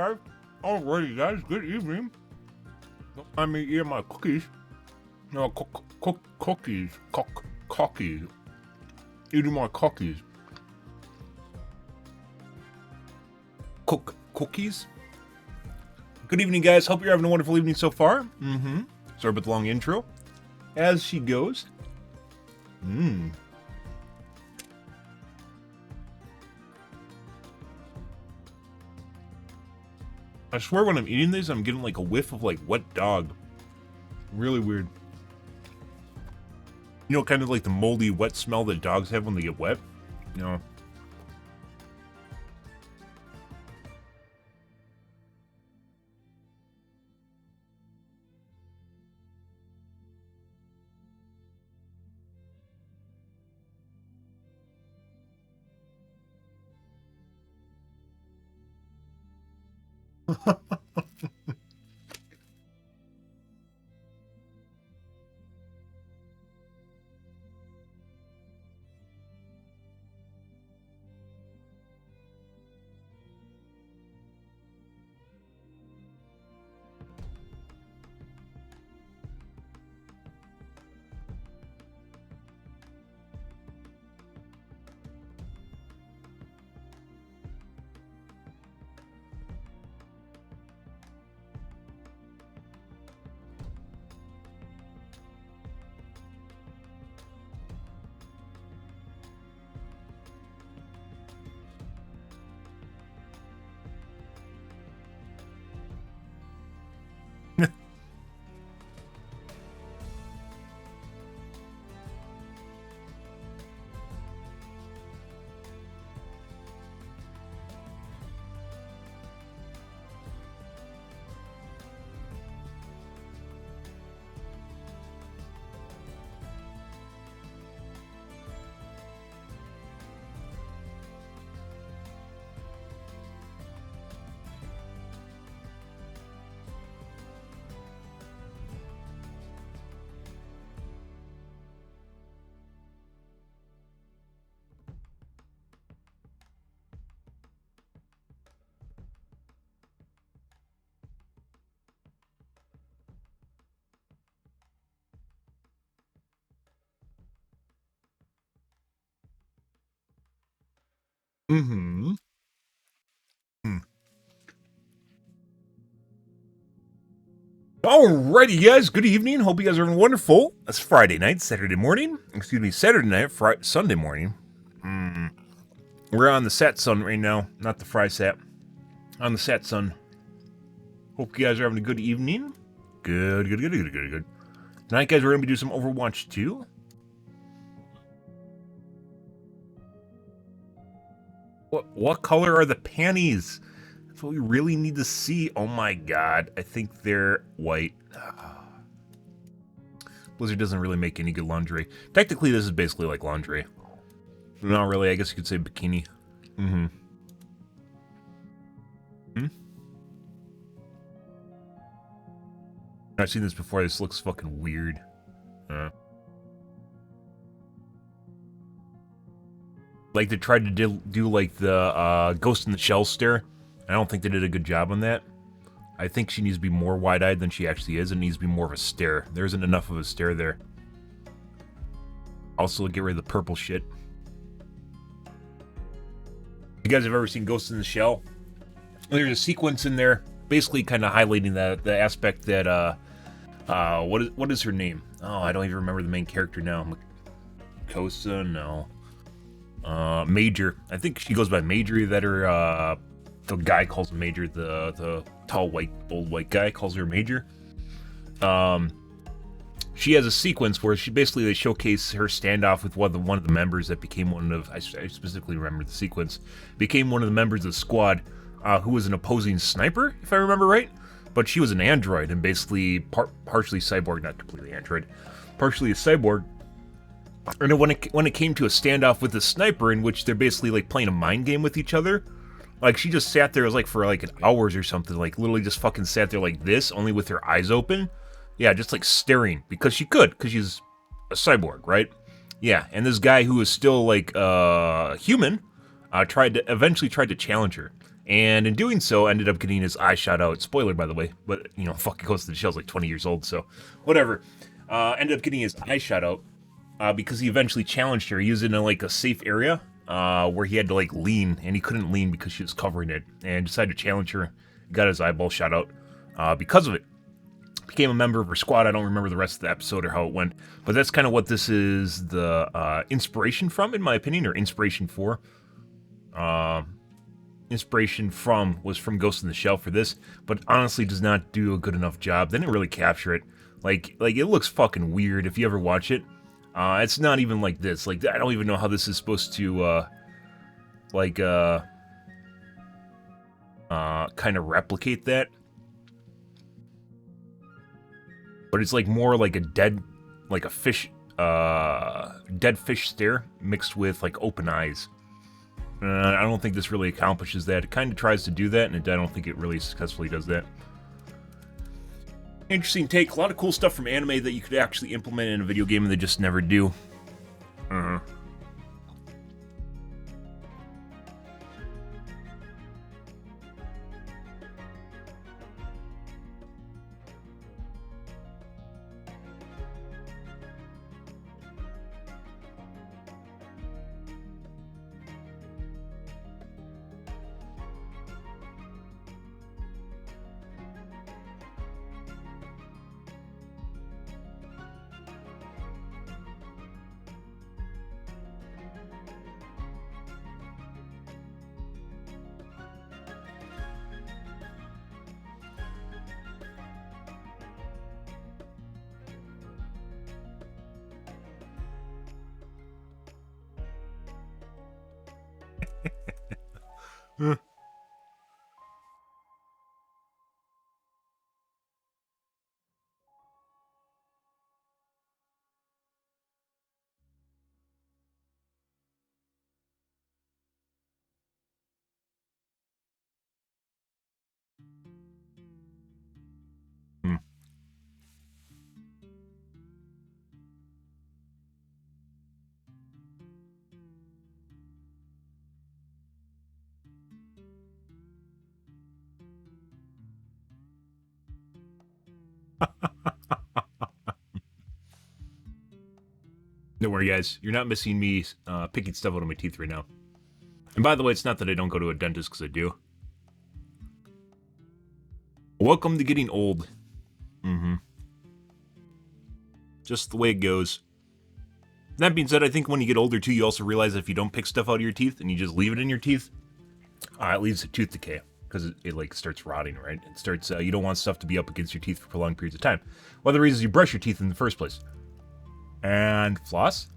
guys. Alrighty, guys. Good evening. Don't mind me eating my cookies. No, cookies. Cookies. Eating my cookies. Cookies? Good evening, guys. Hope you're having a wonderful evening so far. Sorry about the long intro. As she goes. I swear when I'm eating these, I'm getting like a whiff of like wet dog. Really weird. You know, kind of like the moldy, wet smell that dogs have when they get wet? You know. Mm. Alrighty, guys. Good evening. Hope you guys are having wonderful. It's Friday night, Saturday morning. Excuse me, Saturday night, Sunday morning. We're on the Sat Sun right now, not the Fry Sat. On the Sat Sun. Hope you guys are having a good evening. Good. Tonight, guys, we're gonna be doing some Overwatch 2. What color are the panties? That's what we really need to see. Oh my god. I think they're white. Blizzard doesn't really make any good lingerie. Technically, this is basically like lingerie. Not really. I guess you could say bikini. I've seen this before. This looks fucking weird. Like they tried to do like the Ghost in the Shell stare. I don't think they did a good job on that. I think she needs to be more wide-eyed than she actually is. It needs to be more of a stare. There isn't enough of a stare there. Also, get rid of the purple shit. You guys have ever seen Ghost in the Shell? There's a sequence in there, basically kind of highlighting the aspect that what is her name? Oh, I don't even remember the main character now. Kosa? No. Major. I think she goes by Major. That her the guy calls her Major. The tall old white guy calls her Major. She has a sequence where they showcase her standoff with one of the members that became one of, I specifically remember the sequence, became one of the members of the squad, who was an opposing sniper, if I remember right. But she was an android and basically partially cyborg, not completely android, partially a cyborg. And when it came to a standoff with the sniper, in which they're basically like playing a mind game with each other, like she just sat there for like an hours or something, like literally just fucking sat there like this, only with her eyes open. Yeah, just like staring, because she's a cyborg, right? Yeah, and this guy who was still like human, eventually tried to challenge her, And in doing so, ended up getting his eye shot out. Spoiler, by the way, but you know, fucking Ghost in the Shell's like 20 years old, so whatever. Ended up getting his eye shot out because he eventually challenged her. He was in like a safe area where he had to like lean, and he couldn't lean because she was covering it, and decided to challenge her. Got his eyeball shot out because of it. Became a member of her squad. I don't remember the rest of the episode or how it went, but that's kind of what this is the inspiration from, in my opinion, or inspiration for. Inspiration from was from Ghost in the Shell for this, but honestly does not do a good enough job. They didn't really capture it. Like it looks fucking weird if you ever watch it. It's not even like this. Like, I don't even know how this is supposed to kind of replicate that. But it's like more like a dead fish stare mixed with like open eyes. I don't think this really accomplishes that. It kind of tries to do that, and I don't think it really successfully does that. Interesting take. A lot of cool stuff from anime that you could actually implement in a video game and they just never do. Don't worry, guys. You're not missing me picking stuff out of my teeth right now. And by the way, it's not that I don't go to a dentist, because I do. Welcome to getting old. Just the way it goes. That being said, I think when you get older, too, you also realize that if you don't pick stuff out of your teeth and you just leave it in your teeth, it leads to tooth decay. Because it like starts rotting, right? It starts. You don't want stuff to be up against your teeth for prolonged periods of time. One of the reasons you brush your teeth in the first place. And floss?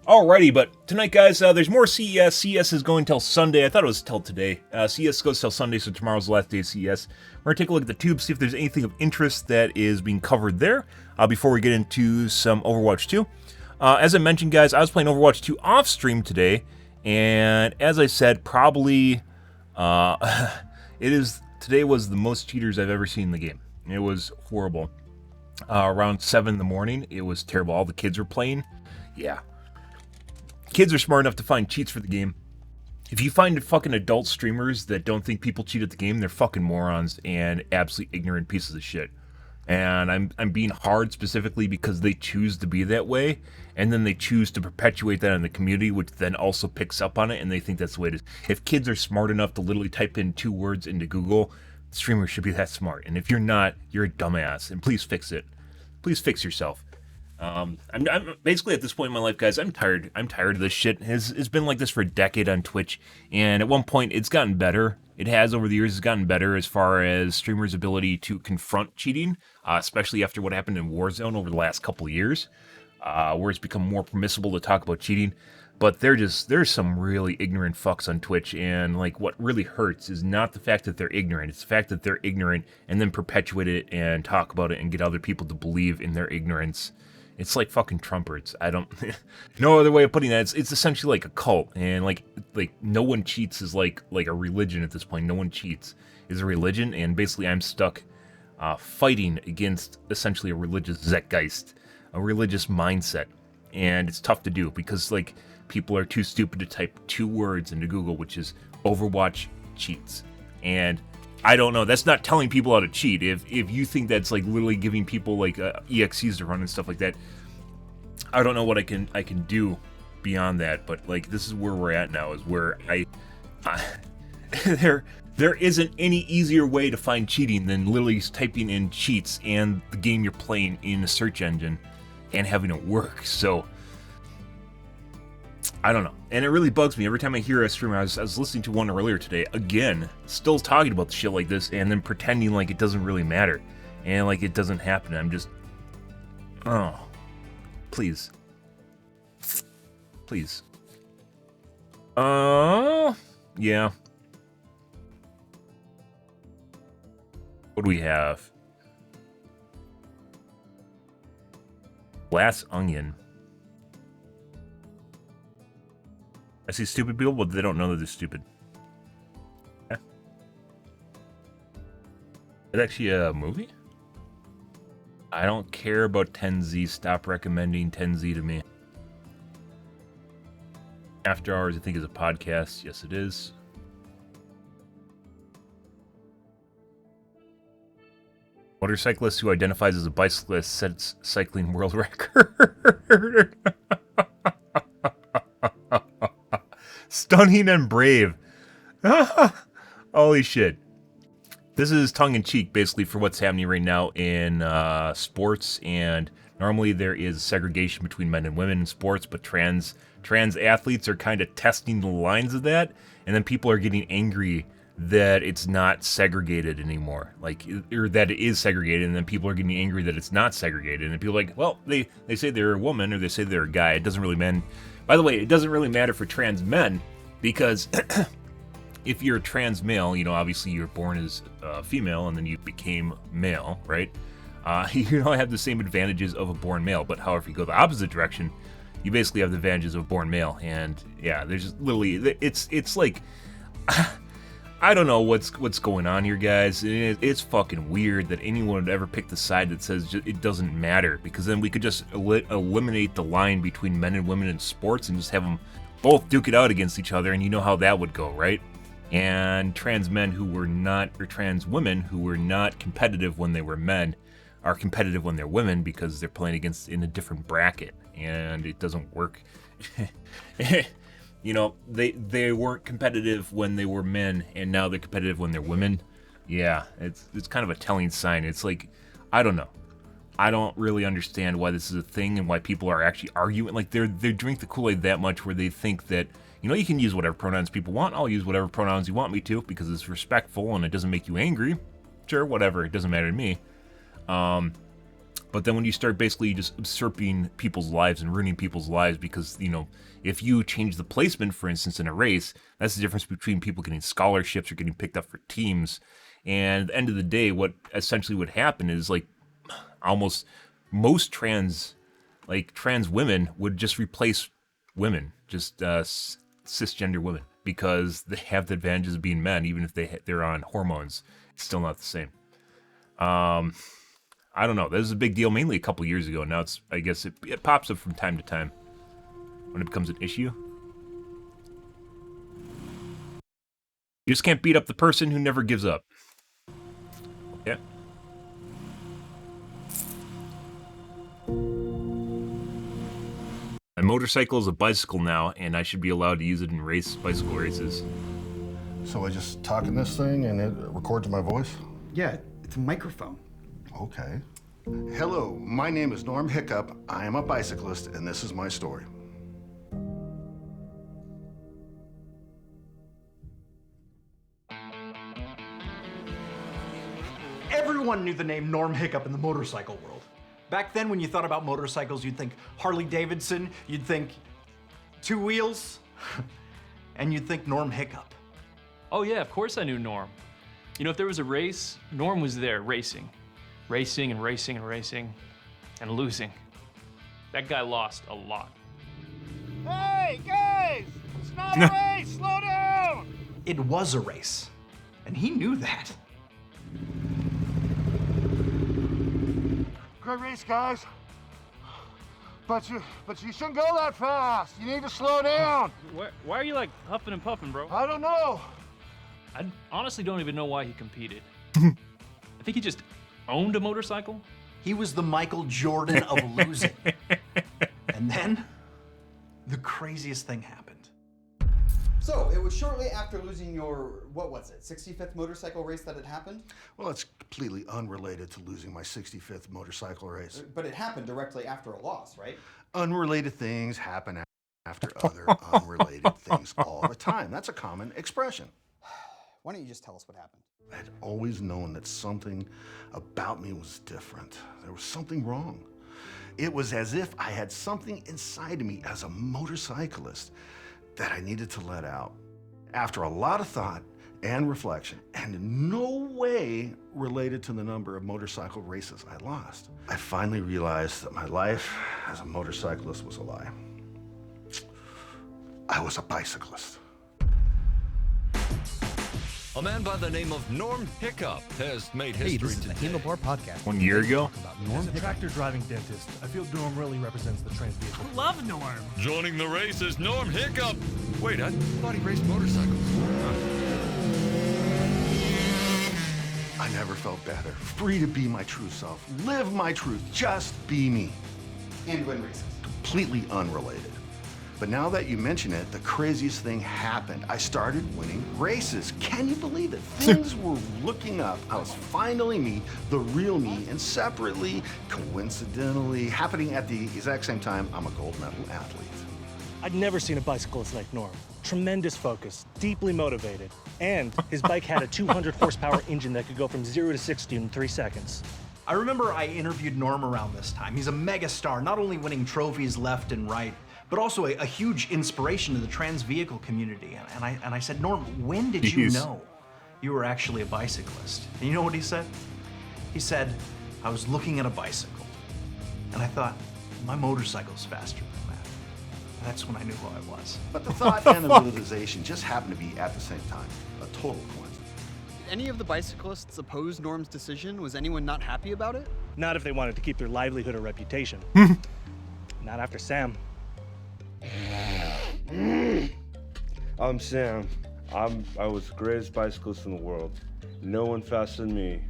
Alrighty, but tonight, guys, there's more CES. CES is going till Sunday. I thought it was till today. CES goes till Sunday, so tomorrow's the last day of CES. We're going to take a look at the tube, see if there's anything of interest that is being covered there before we get into some Overwatch 2. As I mentioned, guys, I was playing Overwatch 2 off stream today, and as I said, probably today was the most cheaters I've ever seen in the game. It was horrible. Around 7 in the morning, it was terrible. All the kids were playing. Yeah. kids are smart enough to find cheats for the game. If you find fucking adult streamers that don't think people cheat at the game, they're fucking morons and absolutely ignorant pieces of shit. And I'm being hard specifically because they choose to be that way, and then they choose to perpetuate that in the community, which then also picks up on it, and they think that's the way it is. If kids are smart enough to literally type in 2 words into Google, streamers should be that smart. And if you're not, you're a dumbass. And please fix it. Please fix yourself. I'm basically at this point in my life, guys. I'm tired. I'm tired of this shit. It's been like this for a decade on Twitch, and at one point, it's gotten better. It has over the years. It's gotten better as far as streamers' ability to confront cheating, especially after what happened in Warzone over the last couple of years, where it's become more permissible to talk about cheating. But there's some really ignorant fucks on Twitch, and like what really hurts is not the fact that they're ignorant. It's the fact that they're ignorant and then perpetuate it and talk about it and get other people to believe in their ignorance. It's like fucking Trumpers. I don't no other way of putting that. It's essentially like a cult, and like no one cheats is like a religion at this point. No one cheats is a religion, and basically I'm stuck fighting against essentially a religious zeitgeist, a religious mindset, and it's tough to do because like people are too stupid to type 2 words into Google, which is Overwatch cheats. And I don't know. That's not telling people how to cheat. If you think that's like literally giving people like EXEs to run and stuff like that, I don't know what I can do beyond that. But like this is where we're at now. Is where there isn't any easier way to find cheating than literally typing in cheats and the game you're playing in a search engine and having it work. So I don't know. And it really bugs me every time I hear a streamer. I was listening to one earlier today, again, still talking about the shit like this and then pretending like it doesn't really matter and like it doesn't happen. I'm just, oh, please. Please. Yeah. What do we have? Glass onion. I see stupid people, but they don't know that they're stupid. Yeah. Is that actually a movie? I don't care about 10Z. Stop recommending 10Z to me. After Hours, I think, is a podcast. Yes, it is. Motorcyclist who identifies as a bicyclist sets cycling world record. Stunning and brave. Holy shit. This is tongue-in-cheek, basically, for what's happening right now in sports. And normally there is segregation between men and women in sports, but trans athletes are kind of testing the lines of that. And then people are getting angry that it's not segregated anymore. Like, or that it is segregated, and then people are getting angry that it's not segregated. And people are like, well, they say they're a woman or they say they're a guy. It doesn't really matter. By the way, it doesn't really matter for trans men, because if you're a trans male, you know, obviously you're born as female and then you became male, right? You don't have the same advantages of a born male, but however, if you go the opposite direction, you basically have the advantages of a born male. And yeah, there's just literally, it's like, I don't know what's going on here, guys. It's fucking weird that anyone would ever pick the side that says it doesn't matter, because then we could just eliminate the line between men and women in sports and just have them both duke it out against each other, and you know how that would go, right? And trans men who were not, or trans women who were not competitive when they were men, are competitive when they're women because they're playing against in a different bracket, and it doesn't work. You know, they weren't competitive when they were men, and now they're competitive when they're women. Yeah, it's kind of a telling sign. It's like, I don't know. I don't really understand why this is a thing and why people are actually arguing. Like, they drink the Kool-Aid that much where they think that, you know, you can use whatever pronouns people want. I'll use whatever pronouns you want me to because it's respectful and it doesn't make you angry. Sure, whatever. It doesn't matter to me. But then when you start basically just usurping people's lives and ruining people's lives because, you know, if you change the placement, for instance, in a race, that's the difference between people getting scholarships or getting picked up for teams. And at the end of the day, what essentially would happen is, like, almost most trans women would just replace women, just cisgender women, because they have the advantages of being men, even if they're on hormones. It's still not the same. I don't know. This is a big deal mainly a couple years ago. Now I guess it pops up from time to time when it becomes an issue. You just can't beat up the person who never gives up. Yeah. My motorcycle is a bicycle now, and I should be allowed to use it in bicycle races. So I just talk in this thing and it records my voice? Yeah, it's a microphone. Okay. Hello, my name is Norm Hiccup. I am a bicyclist, and this is my story. Everyone knew the name Norm Hiccup in the motorcycle world. Back then, when you thought about motorcycles, you'd think Harley Davidson, you'd think two wheels, and you'd think Norm Hiccup. Oh yeah, of course I knew Norm. You know, if there was a race, Norm was there racing. Racing and racing and racing and losing. That guy lost a lot. Hey, guys! It's not a race! Slow down! It was a race, and he knew that. Great race, guys. But you shouldn't go that fast. You need to slow down. Why are you like huffing and puffing, bro? I don't know. I honestly don't even know why he competed. I think he just owned a motorcycle. He was the Michael Jordan of losing. And then, the craziest thing happened. So, it was shortly after losing your, 65th motorcycle race that it happened? Well, it's completely unrelated to losing my 65th motorcycle race. But it happened directly after a loss, right? Unrelated things happen after other unrelated things all the time. That's a common expression. Why don't you just tell us what happened? I had always known that something about me was different. There was something wrong. It was as if I had something inside of me as a motorcyclist that I needed to let out. After a lot of thought and reflection, and in no way related to the number of motorcycle races I lost, I finally realized that my life as a motorcyclist was a lie. I was a bicyclist. A man by the name of Norm Hiccup has made history Hey, this is the today. Handlebar Podcast. 1 year ago? Norm As a tractor-driving dentist, I feel Norm really represents the trans vehicle. Love Norm. Joining the race is Norm Hiccup. Wait, I thought he raced motorcycles. I never felt better. Free to be my true self. Live my truth. Just be me. And win races. Completely unrelated. But now that you mention it, the craziest thing happened. I started winning races. Can you believe it? Things were looking up. I was finally me, the real me, and separately, coincidentally, happening at the exact same time, I'm a gold medal athlete. I'd never seen a bicyclist like Norm. Tremendous focus, deeply motivated, and his bike had a 200 horsepower engine that could go from 0 to 60 in 3 seconds. I remember I interviewed Norm around this time. He's a mega star, not only winning trophies left and right, but also a huge inspiration to the trans vehicle community. And I said, Norm, when did you know you were actually a bicyclist? And you know what he said? He said, I was looking at a bicycle, and I thought, my motorcycle's faster than that. And that's when I knew who I was. But the thought and the realization just happened to be at the same time. A total coincidence. Did any of the bicyclists oppose Norm's decision? Was anyone not happy about it? Not if they wanted to keep their livelihood or reputation. Not after Sam. I'm Sam. I was the greatest bicyclist in the world. No one faster than me.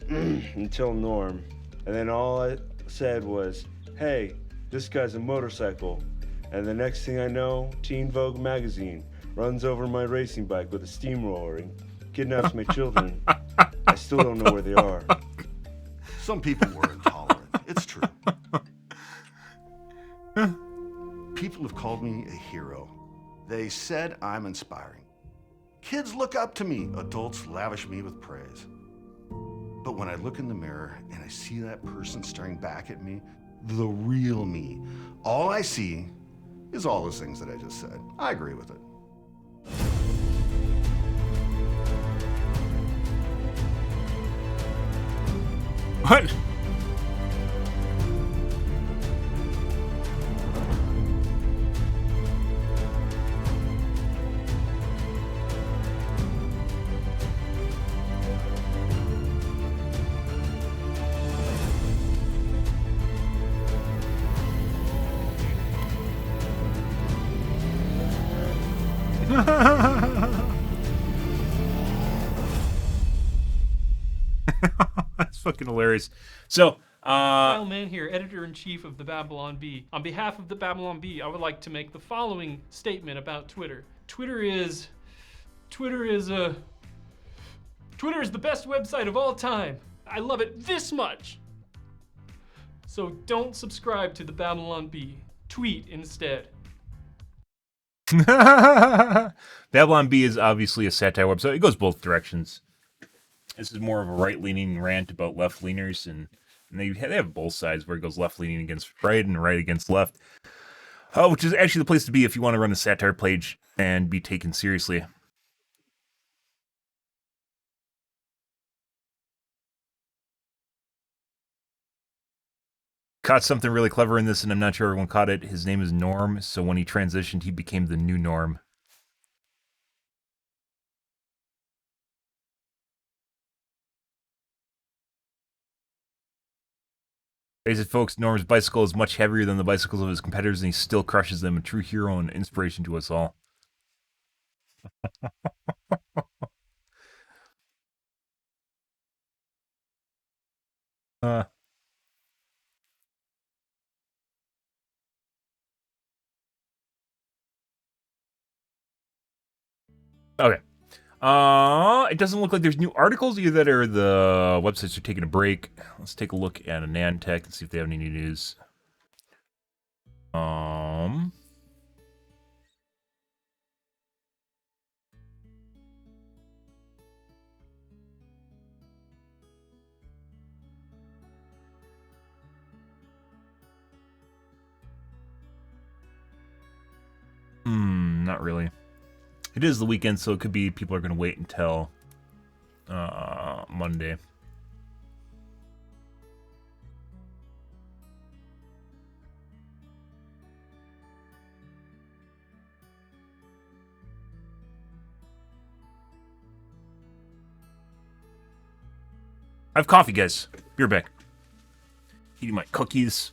Until Norm. And then all I said was, hey, this guy's a motorcycle. And the next thing I know, Teen Vogue magazine runs over my racing bike with a steamroller and kidnaps my children. I still don't know where they are. Some people were intolerant. It's true. People have called me a hero. They said I'm inspiring. Kids look up to me. Adults lavish me with praise. But when I look in the mirror and I see that person staring back at me, the real me, all I see is all those things that I just said. I agree with it. What? fucking hilarious. So, Kyle Mann here, editor-in-chief of the Babylon Bee. On behalf of the Babylon Bee, I would like to make the following statement about Twitter. Twitter is the best website of all time. I love it this much. So don't subscribe to the Babylon Bee. Tweet instead. Babylon Bee is obviously a satire website. It goes both directions. This is more of a right-leaning rant about left-leaners, and they have both sides where it goes left-leaning against right and right against left, which is actually the place to be if you want to run a satire page and be taken seriously. Caught something really clever in this, and I'm not sure everyone caught it. His name is Norm, so when he transitioned, he became the new norm. Face it, folks, Norm's bicycle is much heavier than the bicycles of his competitors, and he still crushes them. A true hero and inspiration to us all. Okay. It doesn't look like there's new articles either, or the websites are taking a break. Let's take a look at Anantech and see if they have any new news. Not really. It is the weekend, so it could be people are going to wait until Monday. I have coffee, guys. Be right back. Eating my cookies.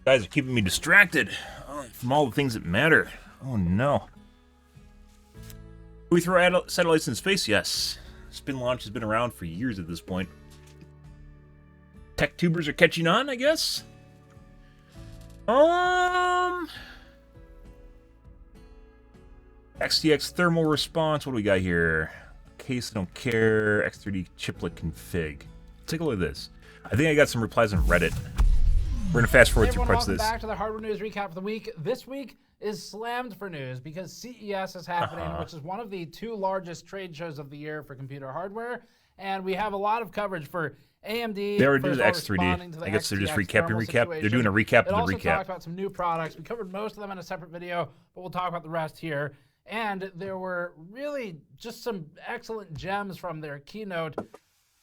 Guys are keeping me distracted from all the things that matter. Oh no. We throw satellites in space? Yes. Spin launch has been around for years at this point. Tech tubers are catching on, I guess. XTX thermal response. What do we got here? Case don't care. X3D chiplet config. Take a look at this. I think I got some replies on Reddit. We're gonna fast forward through parts of this. Welcome back to the hardware news recap for the week. This week is slammed for news because CES is happening, which is one of the two largest trade shows of the year for computer hardware, and we have a lot of coverage for AMD. They already did the X3D. I guess they're just recapping recap. They're doing a recap of the recap. We also talked about some new products. We covered most of them in a separate video, but we'll talk about the rest here. And there were really just some excellent gems from their keynote,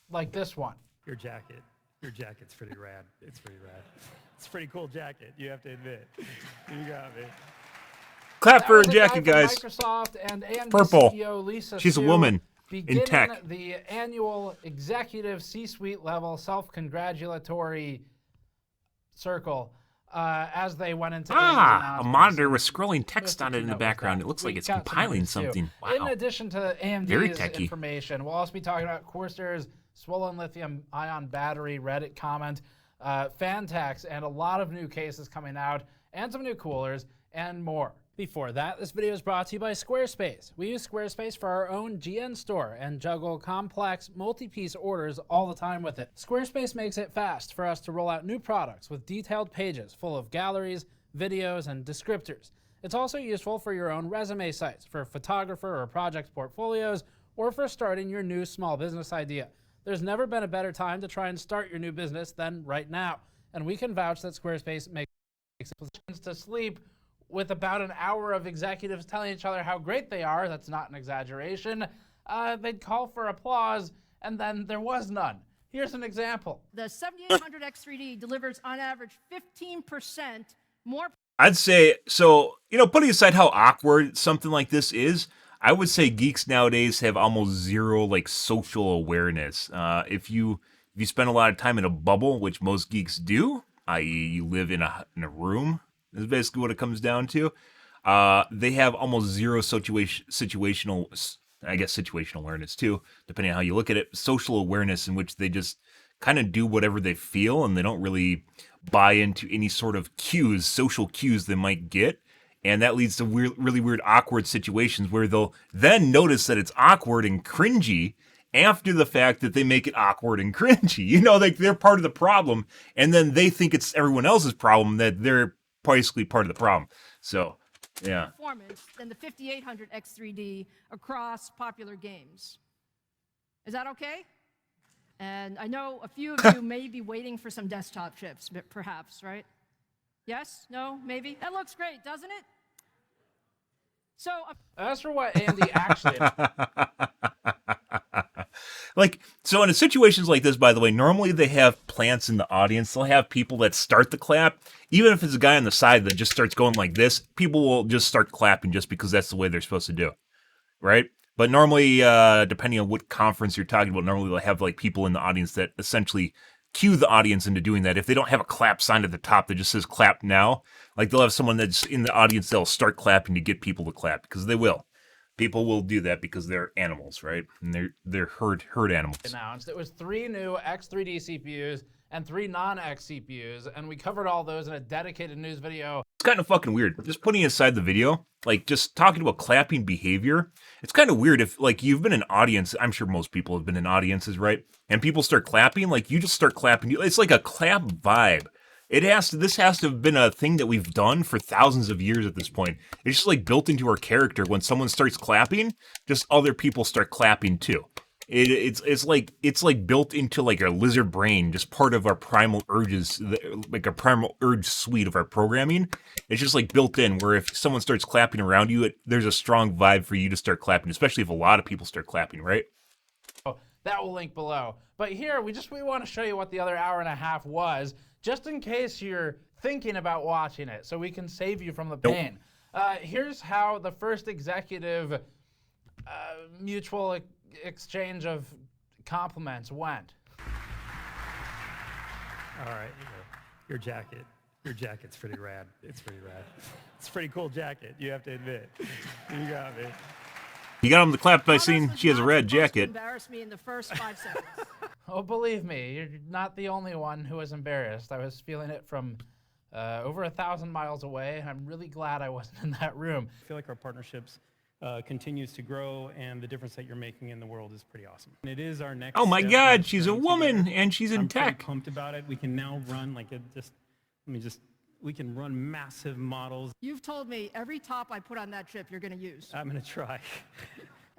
like this one. Your jacket's pretty rad. It's pretty rad. It's a pretty cool jacket, you have to admit. You got me. Clap for her jacket, guys. Microsoft and AMD Purple. CEO Lisa She's Su, a woman. beginning tech. the annual executive C-suite level self-congratulatory circle as they went into a monitor with scrolling text on it in the background. It looks like it's compiling something. Wow. In addition to Very AMD's techy. information, we'll also be talking about Corsair's swollen lithium-ion battery, Reddit comment, Fantax, and a lot of new cases coming out, and some new coolers, and more. Before that, this video is brought to you by Squarespace. We use Squarespace for our own GN store and juggle complex multi-piece orders all the time with it. Squarespace makes it fast for us to roll out new products with detailed pages full of galleries, videos, and descriptors. It's also useful for your own resume sites, for photographer or project portfolios, or for starting your new small business idea. There's never been a better time to try and start your new business than right now. And we can vouch that Squarespace makes positions to sleep with about an hour of executives telling each other how great they are. That's not an exaggeration. They'd call for applause, and then there was none. Here's an example. The 7800X3D delivers on average 15% more. I'd say, so, putting aside how awkward something like this is, I would say geeks nowadays have almost zero, social awareness. If you spend a lot of time in a bubble, which most geeks do, i.e. you live in a room, is basically what it comes down to. They have almost zero situational awareness too, depending on how you look at it. Social awareness, in which they just kind of do whatever they feel, and they don't really buy into any sort of social cues they might get. And that leads to really weird, awkward situations where they'll then notice that it's awkward and cringy after the fact that they make it awkward and cringy. They're part of the problem, and then they think it's everyone else's problem, that they're basically part of the problem. So, yeah. Performance than the 5800X3D across popular games. Is that okay? And I know a few of you may be waiting for some desktop chips, but perhaps, right? Yes? No? Maybe? That looks great, doesn't it? So, as for what AMD actually... So in situations like this, by the way, normally they have plants in the audience. They'll have people that start the clap. Even if it's a guy on the side that just starts going like this, people will just start clapping just because that's the way they're supposed to do, right? But normally, depending on what conference you're talking about, normally they'll have people in the audience that essentially cue the audience into doing that. If they don't have a clap sign at the top that just says clap now, they'll have someone that's in the audience that'll start clapping to get people to clap, because they will. People will do that because they're animals, right? And they're herd animals. Announced it was 3 new X3D CPUs and 3 non-X CPUs, and we covered all those in a dedicated news video. It's kind of fucking weird. Just putting aside the video, just talking about clapping behavior, it's kind of weird if, you've been in an audience. I'm sure most people have been in audiences, right? And people start clapping, you just start clapping. It's like a clap vibe. This has to have been a thing that we've done for thousands of years at this point. It's just built into our character. When someone starts clapping, just other people start clapping too. It's like built into our lizard brain, just part of our primal urges, a primal urge suite of our programming. It's just built in, where if someone starts clapping around you, there's a strong vibe for you to start clapping, especially if a lot of people start clapping, right? That will link below. But here, we want to show you what the other hour and a half was, just in case you're thinking about watching it, so we can save you from the pain. Here's how the first executive mutual exchange of compliments went. All right, your jacket's pretty rad. It's pretty rad. It's a pretty cool jacket, you have to admit. You got me. You got him to clap by saying she has a red jacket. Embarrass me in the first 5 seconds. Oh, believe me, you're not the only one who was embarrassed. I was feeling it from over 1,000 miles away, and I'm really glad I wasn't in that room. I feel like our partnerships continues to grow, and the difference that you're making in the world is pretty awesome. And it is our next. Oh my God, she's a woman, and she's in tech. I'm pretty pumped about it. We can now run we can run massive models. You've told me every top I put on that chip you're going to use. I'm going to try.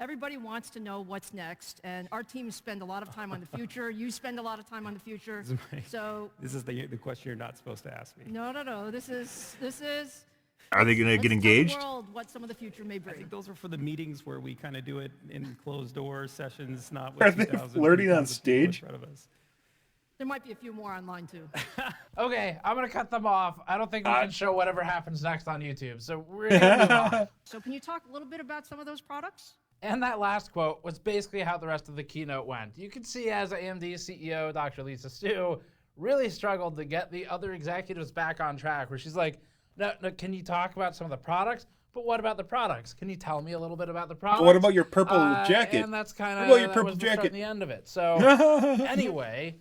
Everybody wants to know what's next, and our teams spend a lot of time on the future. You spend a lot of time on the future. This is the question you're not supposed to ask me. No. This is. Are they going to get engaged? Tell the world what some of the future may bring. I think those are for the meetings where we kind of do it in closed door sessions, not with Are they flirting on stage? In front of us. There might be a few more online too. Okay, I'm gonna cut them off. I don't think we can show whatever happens next on YouTube, so we're gonna move on. So can you talk a little bit about some of those products? And that last quote was basically how the rest of the keynote went. You could see as AMD CEO Dr. Lisa Su really struggled to get the other executives back on track, where she's like, no, can you talk about some of the products? But what about the products? Can you tell me a little bit about the products? What about your purple jacket? And that's kind of what about your purple the jacket? start and the end of it. So anyway,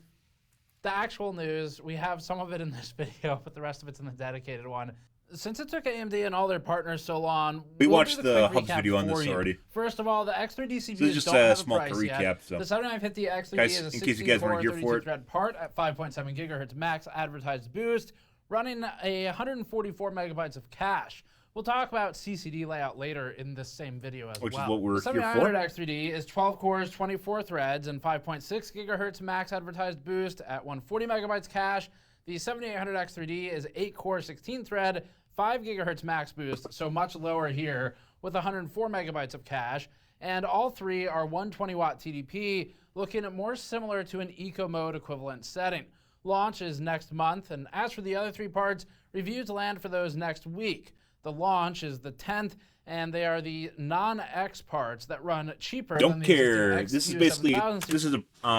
the actual news, we have some of it in this video, but the rest of it's in the dedicated one. Since it took AMD and all their partners so long, we we'll watched do the quick Hubs recap video on for this you. already. First of all, the X3D CPUs So this is just don't a have small a price recap. yet. So. The 7950 X3D Guys, is a in case you guys weren't here for it, thread part at 5.7 gigahertz max advertised boost, running 144 megabytes of cache. We'll talk about CCD layout later in this same video as Which well. is what we're the here for. 7900 X3D is 12 cores, 24 threads, and 5.6 gigahertz max advertised boost at 140 megabytes cache. The 7800 X3D is 8 core, 16 thread, 5 gigahertz max boost, so much lower here, with 104 megabytes of cache. And all three are 120 watt TDP, looking at more similar to an eco mode equivalent setting. Launch is next month, and as for the other three parts, reviews land for those next week. The launch is the 10th, and they are the non-X parts that run cheaper than the care. existing This is basically,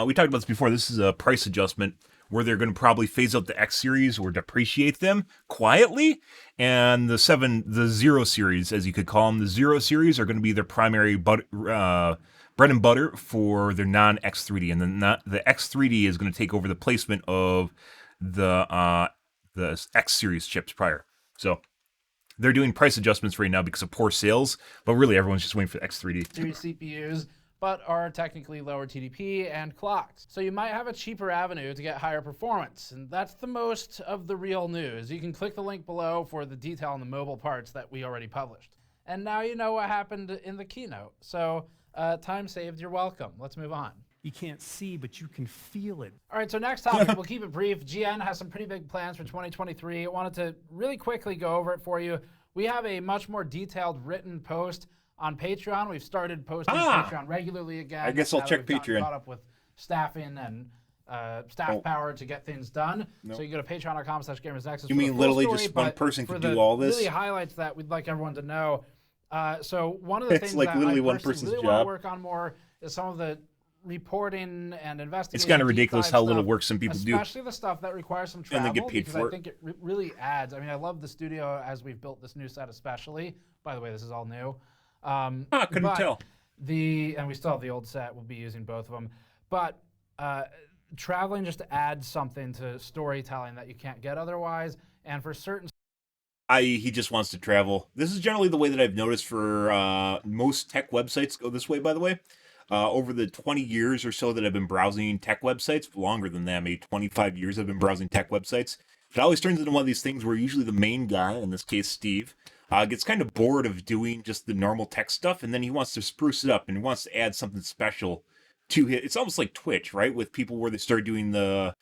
we talked about this before, this is a price adjustment where they're going to probably phase out the X series or depreciate them quietly, and the 0 series, as you could call them, the 0 series are going to be their primary bread and butter for their non-X3D, and then the X3D is going to take over the placement of the X series chips prior. So they're doing price adjustments right now because of poor sales, but really everyone's just waiting for the X3D. Series CPUs, but are technically lower TDP and clocked. So you might have a cheaper avenue to get higher performance, and that's the most of the real news. You can click the link below for the detail on the mobile parts that we already published. And now you know what happened in the keynote. So time saved, you're welcome. Let's move on. You can't see, but you can feel it. All right, so next topic, we'll keep it brief. GN has some pretty big plans for 2023. I wanted to really quickly go over it for you. We have a much more detailed written post on Patreon. We've started posting Patreon regularly again. I guess I'll check Patreon. Caught up with staffing and staff power to get things done. Nope. So you go to patreon.com/gamersnexus. You mean literally just one person could do all this? Really highlights that we'd like everyone to know. So one of the things like that literally I one personally person's really job. want to work on more is some of the reporting and investigating. It's kind of ridiculous how little work some people do. Especially the stuff that requires some travel. And they get paid for it. I think it really adds. I mean, I love the studio as we've built this new set especially. By the way, this is all new. Couldn't tell. And we still have the old set. We'll be using both of them. But traveling just adds something to storytelling that you can't get otherwise. And for certain... He just wants to travel. This is generally the way that I've noticed for most tech websites go this way, by the way. Over the 20 years or so that I've been browsing tech websites, longer than that, maybe 25 years I've been browsing tech websites, it always turns into one of these things where usually the main guy, in this case Steve, gets kind of bored of doing just the normal tech stuff, and then he wants to spruce it up, and he wants to add something special to it. It's almost like Twitch, right? With people where they start doing the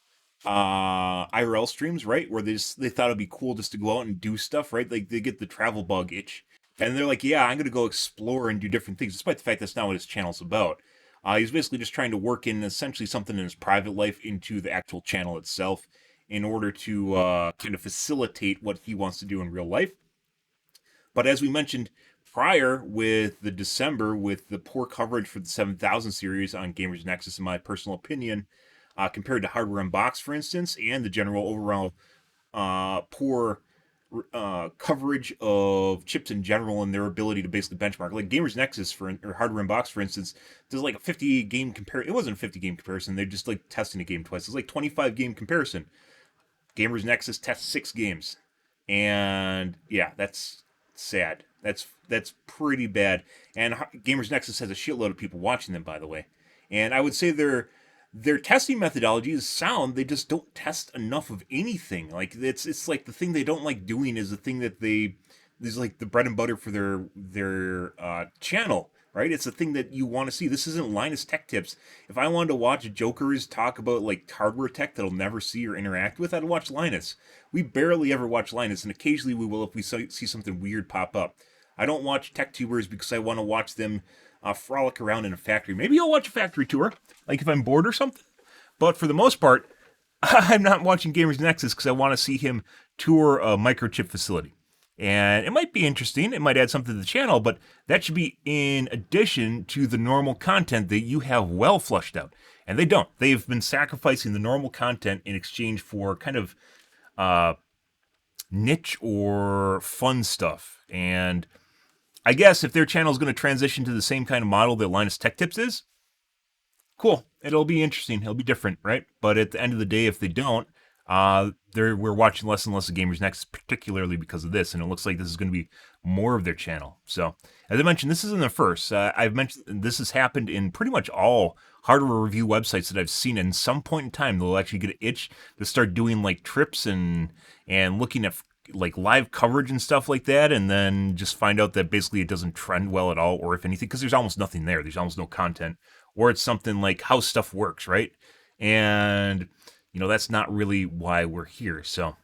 IRL streams, right? Where they thought it'd be cool just to go out and do stuff, right? Like they get the travel bug itch. And they're like, yeah, I'm going to go explore and do different things, despite the fact that's not what his channel's about. He's basically just trying to work in essentially something in his private life into the actual channel itself in order to kind of facilitate what he wants to do in real life. But as we mentioned prior with the December, with the poor coverage for the 7000 series on Gamers Nexus, in my personal opinion, compared to Hardware Unboxed, for instance, and the general overall poor coverage of chips in general and their ability to basically benchmark. Like Gamers Nexus or Hardware Unboxed, for instance, does like a 50 game comparison. It wasn't a 50 game comparison. They're just like testing a game twice. It's like 25 game comparison. Gamers Nexus tests 6 games. And yeah, that's sad. That's pretty bad. And Gamers Nexus has a shitload of people watching them, by the way. And I would say their testing methodology is sound. They just don't test enough of anything. Like it's like the thing they don't like doing is the thing that is like the bread and butter for their channel, right? It's the thing that you want to see. This isn't Linus Tech Tips. If I wanted to watch jokers talk about like hardware tech that I'll never see or interact with, I'd watch Linus. We barely ever watch Linus, and occasionally we will if we see something weird pop up. I don't watch tech tubers because I want to watch them frolic around in a factory. Maybe I'll watch a factory tour, like if I'm bored or something. But for the most part, I'm not watching Gamers Nexus because I want to see him tour a microchip facility. And it might be interesting. It might add something to the channel, but that should be in addition to the normal content that you have well flushed out. And they don't. They've been sacrificing the normal content in exchange for kind of niche or fun stuff. And I guess if their channel is going to transition to the same kind of model that Linus Tech Tips is, cool. It'll be interesting. It'll be different, right? But at the end of the day, if they don't, we're watching less and less of Gamers Next, particularly because of this, and it looks like this is going to be more of their channel. So, as I mentioned, this isn't the first. I've mentioned this has happened in pretty much all hardware review websites that I've seen. And some point in time, they'll actually get an itch to start doing like trips and looking at like live coverage and stuff like that, and then just find out that basically it doesn't trend well at all, or if anything, because there's almost nothing there. There's almost no content, or it's something like how stuff works, right? And that's not really why we're here. So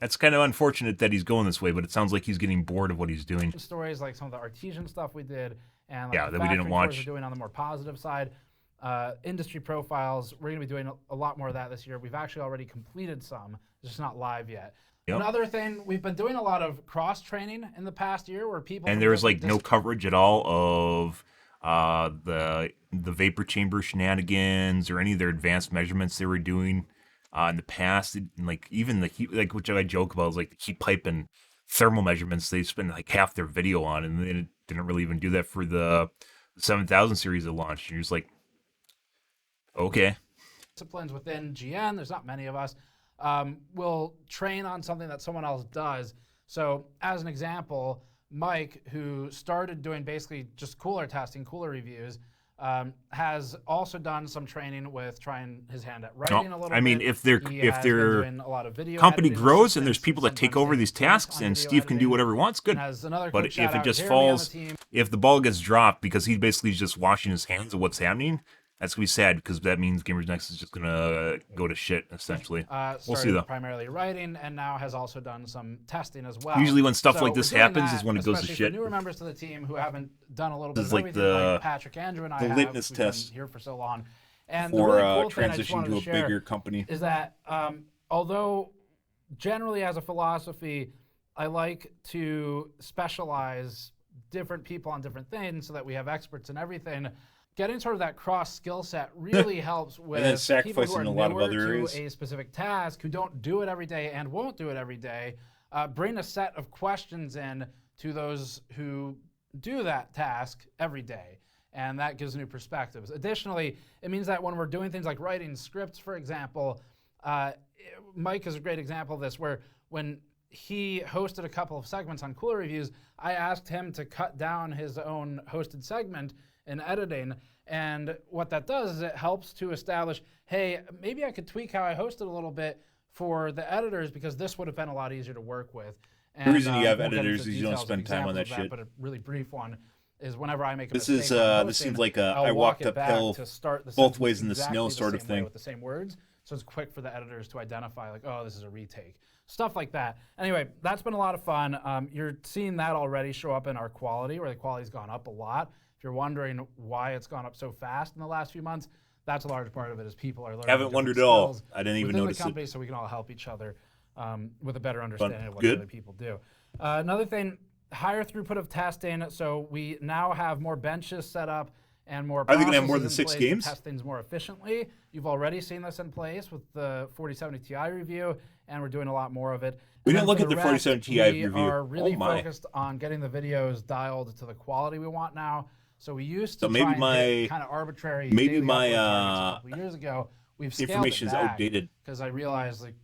that's kind of unfortunate that he's going this way, but it sounds like he's getting bored of what he's doing. Stories like some of the Artesian stuff we did, and that we didn't watch. We're doing on the more positive side. Industry profiles, we're going to be doing a lot more of that this year. We've actually already completed some. It's just not live yet. Yep. Another thing, we've been doing a lot of cross-training in the past year where people... And there was like no coverage at all of the vapor chamber shenanigans or any of their advanced measurements they were doing in the past. Like even the heat, like which I joke about is like the heat pipe and thermal measurements they spend like half their video on, and it didn't really even do that for the 7000 series that launched. And you're just like, okay. Disciplines within GN, there's not many of us, will train on something that someone else does. So as an example, Mike, who started doing basically just cooler testing, cooler reviews, has also done some training with trying his hand at writing a little bit. I mean, if their company grows and there's people that take over these tasks and Steve can do whatever he wants, good. But if it just falls, if the ball gets dropped because he basically is just washing his hands of what's happening, that's going to be sad because that means Gamers Next is just going to go to shit, essentially. We'll see, though. Primarily writing, and now has also done some testing as well. Usually when stuff like this happens is when it goes to shit. For newer members to the team who haven't done a little bit of everything, like Patrick, Andrew, and I have. Litmus test been here for so long. And for the really cool transition to a bigger company is that although generally as a philosophy, I like to specialize different people on different things so that we have experts in everything. Getting sort of that cross skill set really helps with people who are newer to a specific task, who don't do it every day and won't do it every day. Bring a set of questions in to those who do that task every day, and that gives new perspectives. Additionally, it means that when we're doing things like writing scripts, for example, Mike is a great example of this, where when he hosted a couple of segments on Cooler Reviews, I asked him to cut down his own hosted segment in editing, and what that does is it helps to establish, hey, maybe I could tweak how I hosted a little bit for the editors because this would have been a lot easier to work with. And, the reason you have editors is you don't spend time on that shit. But a really brief one is whenever I make a mistake. This seems like I walked uphill both ways in the snow sort of thing. With the same words, so it's quick for the editors to identify, like, oh, this is a retake. Stuff like that. Anyway, that's been a lot of fun. You're seeing that already show up in our quality, where the quality's gone up a lot. If you're wondering why it's gone up so fast in the last few months, that's a large part of it, is people are learning. Haven't wondered at all. I didn't even notice the company, so we can all help each other with a better understanding of what other people do. Another thing, higher throughput of testing. So we now have more benches set up and more. Are they going to have more than 6 games? To test things more efficiently. You've already seen this in place with the 4070 Ti review, and we're doing a lot more of it. We didn't look at the 4070 Ti review. We are really focused on getting the videos dialed to the quality we want now. So we used to try and hit kind of arbitrary. Maybe my a couple years ago, we've scaled information is outdated because I realized like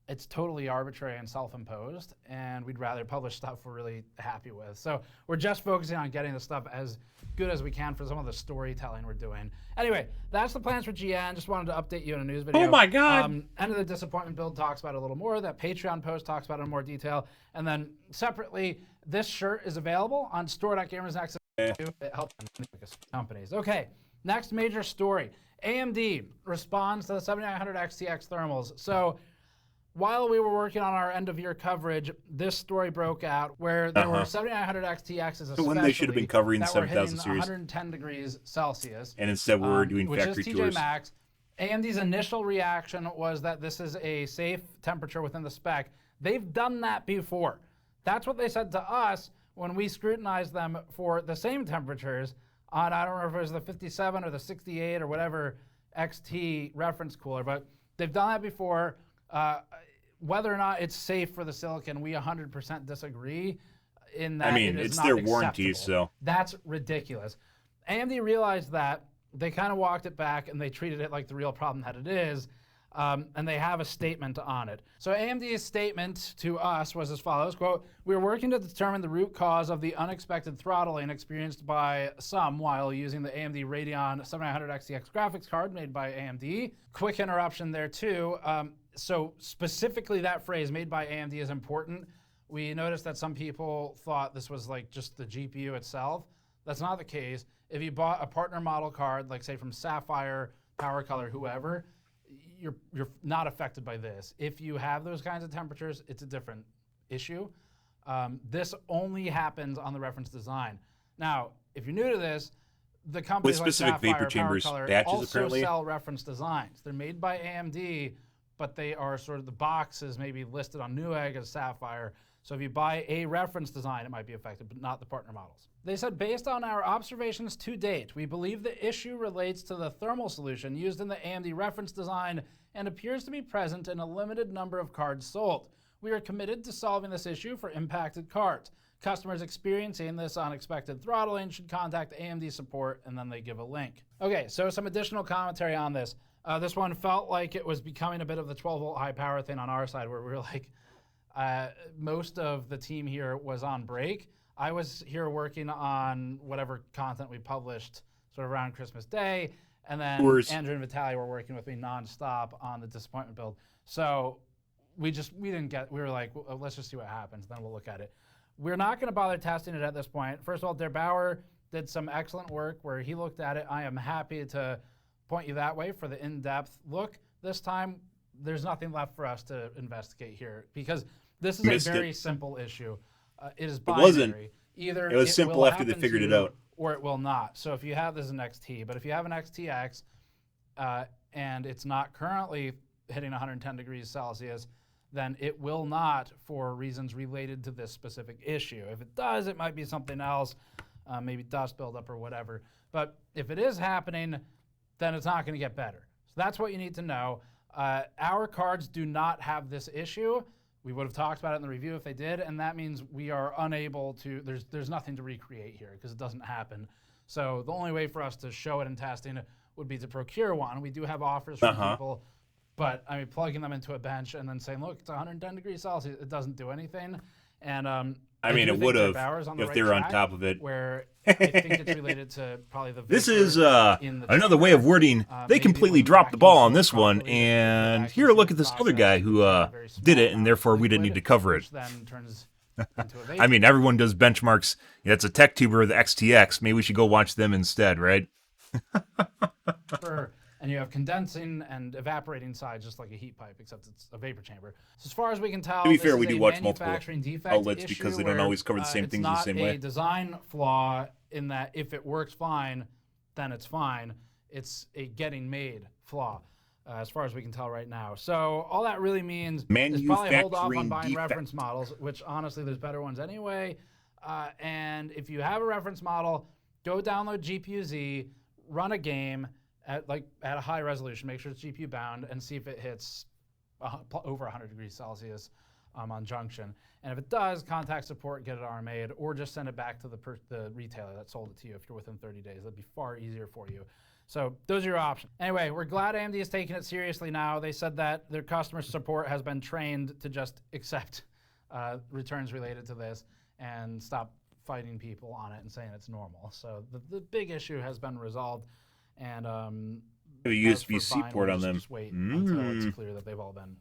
it's totally arbitrary and self-imposed, and we'd rather publish stuff we're really happy with. So we're just focusing on getting the stuff as good as we can for some of the storytelling we're doing. Anyway, that's the plans for GN. Just wanted to update you in a news video. Oh my God! End of the Disappointment build talks about it a little more. That Patreon post talks about it in more detail. And then separately, this shirt is available on store.gamersnext. It helps companies. Okay, next major story. AMD responds to the 7900 XTX thermals. So while we were working on our end-of-year coverage, this story broke out where there were 7900 XTXs especially when they should have been covering the 7000 series. 110 degrees Celsius. And instead we were doing factory which is TJ tours. Maxx. AMD's initial reaction was that this is a safe temperature within the spec. They've done that before. That's what they said to us when we scrutinized them for the same temperatures on, I don't remember if it was the 57 or the 68 or whatever XT reference cooler, but they've done that before. Whether or not it's safe for the silicon, we 100% disagree in that. I mean, it is it's not their warranty, acceptable. so. That's ridiculous. AMD realized that. They kind of walked it back and they treated it like the real problem that it is. And they have a statement on it. So AMD's statement to us was as follows, quote, "We are working to determine the root cause of the unexpected throttling experienced by some while using the AMD Radeon 7900 XTX graphics card made by AMD." Quick interruption there too. So specifically that phrase, made by AMD, is important. We noticed that some people thought this was like just the GPU itself. That's not the case. If you bought a partner model card, like say from Sapphire, PowerColor, whoever, you're not affected by this. If you have those kinds of temperatures, it's a different issue. This only happens on the reference design. Now, if you're new to this, the companies like specific Sapphire, vapor chambers PowerColor batches, also apparently. sell reference designs. They're made by AMD, but they are sort of, the box is maybe listed on Newegg as Sapphire. So if you buy a reference design, it might be affected, but not the partner models. They said, based on our observations to date, we believe the issue relates to the thermal solution used in the AMD reference design and appears to be present in a limited number of cards sold. We are committed to solving this issue for impacted cards. Customers experiencing this unexpected throttling should contact AMD support, and then they give a link. Okay, so some additional commentary on this. This one felt like it was becoming a bit of the 12-volt high power thing on our side, where we were like, most of the team here was on break. I was here working on whatever content we published sort of around Christmas Day, and then Andrew and Vitaly were working with me nonstop on the disappointment build. So we were like, well, let's just see what happens, then we'll look at it. We're not going to bother testing it at this point. First of all, Der Bauer did some excellent work where he looked at it. I am happy to point you that way for the in-depth look. This time, there's nothing left for us to investigate here because this is a very simple issue. It is binary. It wasn't. Either it was simple after they figured it out, or it will not. So if you have this as an XT, but if you have an XTX and it's not currently hitting 110 degrees Celsius, then it will not for reasons related to this specific issue. If it does, it might be something else, maybe dust buildup or whatever. But if it is happening, then it's not going to get better. So that's what you need to know. Our cards do not have this issue. We would have talked about it in the review if they did, and that means we are unable to, there's nothing to recreate here because it doesn't happen. So the only way for us to show it in testing would be to procure one. We do have offers from people, but I mean, plugging them into a bench and then saying, look, it's 110 degrees Celsius, it doesn't do anything. And I mean, it would have if they were on top of it. Where I think it's related to probably the this is another way of wording. They completely dropped the ball on this one, and here, look at this other guy who did it, and therefore we didn't need to cover it. I mean, everyone does benchmarks. Yeah, it's a tech tuber of the XTX. Maybe we should go watch them instead, right? And you have condensing and evaporating sides, just like a heat pipe, except it's a vapor chamber. So as far as we can tell, to be fair, we do watch multiple outlets because they don't always cover the same things the same way. It's not a design flaw in that if it works fine, then it's fine. It's a getting made flaw, as far as we can tell right now. So all that really means is probably hold off on buying reference models, which honestly, there's better ones anyway. And if you have a reference model, go download GPU-Z, run a game at a high resolution, make sure it's GPU bound, and see if it hits over 100 degrees Celsius on junction. And if it does, contact support, get it RMA'd, or just send it back to the retailer that sold it to you if you're within 30 days. That'd be far easier for you. So those are your options. Anyway, we're glad AMD is taking it seriously now. They said that their customer support has been trained to just accept returns related to this and stop fighting people on it and saying it's normal. So the big issue has been resolved. And a USB-C port on them. Just wait until it's clear that they've all been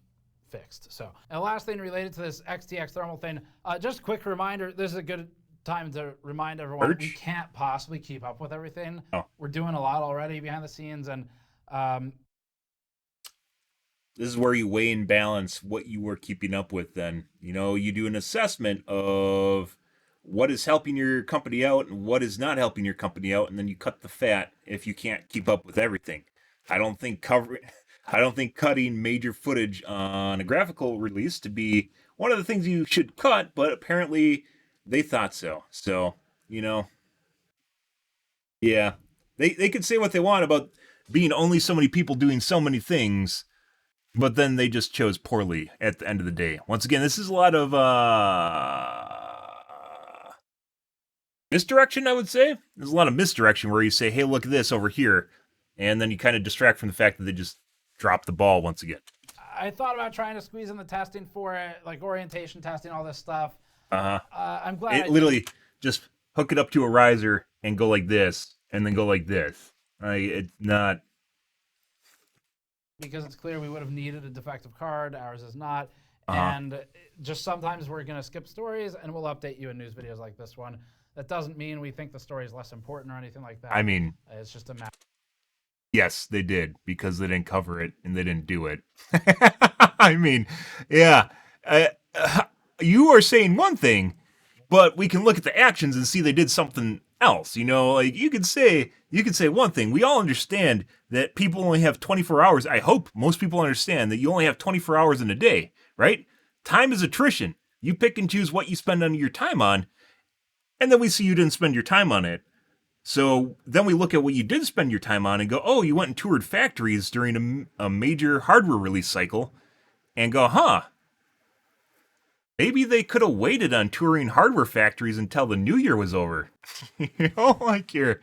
fixed. So, and the last thing related to this XTX thermal thing, just a quick reminder, this is a good time to remind everyone, we can't possibly keep up with everything. We're doing a lot already behind the scenes, and this is where you weigh and balance what you were keeping up with then. You know, you do an assessment of what is helping your company out and what is not helping your company out, and then you cut the fat if you can't keep up with everything. I don't think I don't think cutting major footage on a graphical release to be one of the things you should cut, but apparently they thought so. So, yeah. They could say what they want about being only so many people doing so many things, but then they just chose poorly at the end of the day. Once again, this is a lot of misdirection, I would say. There's a lot of misdirection where you say, hey, look at this over here, and then you kind of distract from the fact that they just dropped the ball once again. I thought about trying to squeeze in the testing for it, like orientation testing, all this stuff. I'm glad literally just hook it up to a riser and go like this, and then go like this. It's not... Because it's clear we would have needed a defective card. Ours is not. Uh-huh. And just sometimes we're going to skip stories, and we'll update you in news videos like this one. That doesn't mean we think the story is less important or anything like that. I mean... It's just a matter. Yes, they did, because they didn't cover it and they didn't do it. I mean, yeah. You are saying one thing, but we can look at the actions and see they did something else. Like you could say one thing. We all understand that people only have 24 hours. I hope most people understand that you only have 24 hours in a day, right? Time is attrition. You pick and choose what you spend on your time on, and then we see you didn't spend your time on it. So then we look at what you did spend your time on and go, oh, you went and toured factories during a major hardware release cycle, and go, maybe they could have waited on touring hardware factories until the new year was over. Like your,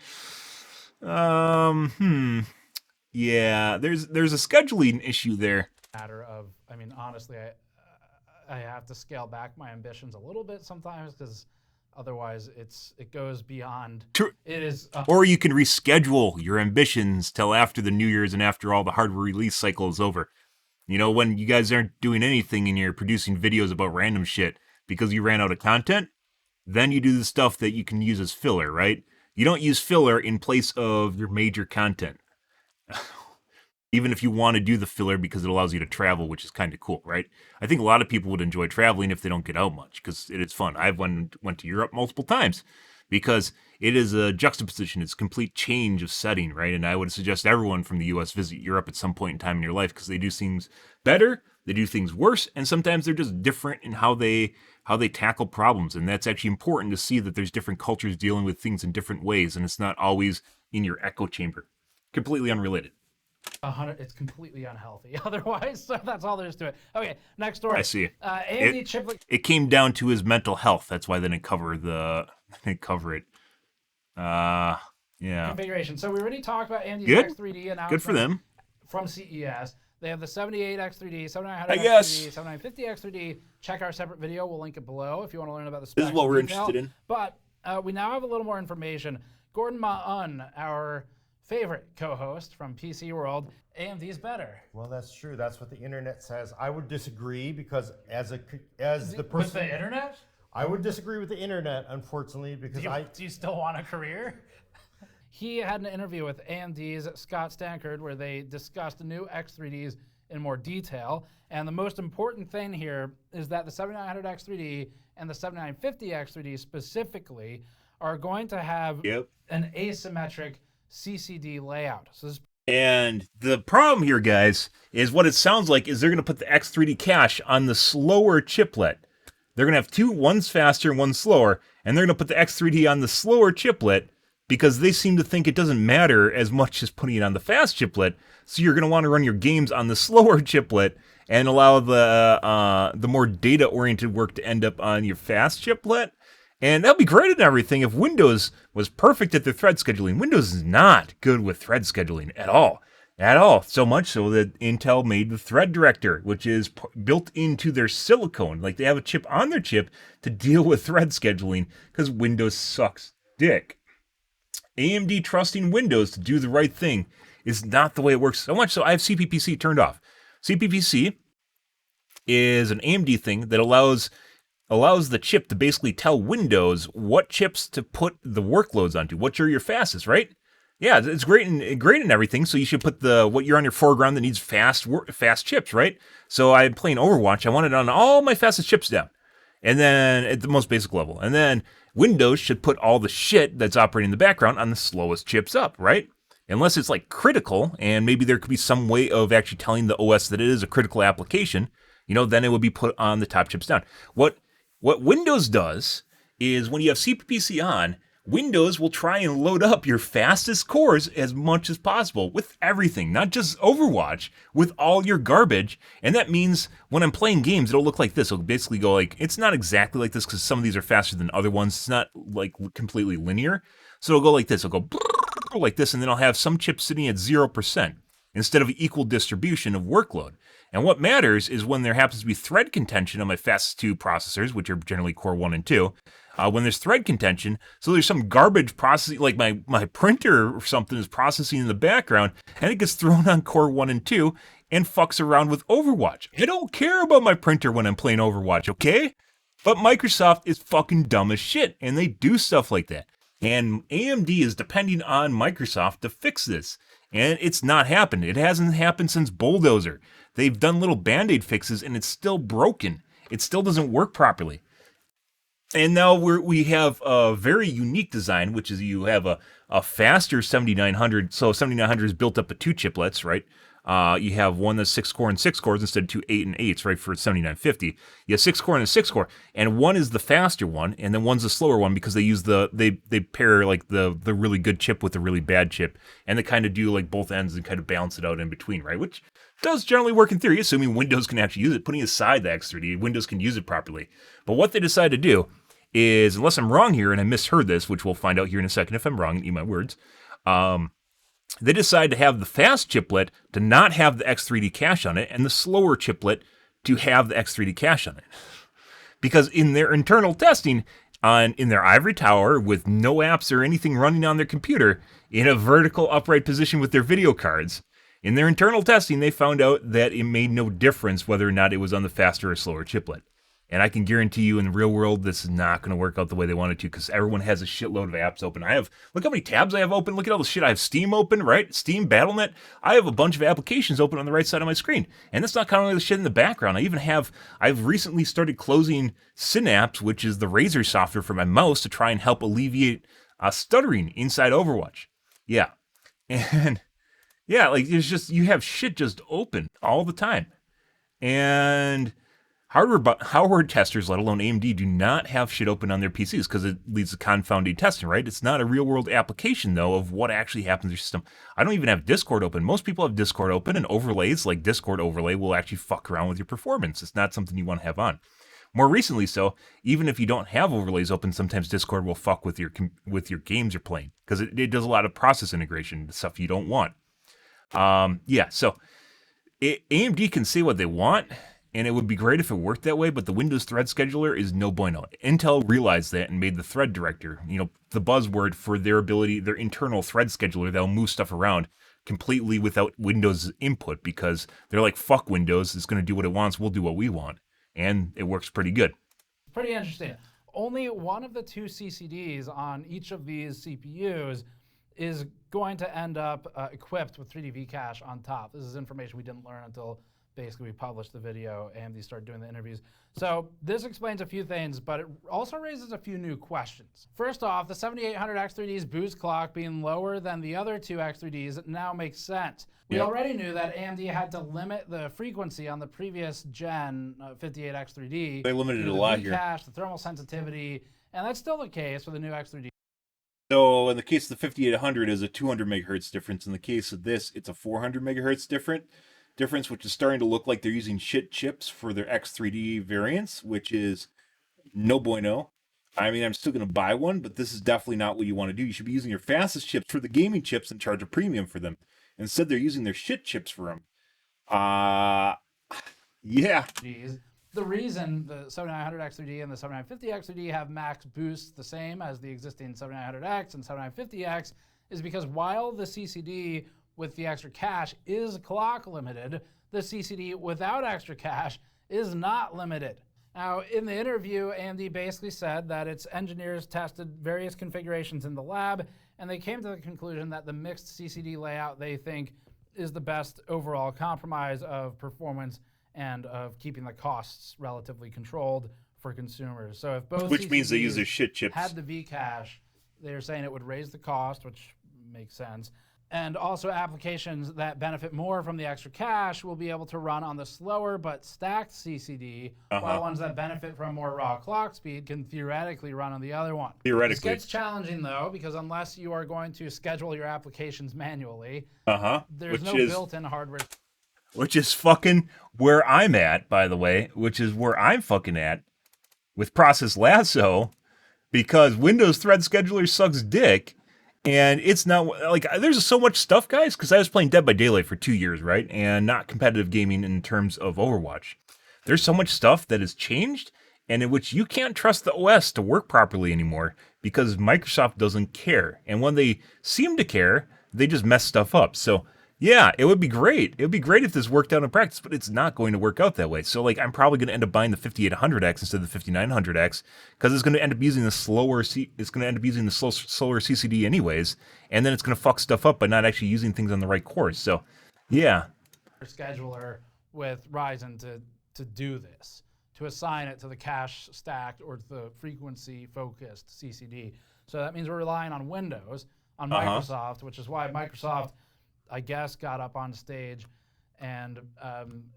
yeah, there's a scheduling issue there. Matter of, I mean, honestly, I have to scale back my ambitions a little bit sometimes because otherwise it goes beyond. True. It is. Or you can reschedule your ambitions till after the New Year's and after all the hardware release cycle is over. When you guys aren't doing anything and you're producing videos about random shit because you ran out of content, then you do the stuff that you can use as filler, right? You don't use filler in place of your major content. Even if you want to do the filler because it allows you to travel, which is kind of cool, right? I think a lot of people would enjoy traveling if they don't get out much because it is fun. I've went to Europe multiple times because it is a juxtaposition. It's a complete change of setting, right? And I would suggest everyone from the U.S. visit Europe at some point in time in your life because they do things better, they do things worse, and sometimes they're just different in how they tackle problems. And that's actually important to see that there's different cultures dealing with things in different ways, and it's not always in your echo chamber. Completely unrelated. It's completely unhealthy otherwise, so that's all there is to it. Okay, next story. I see. AMD chiplet. It came down to his mental health. That's why they didn't cover it. Yeah. Configuration. So we already talked about AMD's Good. X3D announcement. Good for them. From CES. They have the 78X3D, 7900X3D, 7950X3D. Check our separate video. We'll link it below if you want to learn about the specs. This is what we're detail. interested in. But we now have a little more information. Gordon Ma'un, our favorite co-host from PC World, AMD's better. Well, that's true. That's what the internet says. I would disagree because as the person with the internet, I would disagree with the internet, unfortunately, because do you still want a career? He had an interview with AMD's Scott Stankard where they discussed the new X3Ds in more detail. And the most important thing here is that the 7900X3D and the 7950X3D specifically are going to have an asymmetric CCD layout. So and the problem here, guys, is what it sounds like is they're going to put the X3D cache on the slower chiplet. They're going to have two, one's faster and one's slower, and they're going to put the X3D on the slower chiplet because they seem to think it doesn't matter as much as putting it on the fast chiplet. So you're going to want to run your games on the slower chiplet and allow the more data-oriented work to end up on your fast chiplet. And that'd be great and everything if Windows was perfect at their thread scheduling. Windows is not good with thread scheduling at all. At all. So much so that Intel made the Thread Director, which is built into their silicone. Like they have a chip on their chip to deal with thread scheduling because Windows sucks dick. AMD trusting Windows to do the right thing is not the way it works. So much so I have CPPC turned off. CPPC is an AMD thing that allows the chip to basically tell Windows what chips to put the workloads onto, which are your fastest, right? Yeah, it's great and everything. So you should put what you're on your foreground that needs fast chips, right? So I'm playing Overwatch. I want it on all my fastest chips down, and then at the most basic level. And then Windows should put all the shit that's operating in the background on the slowest chips up, right? unless it's like critical, and maybe there could be some way of actually telling the OS that it is a critical application, then it would be put on the top chips down. What Windows does is when you have CPPC on, Windows will try and load up your fastest cores as much as possible with everything, not just Overwatch, with all your garbage. And that means when I'm playing games, it'll look like this. It'll basically go like, it's not exactly like this because some of these are faster than other ones. It's not like completely linear. So it'll go like this. It'll go like this, and then I'll have some chips sitting at 0% instead of equal distribution of workload. And what matters is when there happens to be thread contention on my fastest two processors, which are generally Core 1 and 2, when there's thread contention, so there's some garbage processing, like my printer or something is processing in the background, and it gets thrown on Core 1 and 2 and fucks around with Overwatch. I don't care about my printer when I'm playing Overwatch, okay? But Microsoft is fucking dumb as shit, and they do stuff like that. And AMD is depending on Microsoft to fix this. And it's not happened. It hasn't happened since Bulldozer. They've done little Band-Aid fixes, and it's still broken. It still doesn't work properly. And now we have a very unique design, which is you have a faster 7900. So 7900 is built up of 2 chiplets, right? You have one that's 6-core and 6 cores instead of 2 8 and 8s, right? For 7950, you have 6-core and a 6-core, and one is the faster one, and then one's the slower one because they use they pair like the really good chip with the really bad chip, and they kind of do like both ends and kind of balance it out in between, right? Which does generally work in theory, assuming Windows can actually use it. Putting aside the X3D, Windows can use it properly. But what they decide to do is, unless I'm wrong here, and I misheard this, which we'll find out here in a second if I'm wrong, and eat my words, they decide to have the fast chiplet to not have the X3D cache on it, and the slower chiplet to have the X3D cache on it. Because in their internal testing, in their ivory tower, with no apps or anything running on their computer, in a vertical upright position with their video cards, in their internal testing, they found out that it made no difference whether or not it was on the faster or slower chiplet. And I can guarantee you in the real world, this is not going to work out the way they want it to, because everyone has a shitload of apps open. Look how many tabs I have open. Look at all the shit. I have Steam open, right? Steam, Battle.net. I have a bunch of applications open on the right side of my screen. And that's not counting the shit in the background. I've recently started closing Synapse, which is the Razer software for my mouse, to try and help alleviate stuttering inside Overwatch. Yeah. And yeah, like you have shit just open all the time. And hardware testers, let alone AMD, do not have shit open on their PCs because it leads to confounding testing, right? It's not a real-world application, though, of what actually happens in your system. I don't even have Discord open. Most people have Discord open, and overlays like Discord overlay will actually fuck around with your performance. It's not something you want to have on. More recently, so even if you don't have overlays open, sometimes Discord will fuck with your games you're playing because it does a lot of process integration, the stuff you don't want. So AMD can say what they want, and it would be great if it worked that way, but the Windows Thread Scheduler is no bueno. Intel realized that and made the Thread Director, the buzzword for their internal thread scheduler that'll move stuff around completely without Windows input, because they're like, fuck Windows, it's going to do what it wants, we'll do what we want. And it works pretty good. Pretty interesting. Only one of the 2 CCDs on each of these CPUs is going to end up equipped with 3D V-Cache on top. This is information we didn't learn until basically we published the video and they started doing the interviews. So this explains a few things, but it also raises a few new questions. First off, the 7800 X3D's boost clock being lower than the other 2 X3Ds now makes sense. We already knew that AMD had to limit the frequency on the previous gen 58X3D. They limited it a lot here. The thermal sensitivity, and that's still the case for the new X3D. So in the case of the 5800, is a 200 megahertz difference. In the case of this, it's a 400 megahertz difference, which is starting to look like they're using shit chips for their X3D variants, which is no bueno. I mean, I'm still going to buy one, but this is definitely not what you want to do. You should be using your fastest chips for the gaming chips and charge a premium for them. Instead, they're using their shit chips for them. Yeah. The reason the 7900 X3D and the 7950 X3D have max boosts the same as the existing 7900X and 7950X is because while the CCD with the extra cache is clock limited, the CCD without extra cache is not limited. Now, in the interview, AMD basically said that its engineers tested various configurations in the lab, and they came to the conclusion that the mixed CCD layout they think is the best overall compromise of performance and of keeping the costs relatively controlled for consumers. So if both which CCDs means they use their shit chips had the V-cache, they're saying it would raise the cost, which makes sense. And also applications that benefit more from the extra cache will be able to run on the slower but stacked CCD, while ones that benefit from more raw clock speed can theoretically run on the other one. Theoretically. This gets challenging though, because unless you are going to schedule your applications manually, there's no built-in hardware. Which is fucking where I'm at, by the way, which is where I'm fucking at with Process Lasso, because Windows Thread Scheduler sucks dick. And it's not like there's so much stuff, guys, because I was playing Dead by Daylight for 2 years, right? And not competitive gaming in terms of Overwatch. There's so much stuff that has changed and in which you can't trust the OS to work properly anymore because Microsoft doesn't care. And when they seem to care, they just mess stuff up. So, yeah, it would be great. It would be great if this worked out in practice, but it's not going to work out that way. So, like, I'm probably going to end up buying the 5800X instead of the 5900X because it's going to end up using the slower slower CCD anyways, and then it's going to fuck stuff up by not actually using things on the right cores. So, yeah. Scheduler with Ryzen to do this, to assign it to the cache stacked or to the frequency focused CCD. So that means we're relying on Windows, on Microsoft, which is why Microsoft, I guess, got up on stage and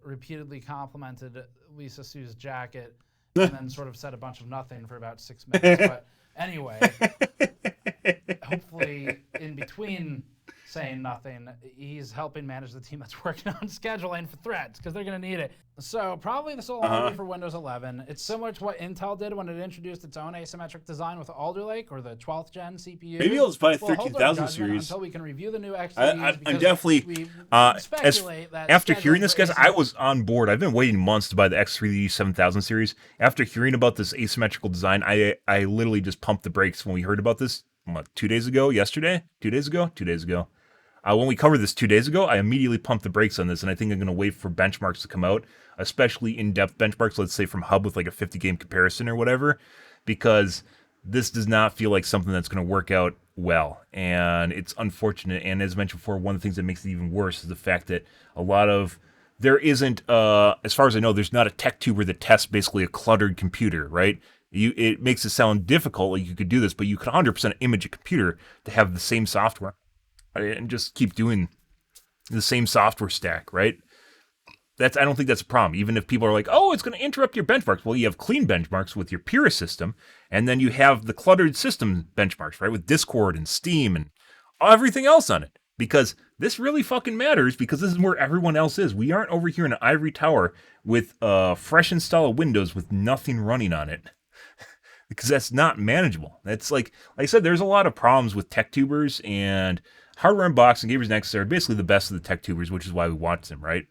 repeatedly complimented Lisa Sue's jacket and then sort of said a bunch of nothing for about 6 minutes. But anyway, hopefully in between saying nothing, he's helping manage the team that's working on scheduling for threads because they're going to need it. So probably this will only be for Windows 11. It's similar to what Intel did when it introduced its own asymmetric design with Alder Lake or the 12th gen CPU. Maybe I'll just buy a 13,000 series. Until we can review the new XDs. I'm definitely, after hearing this, guys, I was on board. I've been waiting months to buy the X3D 7000 series. After hearing about this asymmetrical design, I literally just pumped the brakes when we heard about this, 2 days ago, yesterday? 2 days ago? 2 days ago. When we covered this 2 days ago, I immediately pumped the brakes on this, and I think I'm going to wait for benchmarks to come out, especially in-depth benchmarks, let's say from Hub with like a 50-game comparison or whatever, because this does not feel like something that's going to work out well, and it's unfortunate. And as mentioned before, one of the things that makes it even worse is the fact that there isn't, as far as I know, there's not a tech tuber that tests basically a cluttered computer, right? It makes it sound difficult, like you could do this, but you could 100% image a computer to have the same software and just keep doing the same software stack, right? I don't think that's a problem. Even if people are like, oh, it's going to interrupt your benchmarks. Well, you have clean benchmarks with your Pura system, and then you have the cluttered system benchmarks, right? With Discord and Steam and everything else on it. Because this really fucking matters, because this is where everyone else is. We aren't over here in an ivory tower with a fresh install of Windows with nothing running on it. Because that's not manageable. That's like I said, there's a lot of problems with tech tubers, and Hardware Unboxed and Gamers Next are basically the best of the tech tubers, which is why we watch them, right?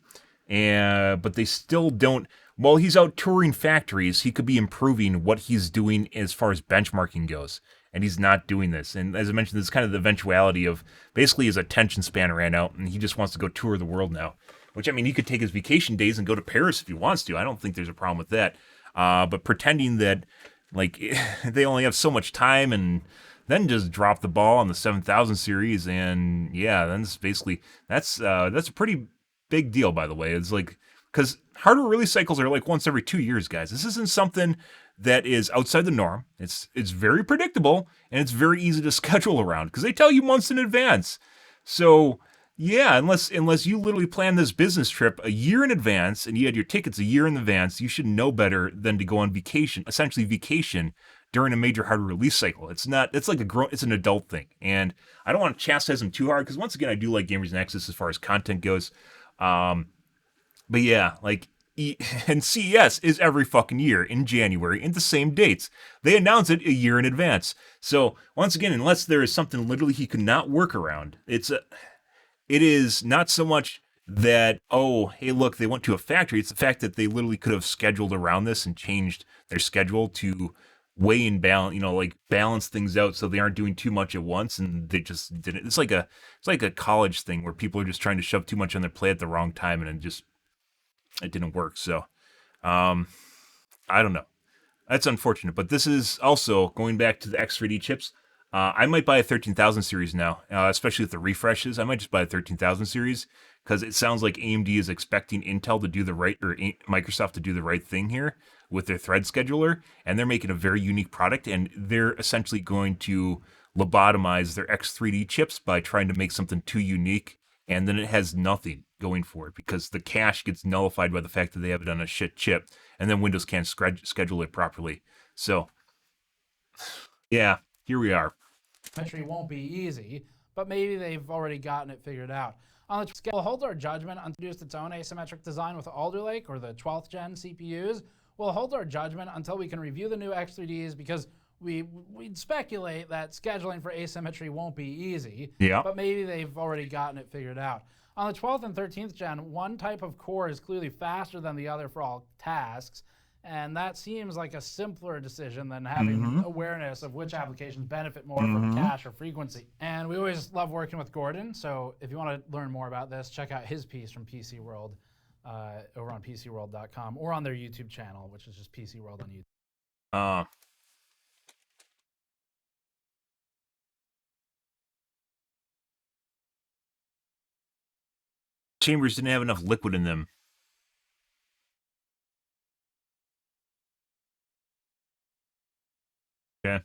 But they still don't. While he's out touring factories, he could be improving what he's doing as far as benchmarking goes, and he's not doing this. And as I mentioned, this is kind of the eventuality of basically his attention span ran out, and he just wants to go tour the world now. Which, I mean, he could take his vacation days and go to Paris if he wants to. I don't think there's a problem with that. But pretending that like they only have so much time and then just drop the ball on the 7000 series, and yeah, then it's basically that's a pretty big deal, by the way. It's like, because hardware release cycles are like once every 2 years, guys. This isn't something that is outside the norm. It's very predictable, and it's very easy to schedule around because they tell you months in advance. So yeah, unless you literally plan this business trip a year in advance and you had your tickets a year in advance, you should know better than to go on vacation, essentially vacation, during a major hardware release cycle. It's an adult thing. And I don't want to chastise them too hard, because once again, I do like Gamers Nexus as far as content goes. But yeah, like, and CES is every fucking year in January in the same dates. They announce it a year in advance. So once again, unless there is something literally he could not work around, it is not so much that, oh, hey, look, they went to a factory. It's the fact that they literally could have scheduled around this and changed their schedule to weigh and balance, like balance things out so they aren't doing too much at once, and they just didn't. It's like a college thing where people are just trying to shove too much on their plate at the wrong time, and it didn't work. So, I don't know. That's unfortunate. But this is also going back to the X3D chips. I might buy a 13,000 series now, especially with the refreshes. I might just buy a 13,000 series because it sounds like AMD is expecting Intel to do the right, or Microsoft to do the right thing here with their thread scheduler, and they're making a very unique product, and they're essentially going to lobotomize their X3D chips by trying to make something too unique, and then it has nothing going for it because the cache gets nullified by the fact that they have it on a shit chip, and then Windows can't schedule it properly. So, yeah, here we are. Asymmetry won't be easy, but maybe they've already gotten it figured out. On the scale, we'll hold our judgment on introduced its own asymmetric design with Alder Lake or the 12th gen CPUs. We'll hold our judgment until we can review the new X3Ds because we'd speculate that scheduling for asymmetry won't be easy, but maybe they've already gotten it figured out. On the 12th and 13th gen, one type of core is clearly faster than the other for all tasks, and that seems like a simpler decision than having awareness of which applications benefit more from cache or frequency. And we always love working with Gordon, so if you want to learn more about this, check out his piece from PC World over on PCWorld.com or on their YouTube channel, which is just PC World on YouTube. Chambers didn't have enough liquid in them. Okay.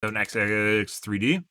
An X3D.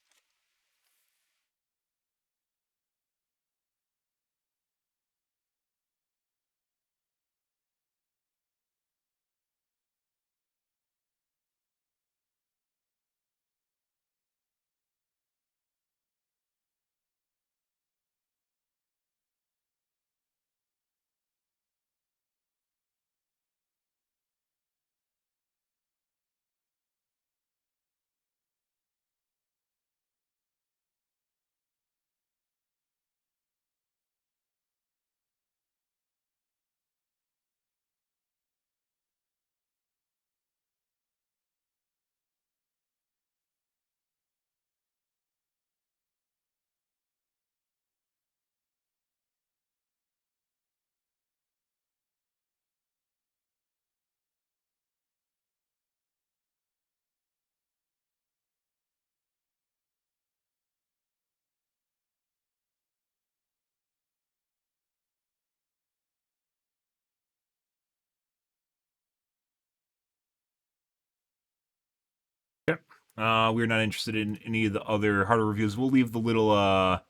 We're not interested in any of the other hardware reviews. We'll leave the little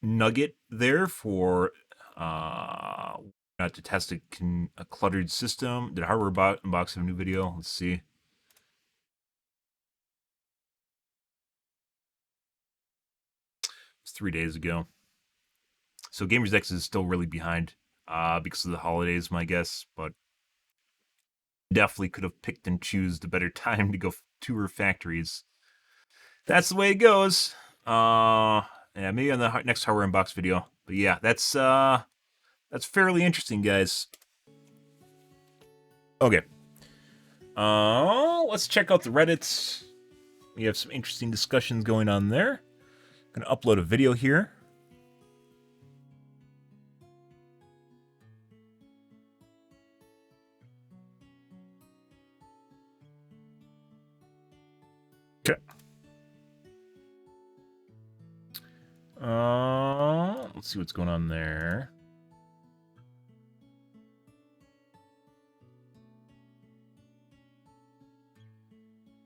nugget there for Not to test a cluttered system. Did hardware unbox have a new video? Let's see. It's 3 days ago. So Gamers X is still really behind because of the holidays, my guess, but definitely could have picked and choose the better time to go tour factories. That's the way it goes. Yeah, maybe on the next hardware unbox video. But yeah, that's fairly interesting, guys. Okay. Let's check out the Reddits. We have some interesting discussions going on there. I'm gonna upload a video here. Okay. Let's see what's going on there.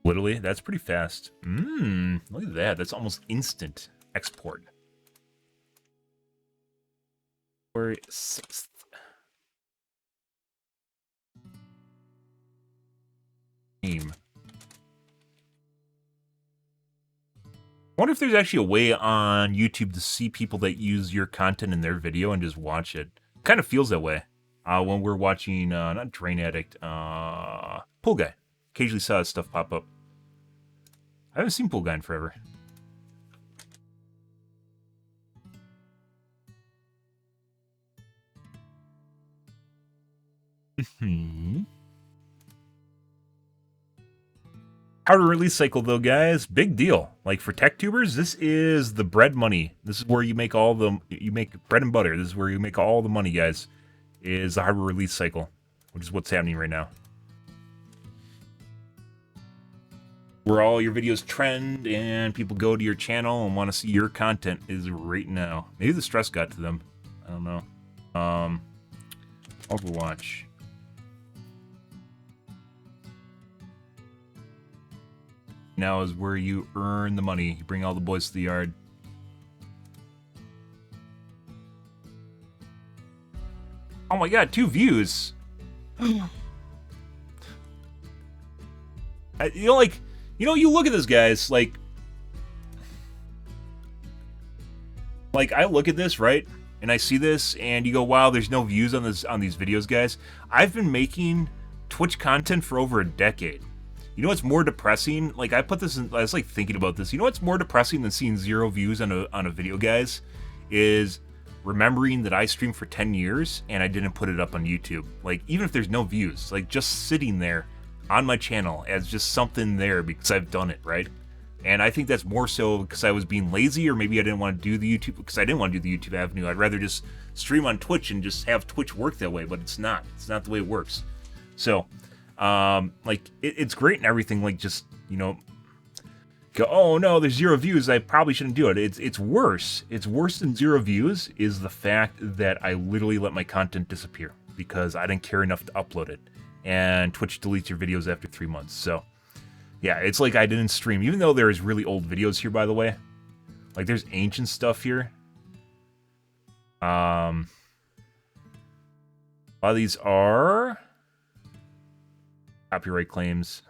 Literally, that's pretty fast. Look at that. That's almost instant export. February 6th. Game. I wonder if there's actually a way on YouTube to see people that use your content in their video and just watch it. Kind of feels that way. When we're watching, not Drain Addict, Pool Guy. Occasionally saw his stuff pop up. I haven't seen Pool Guy in forever. How to release cycle, though, guys. Big deal. Like, for tech tubers, this is the bread money. This is where you make you make bread and butter. This is where you make all the money, guys, is the hardware release cycle, which is what's happening right now. Where all your videos trend and people go to your channel and want to see your content is right now. Maybe the stress got to them. I don't know. Overwatch. Now is where you earn the money. You bring all the boys to the yard. Oh my god, 2 views. You look at this, guys, like I look at this, right? And I see this and you go, wow, there's no views on these videos, guys. I've been making Twitch content for over a decade. You know what's more depressing? Like, I was like thinking about this. You know what's more depressing than seeing 0 views on a video, guys? Is remembering that I streamed for 10 years and I didn't put it up on YouTube. Like, even if there's no views, like, just sitting there on my channel as just something there because I've done it, right? And I think that's more so because I was being lazy, or maybe I didn't want to do the YouTube, because I didn't want to do the YouTube avenue. I'd rather just stream on Twitch and just have Twitch work that way, but it's not. It's not the way it works. So, like, it's great and everything, like, just, you know, go, oh no, there's 0 views, I probably shouldn't do it. It's worse. It's worse than 0 views is the fact that I literally let my content disappear because I didn't care enough to upload it. And Twitch deletes your videos after 3 months. So, yeah, it's like I didn't stream, even though there's really old videos here, by the way. Like, there's ancient stuff here. A lot of these are copyright claims.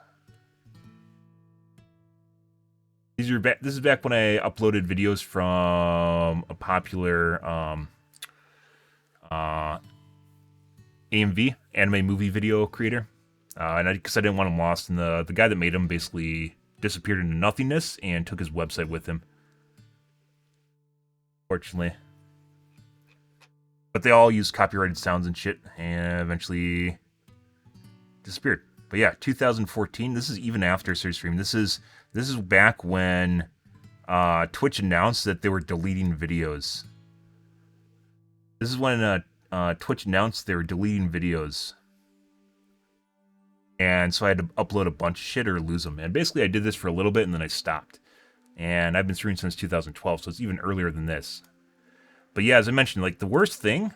This is back when I uploaded videos from a popular AMV, anime movie video creator. Because I didn't want him lost, and the guy that made him basically disappeared into nothingness and took his website with him. Fortunately. But they all used copyrighted sounds and shit, and eventually disappeared. But yeah, 2014, this is even after SiriusStream. This is back when Twitch announced that they were deleting videos. This is when Twitch announced they were deleting videos. And so I had to upload a bunch of shit or lose them. And basically I did this for a little bit and then I stopped. And I've been streaming since 2012, so it's even earlier than this. But yeah, as I mentioned, like, the worst thing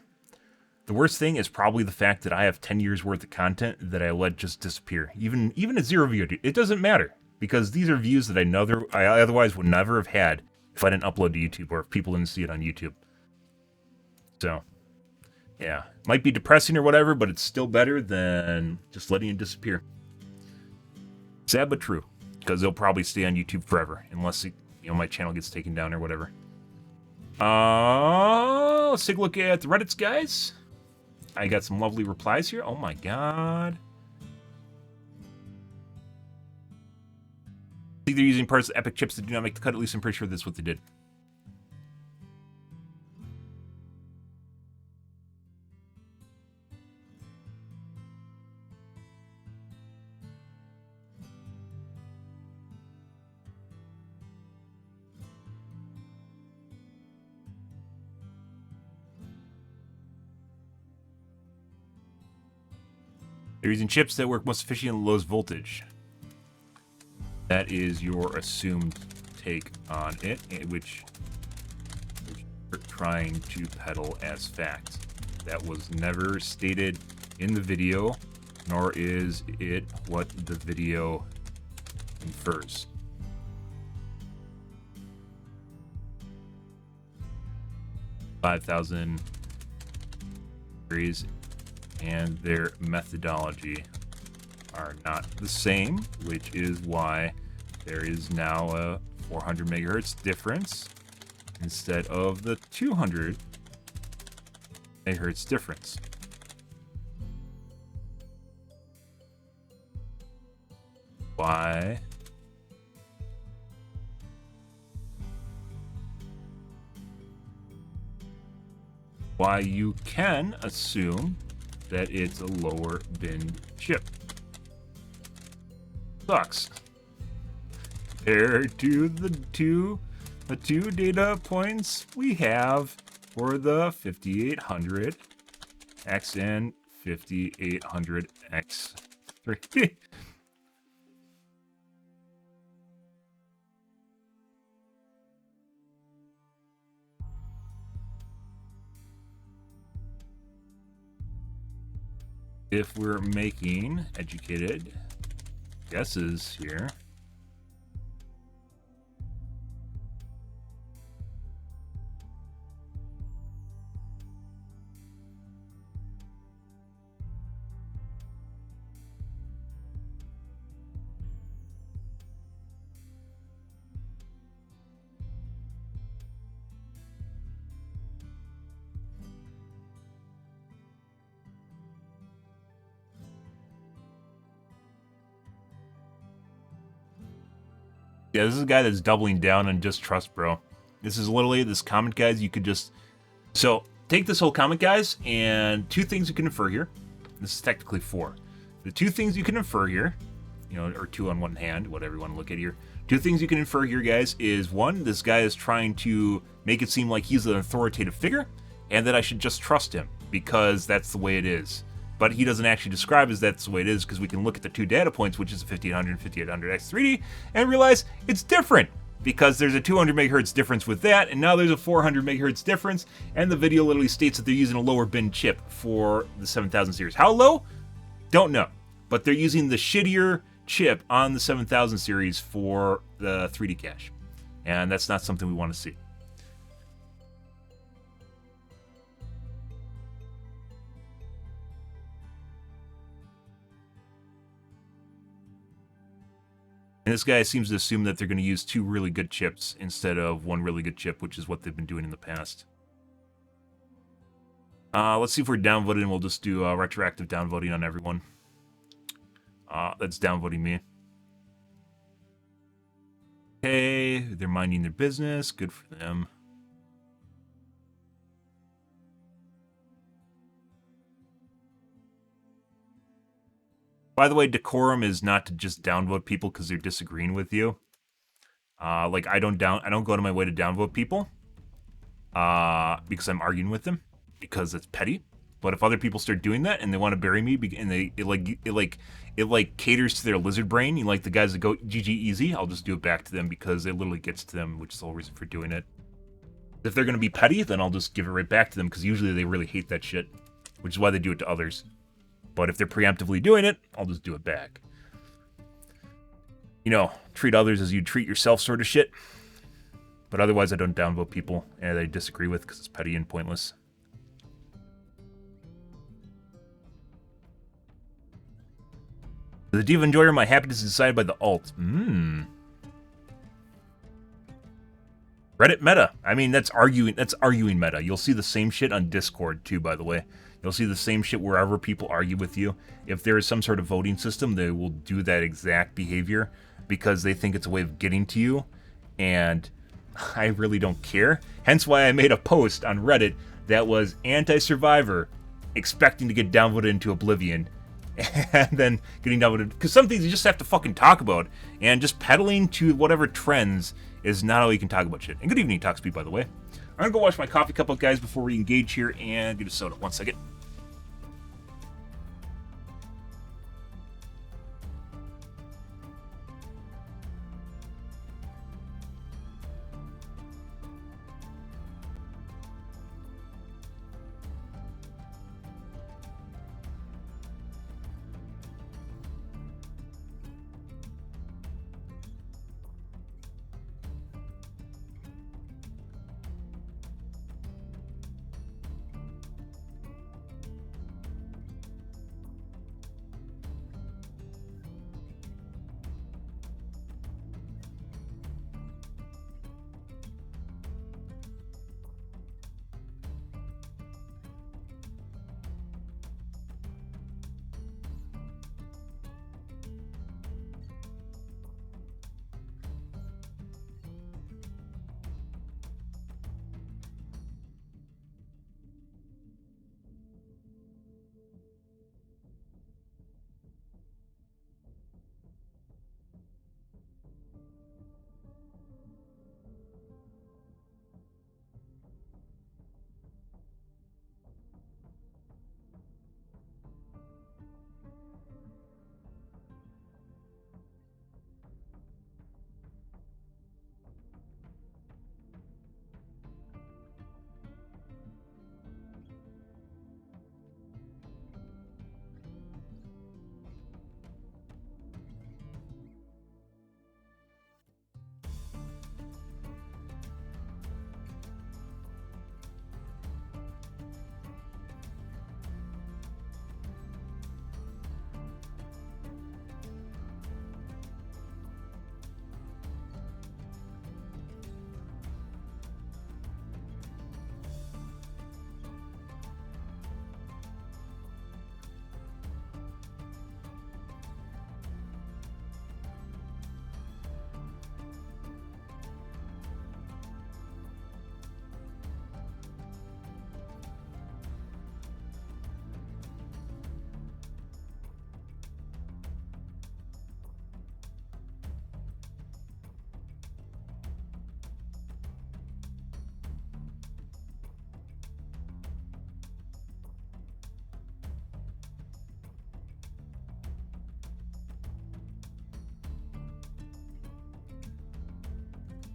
is probably the fact that I have 10 years worth of content that I let just disappear. Even a 0 view, it doesn't matter. Because these are views that I otherwise would never have had if I didn't upload to YouTube or if people didn't see it on YouTube. So, Yeah, might be depressing or whatever, but it's still better than just letting it disappear. Sad but true, because they'll probably stay on YouTube forever, unless my channel gets taken down or whatever. Let's take a look at the Reddits, guys. I got some lovely replies here. Oh my god. I think they're using parts of Epic chips that do not make the cut. At least I'm pretty sure that's what they did. They're using chips that work most efficiently at the lowest voltage. That is your assumed take on it, which you're trying to peddle as fact. That was never stated in the video, nor is it what the video infers. $5,000 degrees and their methodology are not the same, which is why there is now a 400 megahertz difference instead of the 200 megahertz difference. Why? Why you can assume that it's a lower bin chip. Sucks. Compared to the two data points we have for the 5800X and 5800X3. If we're making educated guesses here, yeah, this is a guy that's doubling down on just trust, bro. This is literally this comment, guys. You could just... So, take this whole comment, guys, and two things you can infer here. This is technically four. The two things you can infer here, or two on one hand, whatever you want to look at here. Two things you can infer here, guys, is one, this guy is trying to make it seem like he's an authoritative figure, and that I should just trust him, because that's the way it is. But he doesn't actually describe as that's the way it is, because we can look at the two data points, which is the 1500 and 5800X3D, and realize it's different, because there's a 200 megahertz difference with that, and now there's a 400 megahertz difference, and the video literally states that they're using a lower bin chip for the 7000 series. How low? Don't know. But they're using the shittier chip on the 7000 series for the 3D cache. And that's not something we want to see. And this guy seems to assume that they're going to use two really good chips instead of one really good chip, which is what they've been doing in the past. Let's see if we're downvoted, and we'll just do retroactive downvoting on everyone. That's downvoting me. Okay, they're minding their business. Good for them. By the way, decorum is not to just downvote people because they're disagreeing with you. Like I don't go out of my way to downvote people because I'm arguing with them, because it's petty. But if other people start doing that and they want to bury me, and it caters to their lizard brain, like the guys that go GG easy, I'll just do it back to them because it literally gets to them, which is the whole reason for doing it. If they're going to be petty, then I'll just give it right back to them because usually they really hate that shit, which is why they do it to others. But if they're preemptively doing it, I'll just do it back. Treat others as you'd treat yourself sort of shit. But otherwise, I don't downvote people and I disagree with because it's petty and pointless. The diva enjoyer, my happiness is decided by the alt. Reddit meta. I mean, that's arguing meta. You'll see the same shit on Discord too, by the way. You'll see the same shit wherever people argue with you. If there is some sort of voting system, they will do that exact behavior because they think it's a way of getting to you, and I really don't care. Hence why I made a post on Reddit that was anti-survivor, expecting to get downvoted into oblivion, and then getting downvoted. Because some things you just have to fucking talk about, and just peddling to whatever trends is not how you can talk about shit. And good evening, Talk Speed, by the way. I'm gonna go wash my coffee cup up, guys, before we engage here and get a soda. 1 second.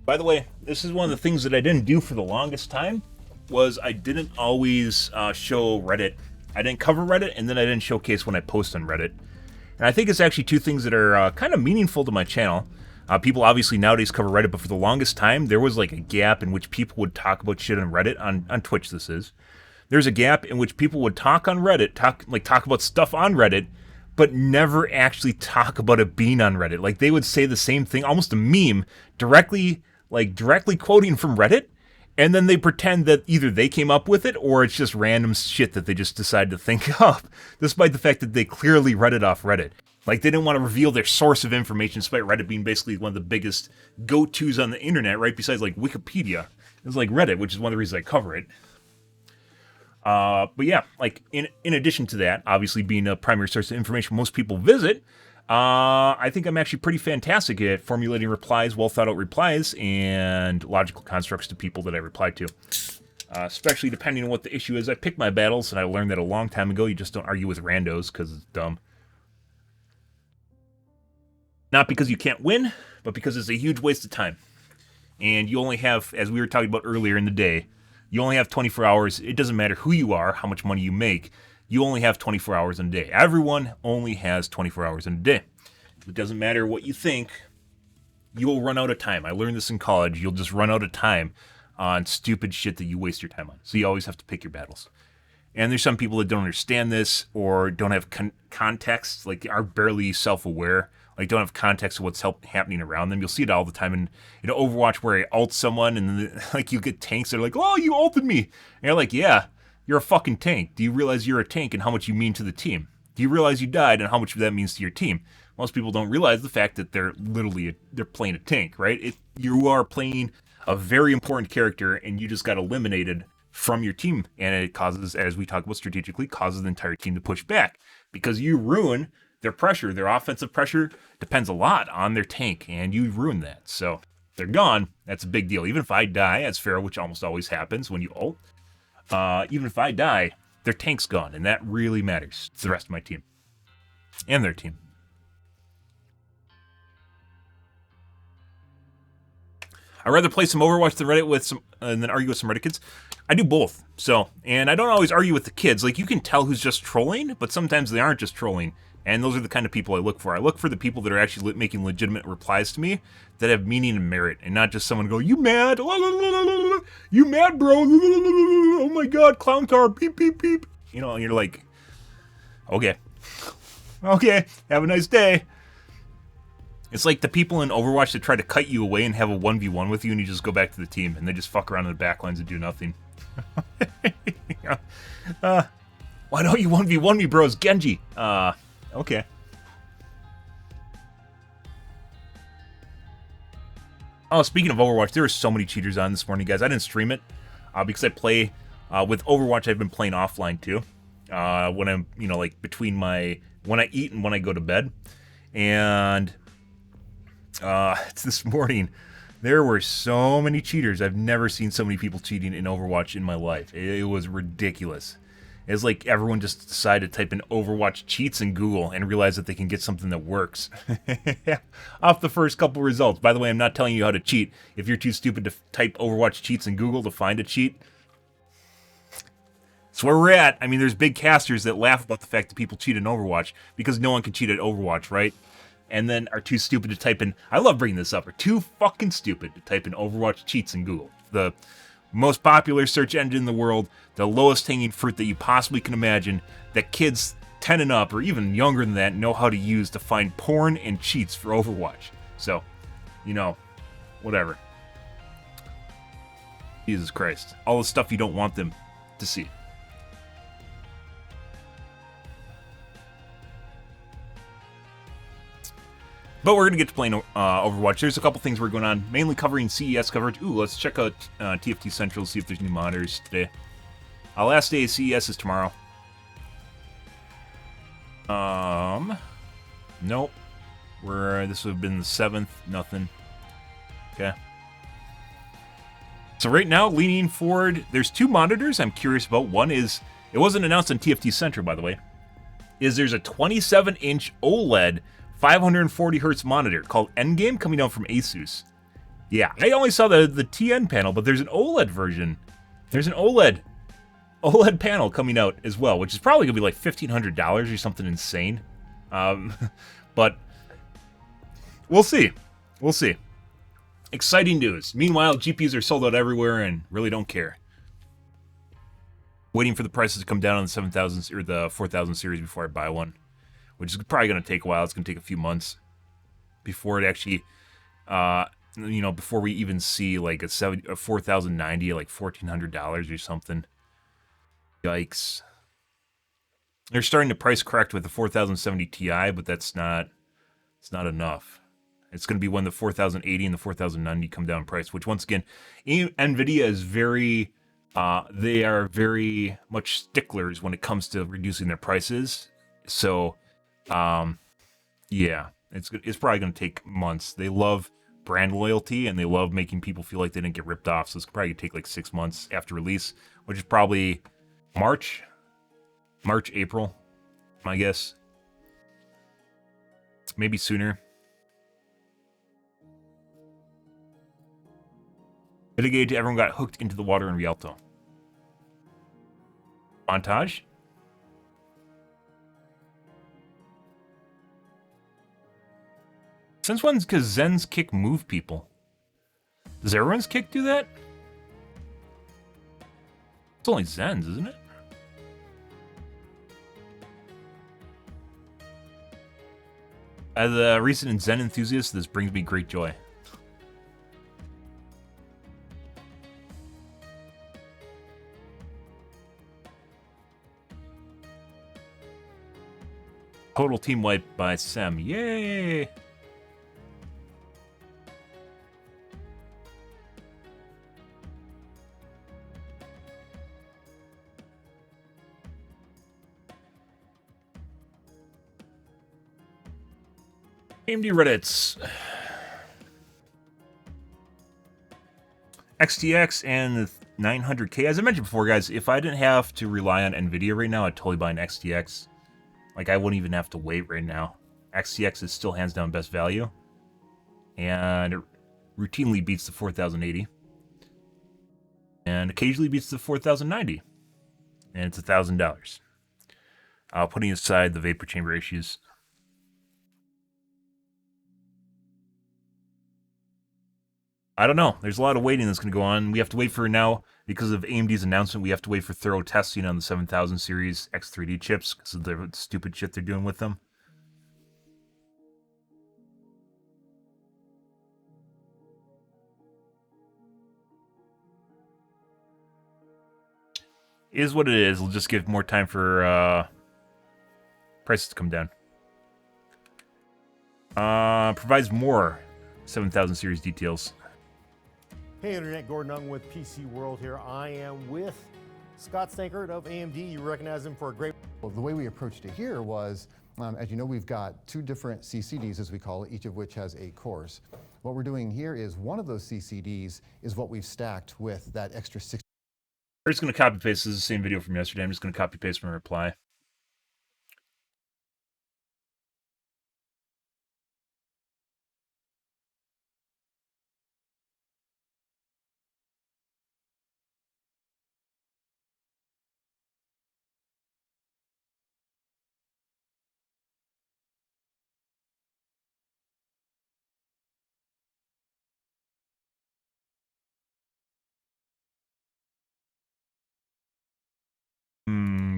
By the way, this is one of the things that I didn't do for the longest time, was I didn't always show Reddit. I didn't cover Reddit, and then I didn't showcase when I post on Reddit. And I think it's actually two things that are kind of meaningful to my channel. People obviously nowadays cover Reddit, but for the longest time, there was like a gap in which people would talk about shit on Reddit, on Twitch this is. There's a gap in which people would talk on Reddit, talk about stuff on Reddit, but never actually talk about it being on Reddit. Like, they would say the same thing, almost a meme, directly quoting from Reddit, and then they pretend that either they came up with it or it's just random shit that they just decided to think up, despite the fact that they clearly read it off Reddit. Like, they didn't want to reveal their source of information, despite Reddit being basically one of the biggest go-tos on the internet, right besides, like, Wikipedia. It's like Reddit, which is one of the reasons I cover it. But yeah, like, in addition to that, obviously being a primary source of information most people visit, I think I'm actually pretty fantastic at formulating replies, well-thought-out replies, and logical constructs to people that I reply to. Especially depending on what the issue is. I pick my battles, and I learned that a long time ago. You just don't argue with randos, because it's dumb. Not because you can't win, but because it's a huge waste of time. And you only have, as we were talking about earlier in the day, you only have 24 hours. It doesn't matter who you are, how much money you make. You only have 24 hours in a day. Everyone only has 24 hours in a day. It doesn't matter what you think. You will run out of time. I learned this in college. You'll just run out of time on stupid shit that you waste your time on. So you always have to pick your battles. And there's some people that don't understand this or don't have context, like are barely self-aware, like don't have context of what's happening around them. You'll see it all the time in Overwatch where I ult someone and then, like you get tanks that are like, oh, you ulted me. And you're like, yeah, you're a fucking tank. Do you realize you're a tank and how much you mean to the team? Do you realize you died and how much that means to your team? Most people don't realize the fact that they're playing a tank, right? You are playing a very important character and you just got eliminated from your team, and it causes, as we talk about strategically, causes the entire team to push back because you ruin their pressure. Their offensive pressure depends a lot on their tank, and you ruin that. So they're gone. That's a big deal. Even if I die as Pharaoh, which almost always happens when you ult, even if I die, their tank's gone, and that really matters to the rest of my team and their team. I'd rather play some Overwatch than Reddit with some, and then argue with some Reddit kids. I do both. So, and I don't always argue with the kids. Like, you can tell who's just trolling, but sometimes they aren't just trolling. And those are the kind of people I look for. I look for the people that are actually making legitimate replies to me that have meaning and merit, and not just someone go, you mad? You mad, bro? Oh my god, clown car, beep, beep, beep. You know, and you're like, okay. Okay, have a nice day. It's like the people in Overwatch that try to cut you away and have a 1v1 with you, and you just go back to the team, and they just fuck around in the backlines and do nothing. Why don't you 1v1 me, bros? Genji. Okay. Oh, speaking of Overwatch, there were so many cheaters on this morning, guys. I didn't stream it because I play with Overwatch. I've been playing offline too. When I'm, like between when I eat and when I go to bed, and this morning there were so many cheaters. I've never seen so many people cheating in Overwatch in my life. It was ridiculous. It's like everyone just decided to type in Overwatch cheats in Google and realize that they can get something that works. Off the first couple results. By the way, I'm not telling you how to cheat. If you're too stupid to type Overwatch cheats in Google to find a cheat, that's where we're at. I mean, there's big casters that laugh about the fact that people cheat in Overwatch because no one can cheat at Overwatch, right? And then are too stupid to type in, I love bringing this up, are too fucking stupid to type in Overwatch cheats in Google. The most popular search engine in the world, the lowest hanging fruit that you possibly can imagine, that kids 10 and up, or even younger than that, know how to use to find porn and cheats for Overwatch. So, whatever. Jesus Christ. All the stuff you don't want them to see. But we're going to get to playing Overwatch. There's a couple things we're going on, mainly covering CES coverage. Ooh, let's check out TFT Central, see if there's new monitors today. Last day of CES is tomorrow. Nope. This would have been the 7th. Nothing. Okay. So right now, leaning forward, there's two monitors I'm curious about. One is, it wasn't announced on TFT Central, by the way, there's a 27-inch OLED 540 hertz monitor called Endgame coming out from Asus. Yeah, I only saw the TN panel, but there's an OLED version. There's an OLED panel coming out as well, which is probably going to be like $1,500 or something insane. But we'll see. We'll see. Exciting news. Meanwhile, GPUs are sold out everywhere and really don't care. Waiting for the prices to come down on the 7000 or the 4000 series before I buy one, which is probably going to take a while. It's going to take a few months before it actually, before we even see like a 4090 at like $1,400 or something. Yikes. They're starting to price correct with the 4070 Ti, but it's not enough. It's going to be when the 4080 and the 4090 come down in price, which once again, NVIDIA is they are very much sticklers when it comes to reducing their prices. So, yeah, it's probably going to take months. They love brand loyalty and they love making people feel like they didn't get ripped off. So it's probably going to take like 6 months after release, which is probably March, April, my guess. Maybe sooner. Mitigate, everyone got hooked into the water in Rialto. Montage? Since when's Zen's kick move people? Does everyone's kick do that? It's only Zen's, isn't it? As a recent Zen enthusiast, this brings me great joy. Total team wipe by Sem. Yay! AMD Reddits. XTX and 900K. As I mentioned before, guys, if I didn't have to rely on NVIDIA right now, I'd totally buy an XTX. Like, I wouldn't even have to wait right now. XTX is still hands down best value. And it routinely beats the 4080. And occasionally beats the 4090. And it's $1,000. Putting aside the vapor chamber issues. I don't know. There's a lot of waiting that's going to go on. We have to wait for now, because of AMD's announcement, we have to wait for thorough testing on the 7000 series X3D chips because of the stupid shit they're doing with them. It is what it is. We'll just give more time for prices to come down. Provides more 7000 series details. Hey Internet, Gordon Ung with PC World here. I am with Scott Stankert of AMD. You recognize him for a great... Well, the way we approached it here was, as you know, we've got 2 different CCDs, as we call it, each of which has 8 cores. What we're doing here is one of those CCDs is what we've stacked with that extra 6. We're just going to copy paste. This is the same video from yesterday. I'm just going to copy paste my reply.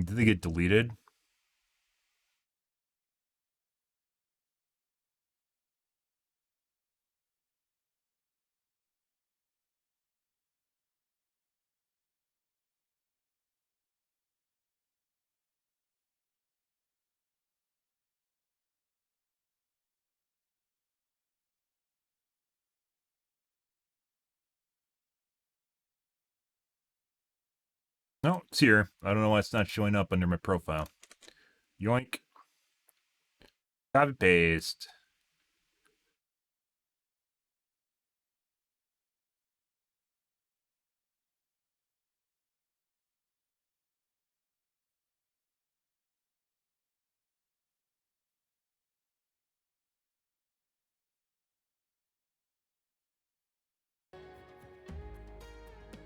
Did they get deleted? No, it's here. I don't know why it's not showing up under my profile. Yoink. Copy paste.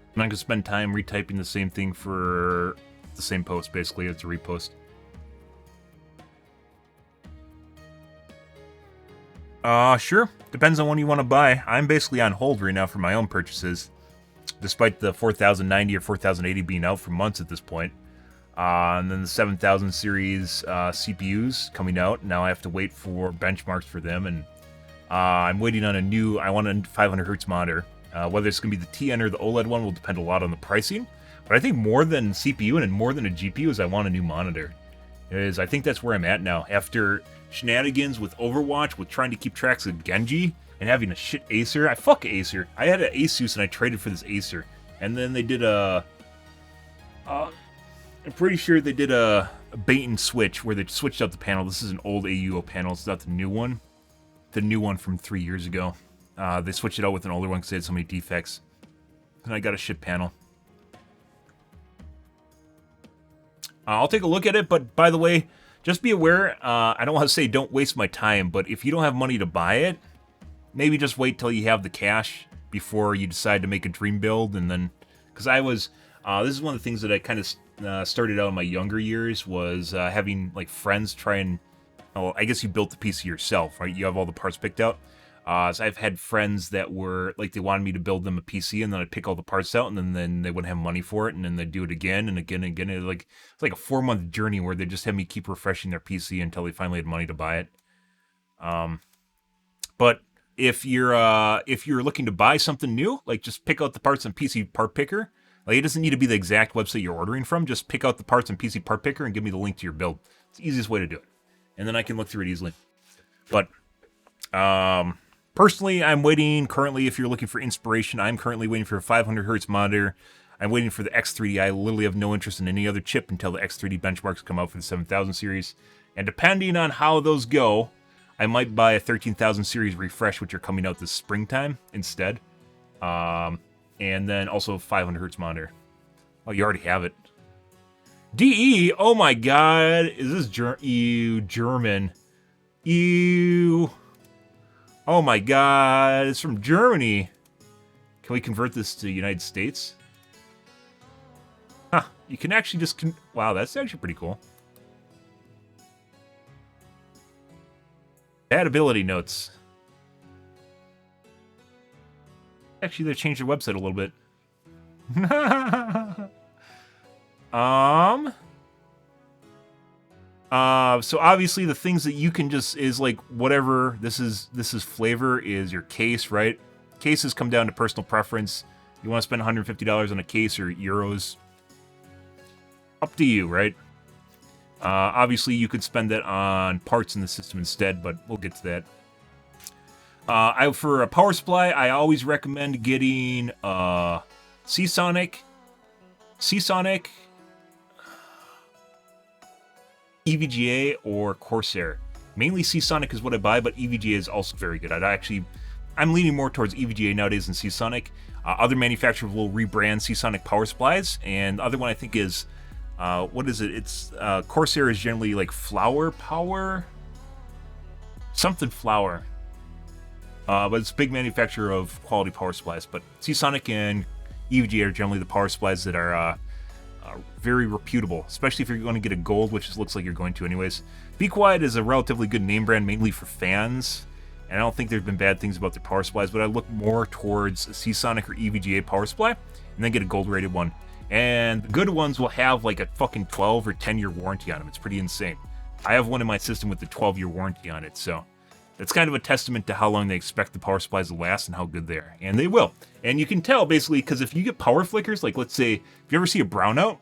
I'm not going to spend time retyping the same thing for the same post, basically. It's a repost. Sure. Depends on when you want to buy. I'm basically on hold right now for my own purchases, despite the 4090 or 4080 being out for months at this point. And then the 7000 series CPUs coming out. Now I have to wait for benchmarks for them, and I'm waiting on I want a 500 hertz monitor. Whether it's going to be the TN or the OLED one will depend a lot on the pricing. But I think more than CPU and more than a GPU is I want a new monitor. I think that's where I'm at now. After shenanigans with Overwatch, with trying to keep tracks of Genji, and having a shit Acer. Fuck Acer. I had an Asus and I traded for this Acer. And then they did I'm pretty sure they did a bait and switch where they switched out the panel. This is an old AUO panel. It's not the new one. The new one from 3 years ago. They switched it out with an older one because they had so many defects. And I got a shit panel. I'll take a look at it, but by the way, just be aware, I don't want to say don't waste my time, but if you don't have money to buy it, maybe just wait till you have the cash before you decide to make a dream build, and then, because this is one of the things that I kind of started out in my younger years, was having, like, friends try and, I guess you built the PC yourself, right? You have all the parts picked out. So I've had friends that were, like, they wanted me to build them a PC, and then I'd pick all the parts out, and then they wouldn't have money for it, and then they'd do it again and again and again. It's like a 4-month journey where they just had me keep refreshing their PC until they finally had money to buy it. But if you're looking to buy something new, like just pick out the parts on PC Part Picker. Like it doesn't need to be the exact website you're ordering from. Just pick out the parts on PC Part Picker and give me the link to your build. It's the easiest way to do it, and then I can look through it easily. But personally, I'm waiting currently. If you're looking for inspiration, I'm currently waiting for a 500 hertz monitor. I'm waiting for the X3D. I literally have no interest in any other chip until the X3D benchmarks come out for the 7000 series. And depending on how those go, I might buy a 13,000 series refresh, which are coming out this springtime instead. And then also 500 hertz monitor. Oh, you already have it. DE, oh my god, is this German? Ew. Oh my god, it's from Germany. Can we convert this to United States? Huh, you can actually just... wow, that's actually pretty cool. Compatibility notes. Actually, they changed their website a little bit. So obviously the things that you can just is like whatever this is flavor is your case, right? Cases come down to personal preference. You want to spend $150 on a case or euros? Up to you, right? Obviously you could spend that on parts in the system instead, but we'll get to that. For a power supply, I always recommend getting Seasonic, EVGA, or Corsair. Mainly Seasonic is what I buy, but EVGA is also very good. I'm leaning more towards EVGA nowadays than Seasonic. Other manufacturers will rebrand Seasonic power supplies, and the other one I think is, what is it? It's Corsair is generally like Flower Power, something Flower. But it's a big manufacturer of quality power supplies. But Seasonic and EVGA are generally the power supplies that are very reputable, especially if you're going to get a gold, which it looks like you're going to anyways. Be Quiet is a relatively good name brand, mainly for fans, and I don't think there's been bad things about their power supplies, but I look more towards a Seasonic or EVGA power supply, and then get a gold rated one. And the good ones will have like a fucking 12 or 10-year warranty on them. It's pretty insane. I have one in my system with a 12-year warranty on it, so that's kind of a testament to how long they expect the power supplies to last and how good they are. And they will. And you can tell, basically, because if you get power flickers, like let's say, if you ever see a brownout,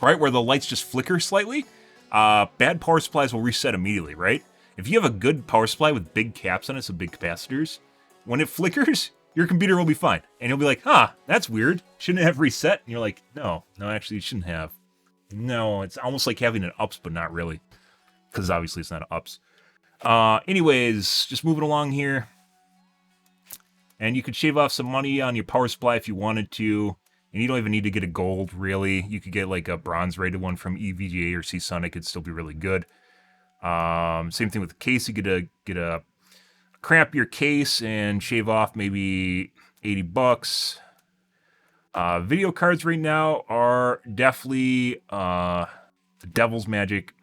right, where the lights just flicker slightly, bad power supplies will reset immediately, right? If you have a good power supply with big caps on it, so big capacitors, when it flickers, your computer will be fine. And you'll be like, huh, that's weird. Shouldn't it have reset? And you're like, no, actually, it shouldn't have. No, it's almost like having an UPS, but not really. Because obviously it's not an UPS. Anyways, just moving along here. And you could shave off some money on your power supply if you wanted to. And you don't even need to get a gold, really. You could get like a bronze rated one from EVGA or Seasonic. It'd still be really good. Same thing with the case. You get a cramp your case and shave off maybe $80. Video cards right now are definitely the devil's magic.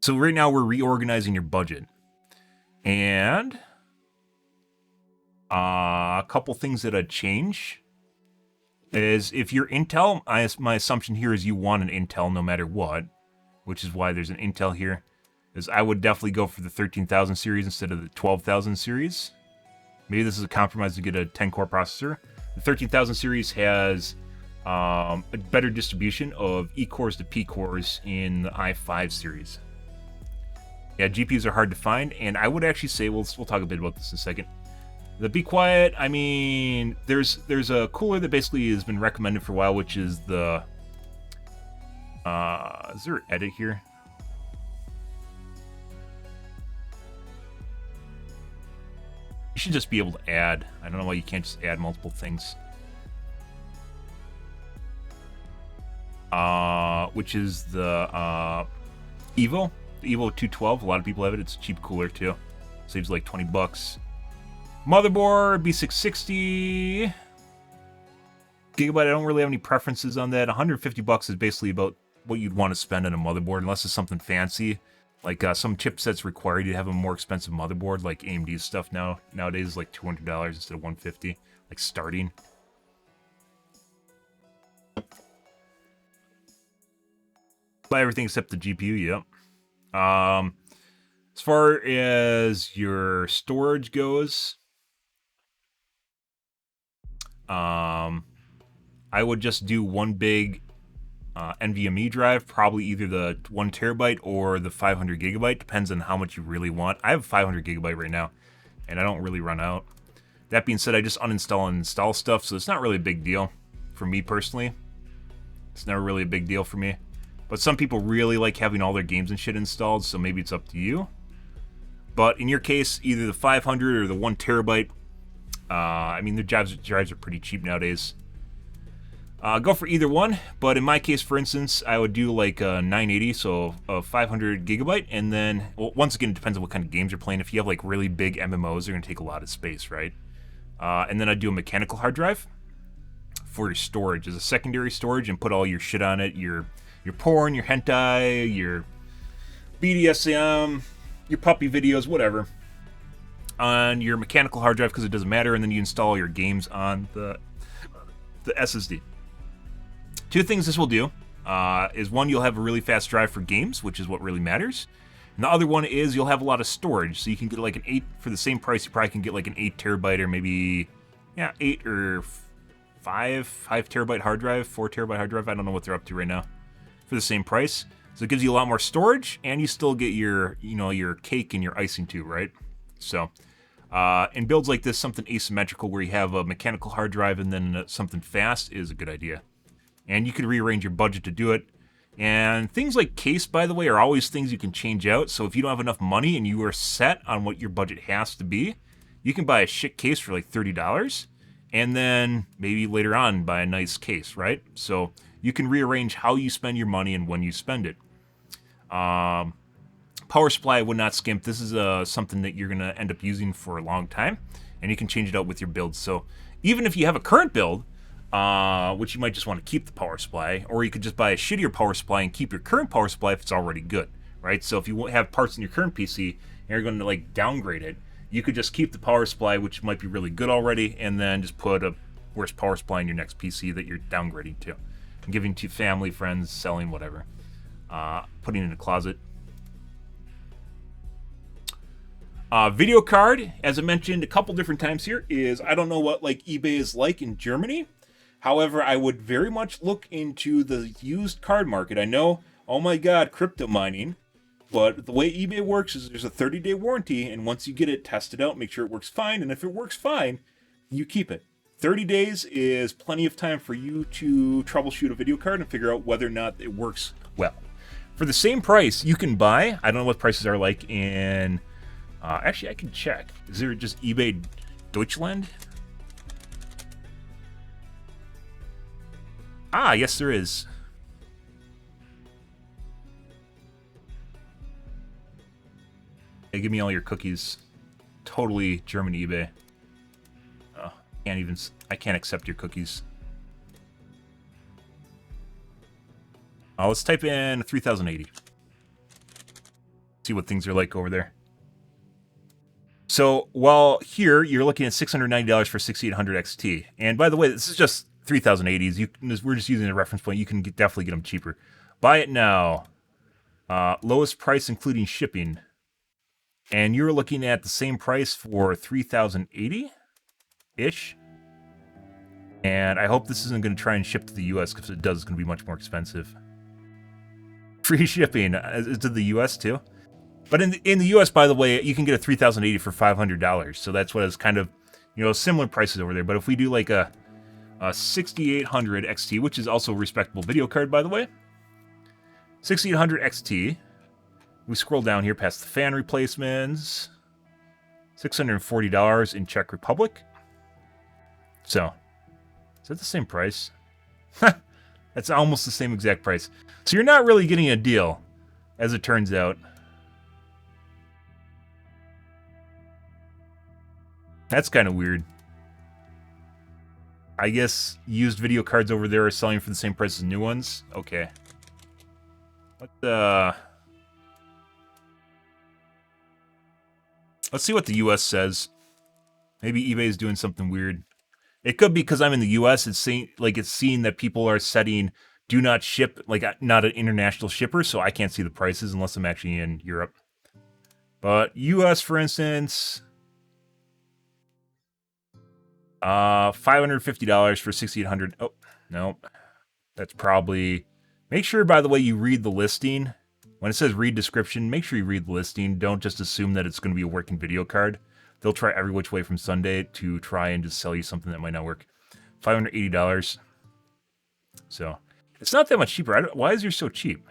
So right now we're reorganizing your budget. And a couple things that I'd change is if you're Intel, my assumption here is you want an Intel no matter what, which is why there's an Intel here, is I would definitely go for the 13,000 series instead of the 12,000 series. Maybe this is a compromise to get a 10-core processor. The 13,000 series has a better distribution of E cores to P cores in the i5 series. Yeah, GPUs are hard to find, and I would actually say, we'll talk a bit about this in a second. The Be Quiet, I mean, there's a cooler that basically has been recommended for a while, which is the... is there an edit here? You should just be able to add. I don't know why you can't just add multiple things. Which is the Evo. The Evo 212. A lot of people have it. It's a cheap cooler too. Saves like $20. Motherboard B660. Gigabyte, I don't really have any preferences on that. $150 is basically about what you'd want to spend on a motherboard, unless it's something fancy. Like some chipsets require you to have a more expensive motherboard, like AMD's stuff nowadays is like $200 instead of $150, like starting. Buy everything except the GPU, yep. As far as your storage goes, I would just do one big NVMe drive, probably either the 1 terabyte or the 500 gigabyte, depends on how much you really want. I have 500 gigabyte right now, and I don't really run out. That being said, I just uninstall and install stuff, so it's not really a big deal for me personally. It's never really a big deal for me. But some people really like having all their games and shit installed, so maybe it's up to you. But in your case, either the 500 or the 1 terabyte. I mean, the drives are pretty cheap nowadays. Go for either one, but in my case, for instance, I would do like a 980, so a 500 gigabyte, and then, well, once again, it depends on what kind of games you're playing. If you have like really big MMOs, they're going to take a lot of space, right? And then I'd do a mechanical hard drive for your storage as a secondary storage and put all your shit on it, your porn, your hentai, your BDSM, your puppy videos, whatever, on your mechanical hard drive because it doesn't matter, and then you install your games on the SSD. Two things this will do is one, you'll have a really fast drive for games, which is what really matters. And the other one is you'll have a lot of storage, so you can get like an 8, for the same price, you probably can get like an 8 terabyte or maybe, 8 or 5 terabyte hard drive, 4 terabyte hard drive, I don't know what they're up to right now, for the same price. So it gives you a lot more storage, and you still get your, your cake and your icing too, right? So, in builds like this, something asymmetrical where you have a mechanical hard drive and then something fast is a good idea. And you can rearrange your budget to do it. And things like case, by the way, are always things you can change out. So if you don't have enough money and you are set on what your budget has to be, you can buy a shit case for like $30 and then maybe later on buy a nice case, right? So you can rearrange how you spend your money and when you spend it. Power supply, I would not skimp. This is something that you're going to end up using for a long time, and you can change it out with your build. So even if you have a current build, which you might just want to keep the power supply, or you could just buy a shittier power supply and keep your current power supply if it's already good, right? So if you have parts in your current PC and you're going to like downgrade it, you could just keep the power supply, which might be really good already, and then just put a worse power supply in your next PC that you're downgrading to, and giving to family, friends, selling, whatever, putting in a closet. Video card, as I mentioned a couple different times here, is I don't know what like eBay is like in Germany. However, I would very much look into the used card market. I know, oh my god, crypto mining, but the way eBay works is there's a 30-day warranty, and once you get it, test it out, make sure it works fine, and if it works fine, you keep it. 30 days is plenty of time for you to troubleshoot a video card and figure out whether or not it works well. For the same price, you can buy, I don't know what prices are like in, actually I can check. Is there just eBay Deutschland? Ah, yes there is. Hey, give me all your cookies. Totally German eBay. Oh, I can't accept your cookies. Let's type in 3080. See what things are like over there. So, while here, you're looking at $690 for 6800 XT. And by the way, this is just 3080s. We're just using a reference point. You can definitely get them cheaper. Buy it now. Lowest price including shipping. And you're looking at the same price for 3080-ish. And I hope this isn't going to try and ship to the US, because if it does, it's going to be much more expensive. Free shipping. Is to the US too? But in the US, by the way, you can get a 3080 for $500. So that's what is kind of, similar prices over there. But if we do like a 6800 XT, which is also a respectable video card, by the way. 6800 XT. We scroll down here past the fan replacements. $640 in Czech Republic. So, is that the same price? That's almost the same exact price. So you're not really getting a deal, as it turns out. That's kind of weird. I guess used video cards over there are selling for the same price as new ones. Okay. Let's see what the US says. Maybe eBay is doing something weird. It could be because I'm in the US. It's seeing that people are setting do not ship, like, not an international shipper, so I can't see the prices unless I'm actually in Europe. But US, for instance, $550 for 6,800. Oh, no. That's probably... Make sure, by the way, you read the listing. When it says read description, make sure you read the listing. Don't just assume that it's going to be a working video card. They'll try every which way from Sunday to try and just sell you something that might not work. $580. So, it's not that much cheaper. Why is yours so cheap?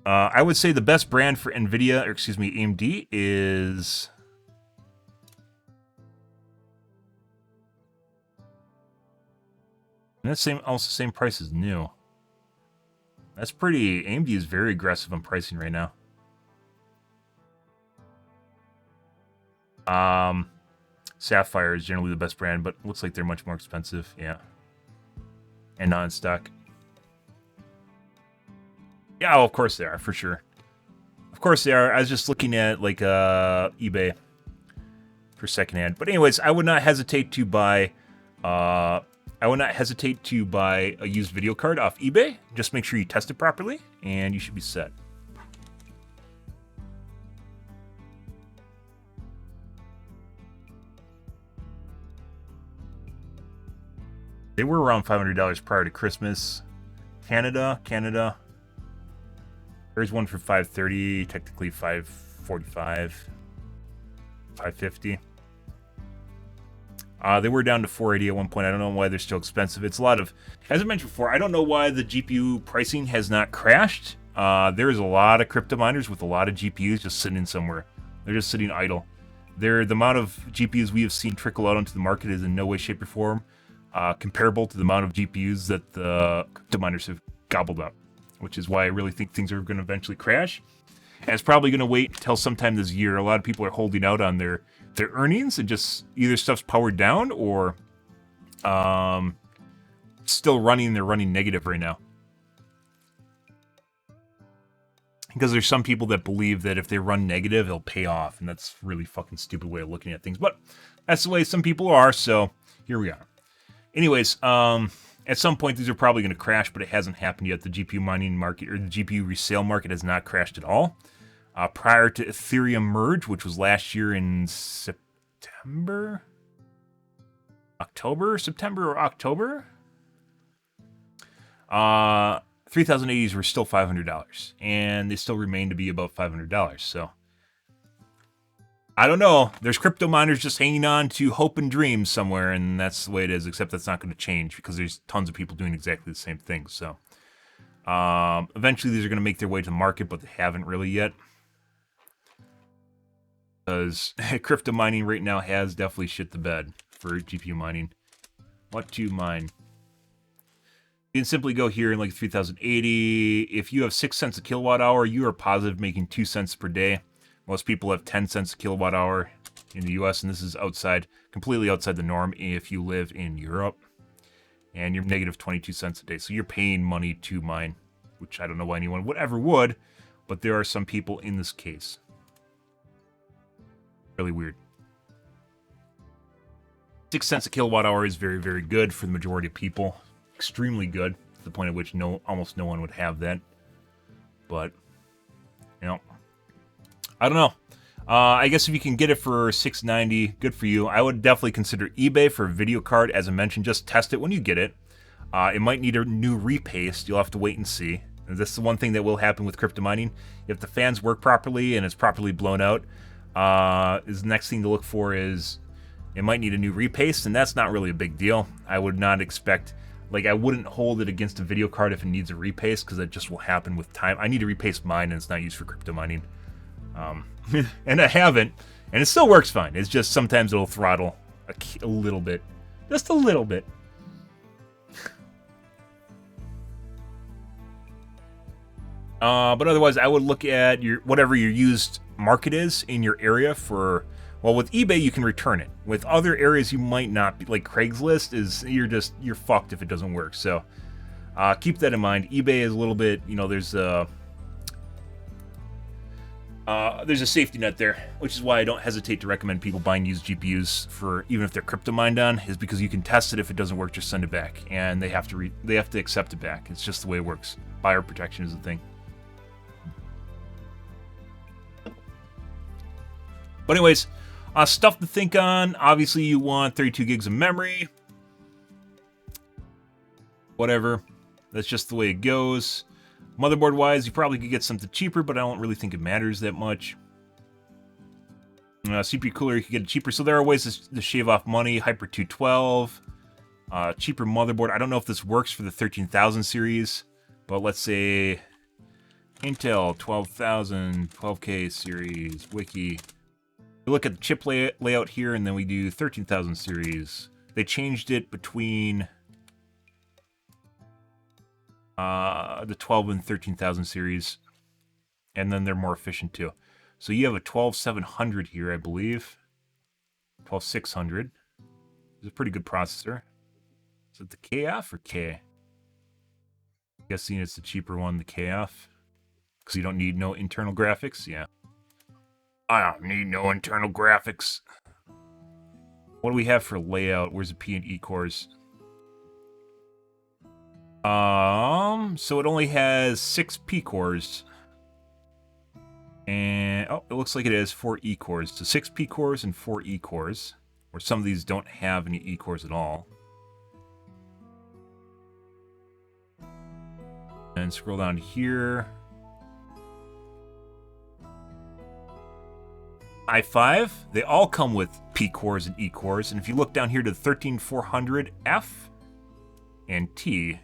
I would say the best brand for NVIDIA, or excuse me, AMD is... And that's almost the same price as new. That's pretty... AMD is very aggressive on pricing right now. Sapphire is generally the best brand, but looks like they're much more expensive. Yeah. And not in stock. Yeah, oh, of course they are, for sure. Of course they are. I was just looking at, like, eBay for secondhand. But anyways, I would not hesitate to buy... I would not hesitate to buy a used video card off eBay. Just make sure you test it properly, and you should be set. They were around $500 prior to Christmas. Canada. There's one for $530, technically $545, $550. They were down to $480 at one point. I don't know why they're still expensive. It's a lot of, as I mentioned before, I don't know why the GPU pricing has not crashed. There's a lot of crypto miners with a lot of GPUs just sitting somewhere. They're just sitting idle. The amount of GPUs we have seen trickle out onto the market is in no way, shape, or form comparable to the amount of GPUs that the crypto miners have gobbled up, which is why I really think things are going to eventually crash. And it's probably going to wait until sometime this year. A lot of people are holding out on their earnings, and just either stuff's powered down or still running. They're running negative right now. Because there's some people that believe that if they run negative, it'll pay off. And that's a really fucking stupid way of looking at things. But that's the way some people are, so here we are. Anyways, at some point these are probably going to crash, but it hasn't happened yet. The GPU mining market, or the GPU resale market, has not crashed at all. Prior to Ethereum merge, which was last year in September? September or October? 3080s were still $500, and they still remain to be about $500, so... I don't know. There's crypto miners just hanging on to hope and dreams somewhere, and that's the way it is, except that's not going to change, because there's tons of people doing exactly the same thing, so... eventually these are going to make their way to the market, but they haven't really yet. Because crypto mining right now has definitely shit the bed for GPU mining. What to mine? You can simply go here in like 3080. If you have 6 cents a kilowatt hour, you are positive making 2 cents per day. Most people have 10 cents a kilowatt hour in the US, and this is completely outside the norm if you live in Europe. And you're negative 22 cents a day. So you're paying money to mine, which I don't know why anyone would, but there are some people in this case. Really weird. 6 cents a kilowatt hour is very, very good for the majority of people. Extremely good, to the point at which almost no one would have that. But, you know, I don't know. I guess if you can get it for $690, good for you. I would definitely consider eBay for a video card. As I mentioned, just test it when you get it. It might need a new repaste. You'll have to wait and see. And this is the one thing that will happen with crypto mining. If the fans work properly and it's properly blown out, the next thing to look for is it might need a new repaste, and that's not really a big deal. I would not expect, like, I wouldn't hold it against a video card if it needs a repaste, because that just will happen with time. I need to repaste mine, and it's not used for crypto mining. And I haven't, and it still works fine. It's just sometimes it'll throttle a little bit. Just a little bit. But otherwise, I would look at whatever your used market is in your area for. Well, with eBay you can return it. With other areas you might not be, like Craigslist you're fucked if it doesn't work. So keep that in mind. eBay is a little bit, there's there's a safety net there, which is why I don't hesitate to recommend people buying used GPUs for even if they're crypto mined on, is because you can test it. If it doesn't work, just send it back, and they have to accept it back. It's just the way it works. Buyer protection is the thing. But anyways, stuff to think on. Obviously, you want 32 gigs of memory. Whatever. That's just the way it goes. Motherboard-wise, you probably could get something cheaper, but I don't really think it matters that much. CPU cooler, you could get it cheaper. So there are ways to shave off money. Hyper 212. Cheaper motherboard. I don't know if this works for the 13,000 series, but let's say Intel 12,000, 12K series, Wiki. We look at the chip layout here, and then we do 13,000 series. They changed it between the 12 and 13,000 series, and then they're more efficient too. So you have a 12,700 here, I believe. 12,600. It's a pretty good processor. Is it the KF or K? I'm guessing it's the cheaper one, the KF, because you don't need no internal graphics. Yeah. I don't need no internal graphics. What do we have for layout? Where's the P and E cores? So it only has 6 P cores. And, oh, it looks like it has 4 E cores. So 6 P cores and 4 E cores. Or some of these don't have any E cores at all. And scroll down here. i5, they all come with P cores and E cores. And if you look down here to the 13400F and T,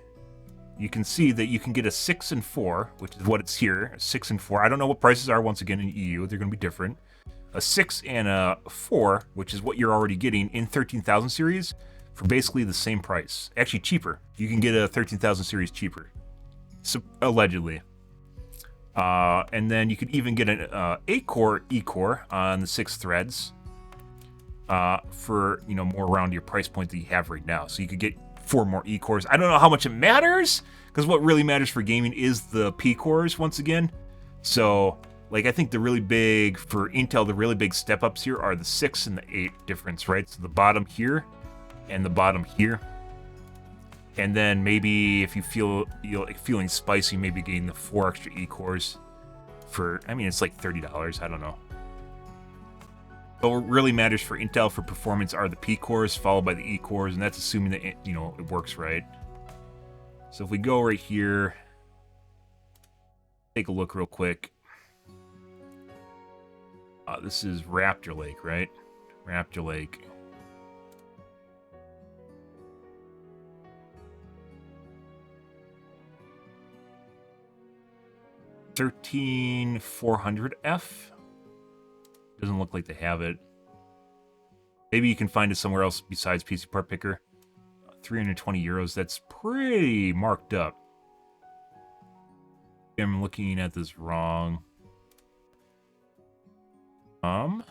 you can see that you can get a 6 and 4, which is what it's here, 6 and 4. I don't know what prices are, once again, in EU. They're going to be different. A 6 and a 4, which is what you're already getting in 13,000 series, for basically the same price. Actually, cheaper. You can get a 13,000 series cheaper, so, allegedly. And then you could even get an 8-core E-core on the 6 threads for, more around your price point that you have right now. So you could get 4 more E-cores. I don't know how much it matters, because what really matters for gaming is the P-cores, once again. So, I think the really big, for Intel, the really big step-ups here are the 6 and the 8 difference, right? So the bottom here and the bottom here. And then maybe if you feel feeling spicy, maybe getting the 4 extra E-cores for, it's like $30, I don't know. But what really matters for Intel for performance are the P-cores followed by the E-cores, and that's assuming that it works right. So if we go right here, take a look real quick. This is Raptor Lake, right? Raptor Lake. $13,400F. Doesn't look like they have it. Maybe you can find it somewhere else besides PC Part Picker. 320 euros. That's pretty marked up. I'm looking at this wrong. Do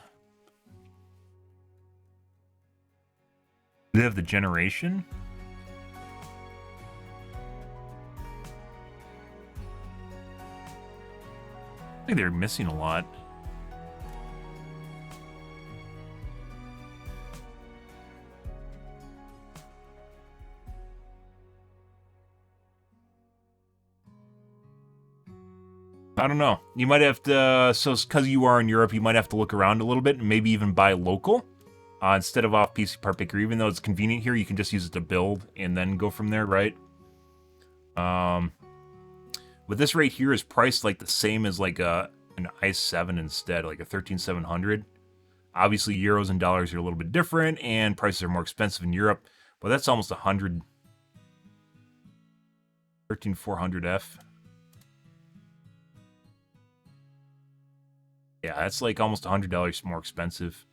they have the generation? I think they're missing a lot. I don't know. You might have to, so because you are in Europe, you might have to look around a little bit and maybe even buy local instead of off PC Part Picker. Even though it's convenient here, you can just use it to build and then go from there, right? But this right here is priced like the same as like an i7 instead, like a 13700. Obviously, euros and dollars are a little bit different, and prices are more expensive in Europe. But that's almost 100. 13400F. Yeah, that's like almost $100 more expensive.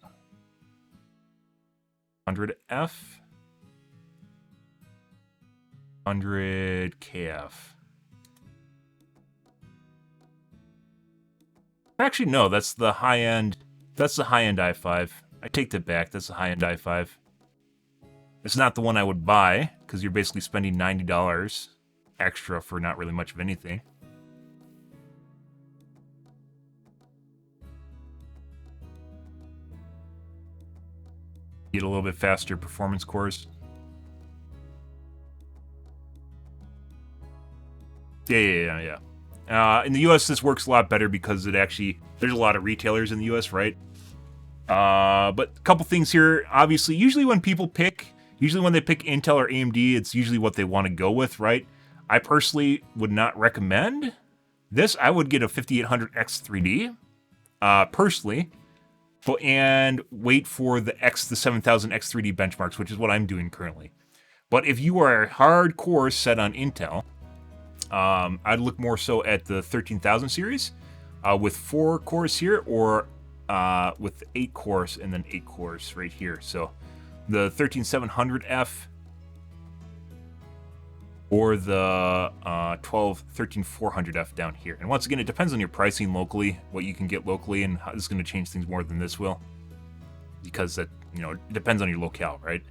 100F. 100KF. Actually, no, that's the high-end. That's the high-end i5. I take that back. That's the high-end i5. It's not the one I would buy, because you're basically spending $90 extra for not really much of anything. Get a little bit faster performance cores. Yeah. In the US, this works a lot better because it actually, there's a lot of retailers in the US, right? But a couple things here. Obviously, usually when they pick Intel or AMD, it's usually what they want to go with, right? I personally would not recommend this. I would get a 5800X3D, personally, and wait for the 7000X3D benchmarks, which is what I'm doing currently. But if you are hardcore set on Intel, I'd look more so at the 13000 series with 4 cores here, or with 8 cores and then 8 cores right here. So the 13700F or the 13400F down here. And once again, it depends on your pricing locally, what you can get locally, and how this is going to change things more than this will, because that, it depends on your locale, right?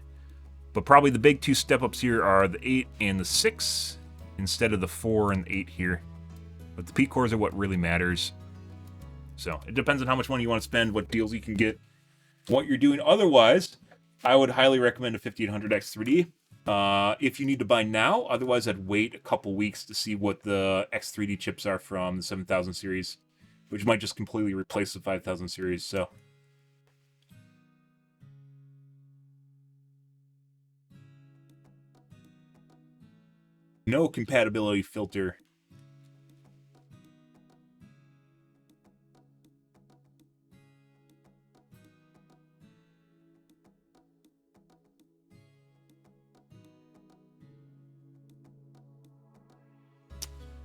But probably the big 2 step-ups here are the 8 and the 6 instead of the 4 and the 8 here. But the P cores are what really matters. So it depends on how much money you want to spend, what deals you can get, what you're doing. Otherwise, I would highly recommend a 5800X3D. If you need to buy now, otherwise I'd wait a couple weeks to see what the X3D chips are from the 7000 series, which might just completely replace the 5000 series. So no compatibility filter.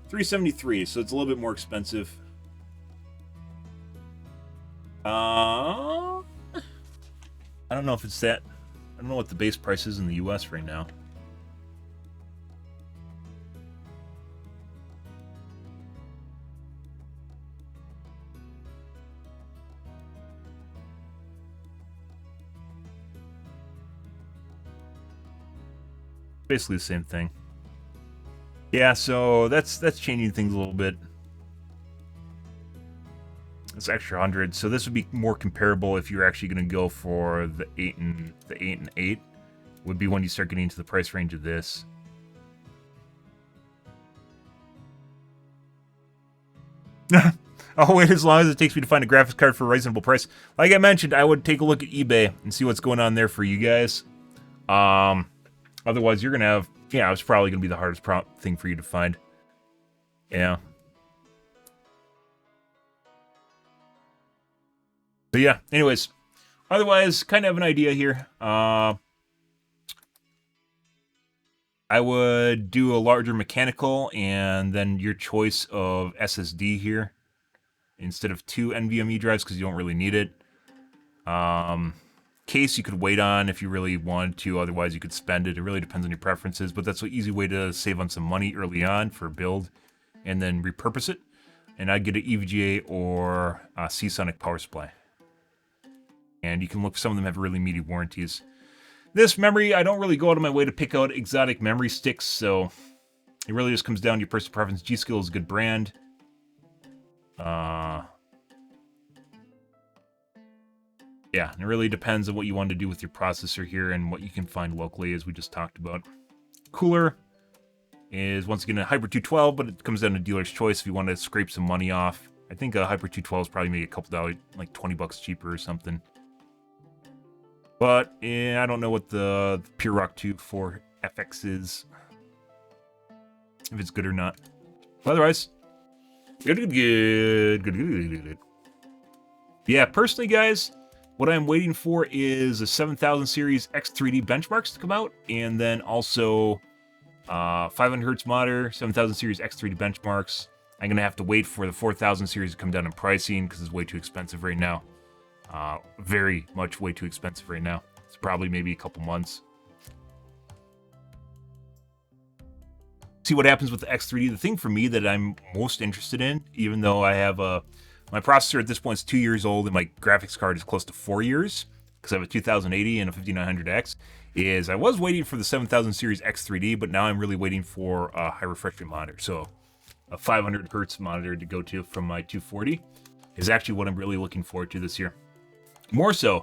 $373, so it's a little bit more expensive. I don't know if it's that. I don't know what the base price is in the US right now. Basically the same thing. Yeah, so that's changing things a little bit. It's extra 100, so this would be more comparable if you're actually going to go for the 8 and 8. Would be when you start getting into the price range of this. Oh, wait, as long as it takes me to find a graphics card for a reasonable price. Like I mentioned, I would take a look at eBay and see what's going on there for you guys. Otherwise, you're going to have... Yeah, it's probably going to be the hardest thing for you to find. Yeah. But yeah, anyways. Otherwise, kind of have an idea here. I would do a larger mechanical and then your choice of SSD here instead of 2 NVMe drives because you don't really need it. Case you could wait on if you really wanted to, otherwise you could spend it. It really depends on your preferences, but that's an easy way to save on some money early on for a build and then repurpose it. And I'd get an EVGA or a Seasonic power supply. And you can look, some of them have really meaty warranties. This memory, I don't really go out of my way to pick out exotic memory sticks, so it really just comes down to your personal preference. G.Skill is a good brand. Yeah, it really depends on what you want to do with your processor here and what you can find locally, as we just talked about. Cooler is, once again, a Hyper 212, but it comes down to dealer's choice if you want to scrape some money off. I think a Hyper 212 is probably maybe a couple dollars, like $20 cheaper or something. But, I don't know what the Pure Rock 2 for FX is. If it's good or not. But otherwise, good. Yeah, personally, guys... What I'm waiting for is a 7000 series X3D benchmarks to come out, and then also 500Hz monitor, 7000 series X3D benchmarks. I'm going to have to wait for the 4000 series to come down in pricing because it's way too expensive right now. Very much way too expensive right now. It's probably maybe a couple months. See what happens with the X3D. The thing for me that I'm most interested in, even though I have my processor at this point is 2 years old and my graphics card is close to 4 years because I have a 2080 and a 5900X, is I was waiting for the 7000 series X3D, but now I'm really waiting for a high refresh rate monitor. So a 500Hz monitor to go to from my 240 is actually what I'm really looking forward to this year. More so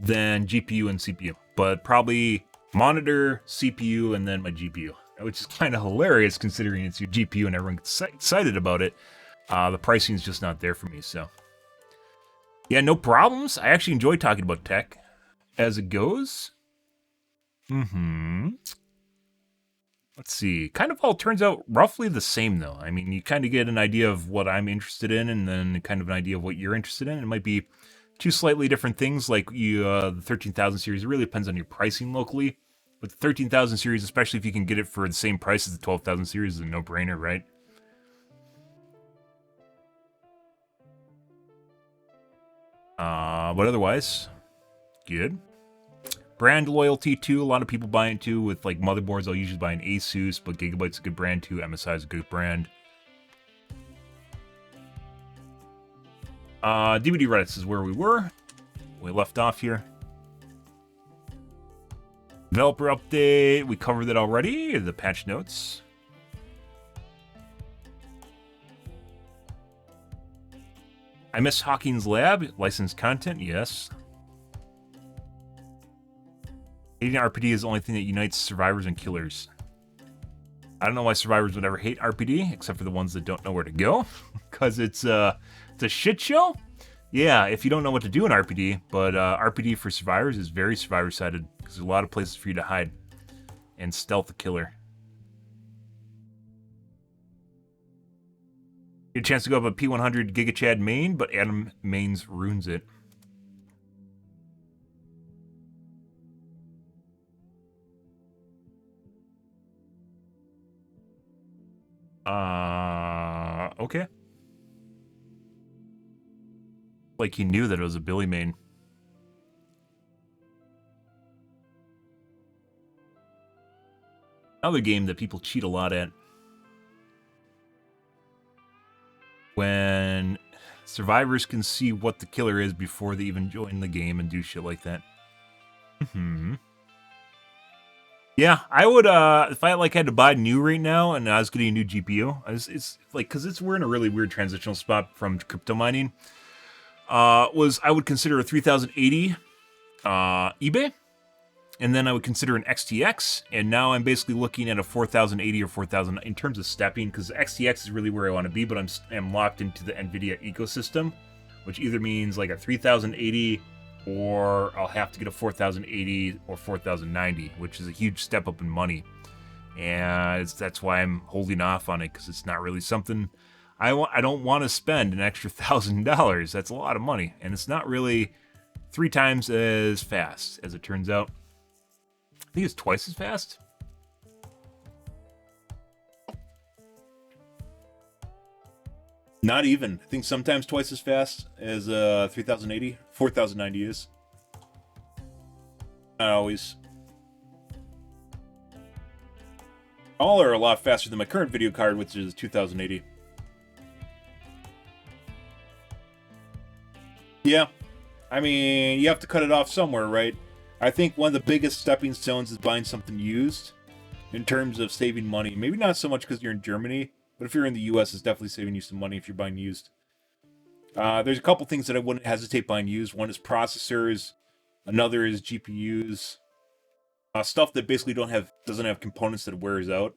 than GPU and CPU. But probably monitor, CPU, and then my GPU. Which is kind of hilarious considering it's your GPU and everyone gets excited about it. The pricing is just not there for me, so. Yeah, no problems. I actually enjoy talking about tech as it goes. Let's see. Kind of all turns out roughly the same, though. I mean, you kind of get an idea of what I'm interested in, and then kind of an idea of what you're interested in. It might be two slightly different things, like the 13,000 series. It really depends on your pricing locally. But the 13,000 series, especially if you can get it for the same price as the 12,000 series, is a no-brainer, right? But otherwise, good. Brand loyalty too. A lot of people buy into with like motherboards. I'll usually buy an Asus, but Gigabyte's a good brand too. MSI is a good brand. DVD Reddits is where we were. We left off here. Developer update. We covered that already. The patch notes. I miss Hawking's Lab. Licensed content, yes. Hating RPD is the only thing that unites survivors and killers. I don't know why survivors would ever hate RPD, except for the ones that don't know where to go. Because it's a shit show? Yeah, if you don't know what to do in RPD, but RPD for survivors is very survivor-sided, because there's a lot of places for you to hide and stealth the killer. Get a chance to go up a P100 GigaChad main, but Adam mains ruins it. Okay. Like he knew that it was a Billy main. Another game that people cheat a lot at. When survivors can see what the killer is before they even join the game and do shit like that. Yeah, I would, if I had to buy new right now and I was getting a new GPU, it's like, because we're in a really weird transitional spot from crypto mining, I would consider a 3080 eBay, and then I would consider an XTX, and now I'm basically looking at a 4080 or 4000 in terms of stepping, because XTX is really where I want to be, but I'm locked into the NVIDIA ecosystem, which either means like a 3080 or I'll have to get a 4080 or 4090, which is a huge step up in money. And that's why I'm holding off on it, because it's not really something I don't want to spend an extra $1,000. That's a lot of money, and it's not really 3 times as fast as it turns out. I think it's twice as fast. Not even. I think sometimes twice as fast as 3080. 4090 is. Not always. All are a lot faster than my current video card, which is 2080. Yeah. I mean, you have to cut it off somewhere, right? I think one of the biggest stepping stones is buying something used in terms of saving money. Maybe not so much because you're in Germany, but if you're in the US, it's definitely saving you some money if you're buying used. There's a couple things that I wouldn't hesitate buying used. One is processors. Another is GPUs. Stuff that basically doesn't have components that wears out.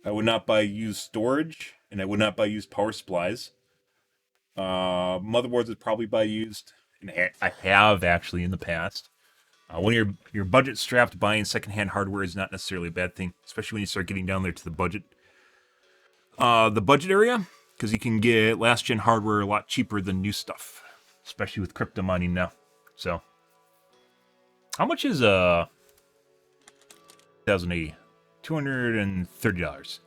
I would not buy used storage, and I would not buy used power supplies. Motherboards would probably buy used, and I have actually in the past. When you're budget strapped, buying secondhand hardware is not necessarily a bad thing, especially when you start getting down there to the budget area, because you can get last gen hardware a lot cheaper than new stuff, especially with crypto mining now. So, how much is 1080? $230.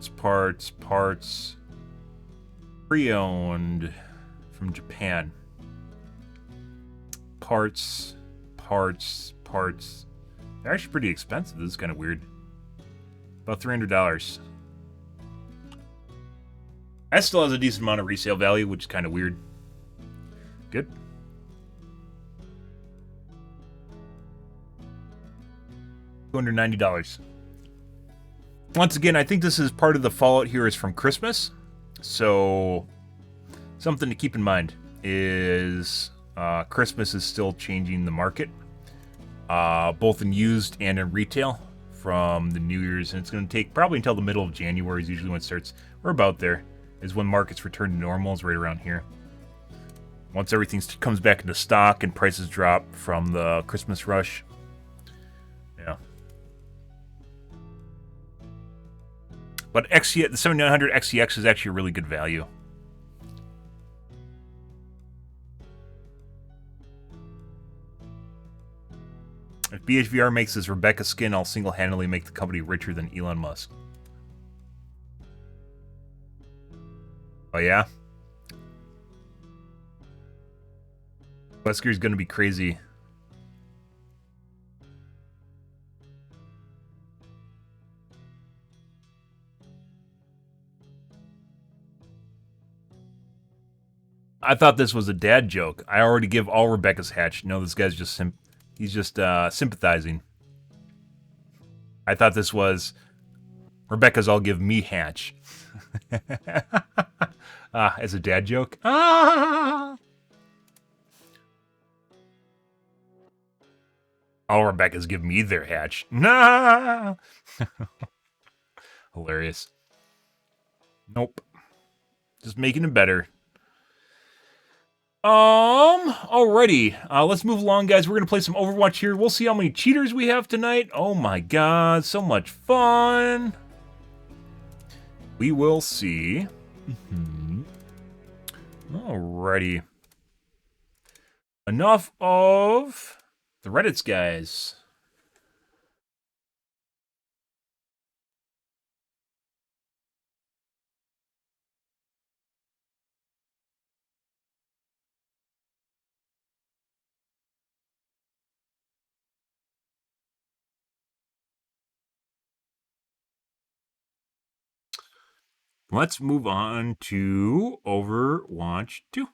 Parts. Pre-owned from Japan. Parts. They're actually pretty expensive. This is kind of weird. About $300. That still has a decent amount of resale value, which is kind of weird. Good. $290. Once again, I think this is part of the fallout here is from Christmas. So something to keep in mind is Christmas is still changing the market, both in used and in retail from the New Year's. And it's going to take probably until the middle of January is usually when it starts. We're about there is when markets return to normal, is right around here. Once everything comes back into stock and prices drop from the Christmas rush. Yeah. But the 7900 XCX is actually a really good value. If BHVR makes this Rebecca skin, I'll single-handedly make the company richer than Elon Musk. Oh yeah? Wesker's gonna be crazy. I thought this was a dad joke. I already give all Rebecca's hatch. No, this guy's just he's just sympathizing. I thought this was Rebecca's all give me hatch. As a dad joke. All Rebecca's give me their hatch. Nah. Hilarious. Nope. Just making it better. Alrighty. Let's move along, guys. We're gonna play some Overwatch here. We'll see how many cheaters we have tonight. Oh my god, so much fun. We will see. Alrighty. Enough of the Reddits, guys. Let's move on to Overwatch 2.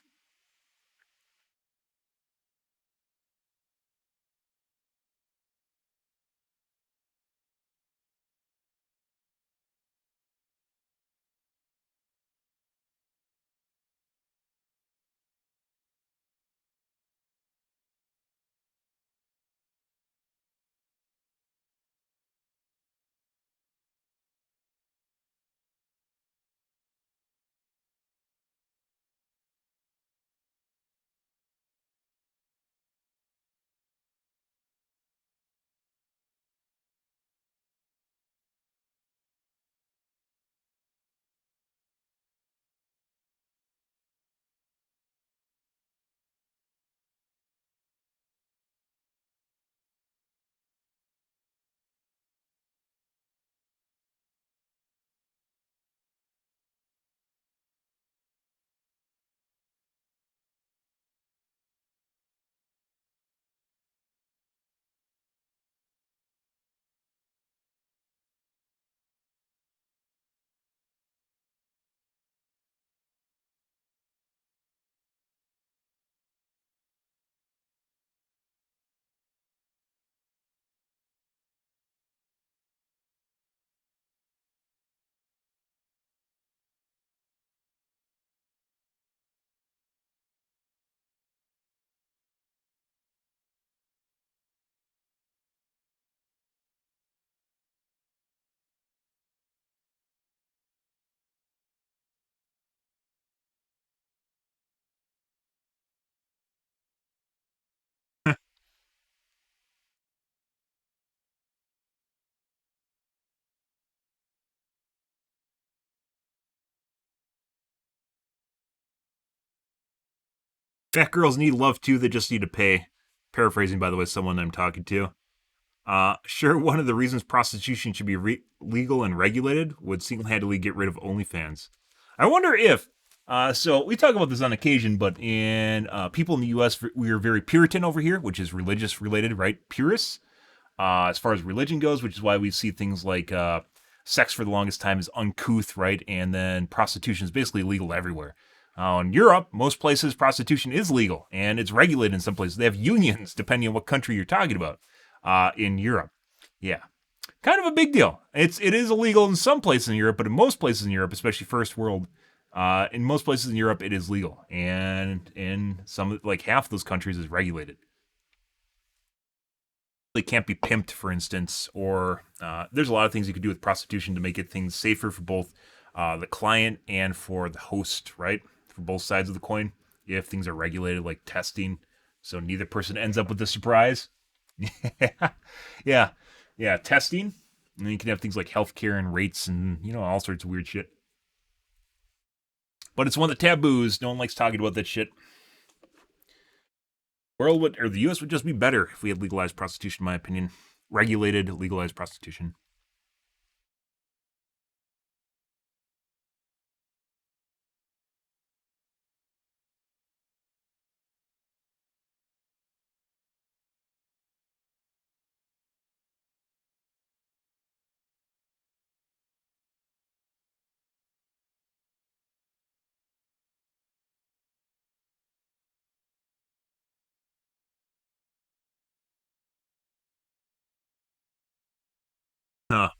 Fat girls need love too, they just need to pay. Paraphrasing, by the way, someone I'm talking to. Sure, one of the reasons prostitution should be legal and regulated would single-handedly get rid of OnlyFans. I wonder if, so we talk about this on occasion, but in people in the U.S., we are very Puritan over here, which is religious-related, right? Purists, as far as religion goes, which is why we see things like sex for the longest time is uncouth, right? And then prostitution is basically legal everywhere. In Europe, most places prostitution is legal, and it's regulated in some places. They have unions, depending on what country you're talking about, in Europe. Yeah, kind of a big deal. It is illegal in some places in Europe, but in most places in Europe, especially first world, in most places in Europe, it is legal, and in some, like half those countries, is regulated. They can't be pimped, for instance, or there's a lot of things you could do with prostitution to make it things safer for both the client and for the host, right? For both sides of the coin, if things are regulated, like testing, so neither person ends up with a surprise. yeah, testing. And then you can have things like healthcare and rates and, you know, all sorts of weird shit. But it's one of the taboos. No one likes talking about that shit. The U.S. would just be better if we had legalized prostitution, in my opinion. Regulated, legalized prostitution. Huh.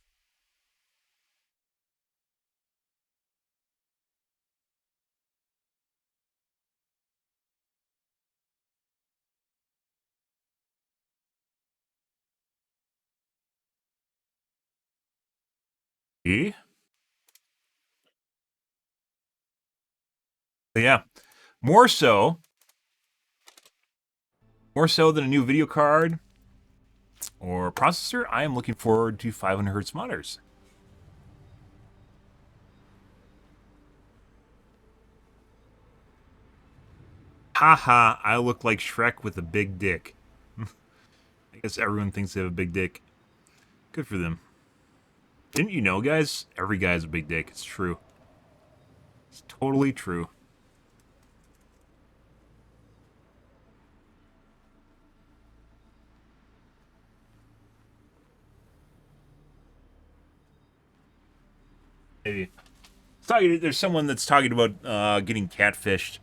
Yeah. Yeah. More so than a new video card or processor, I am looking forward to 500 hertz monitors. Haha, I look like Shrek with a big dick. I guess everyone thinks they have a big dick. Good for them. Didn't you know, guys? Every guy has a big dick. It's true. It's totally true. Maybe. There's someone that's talking about getting catfished.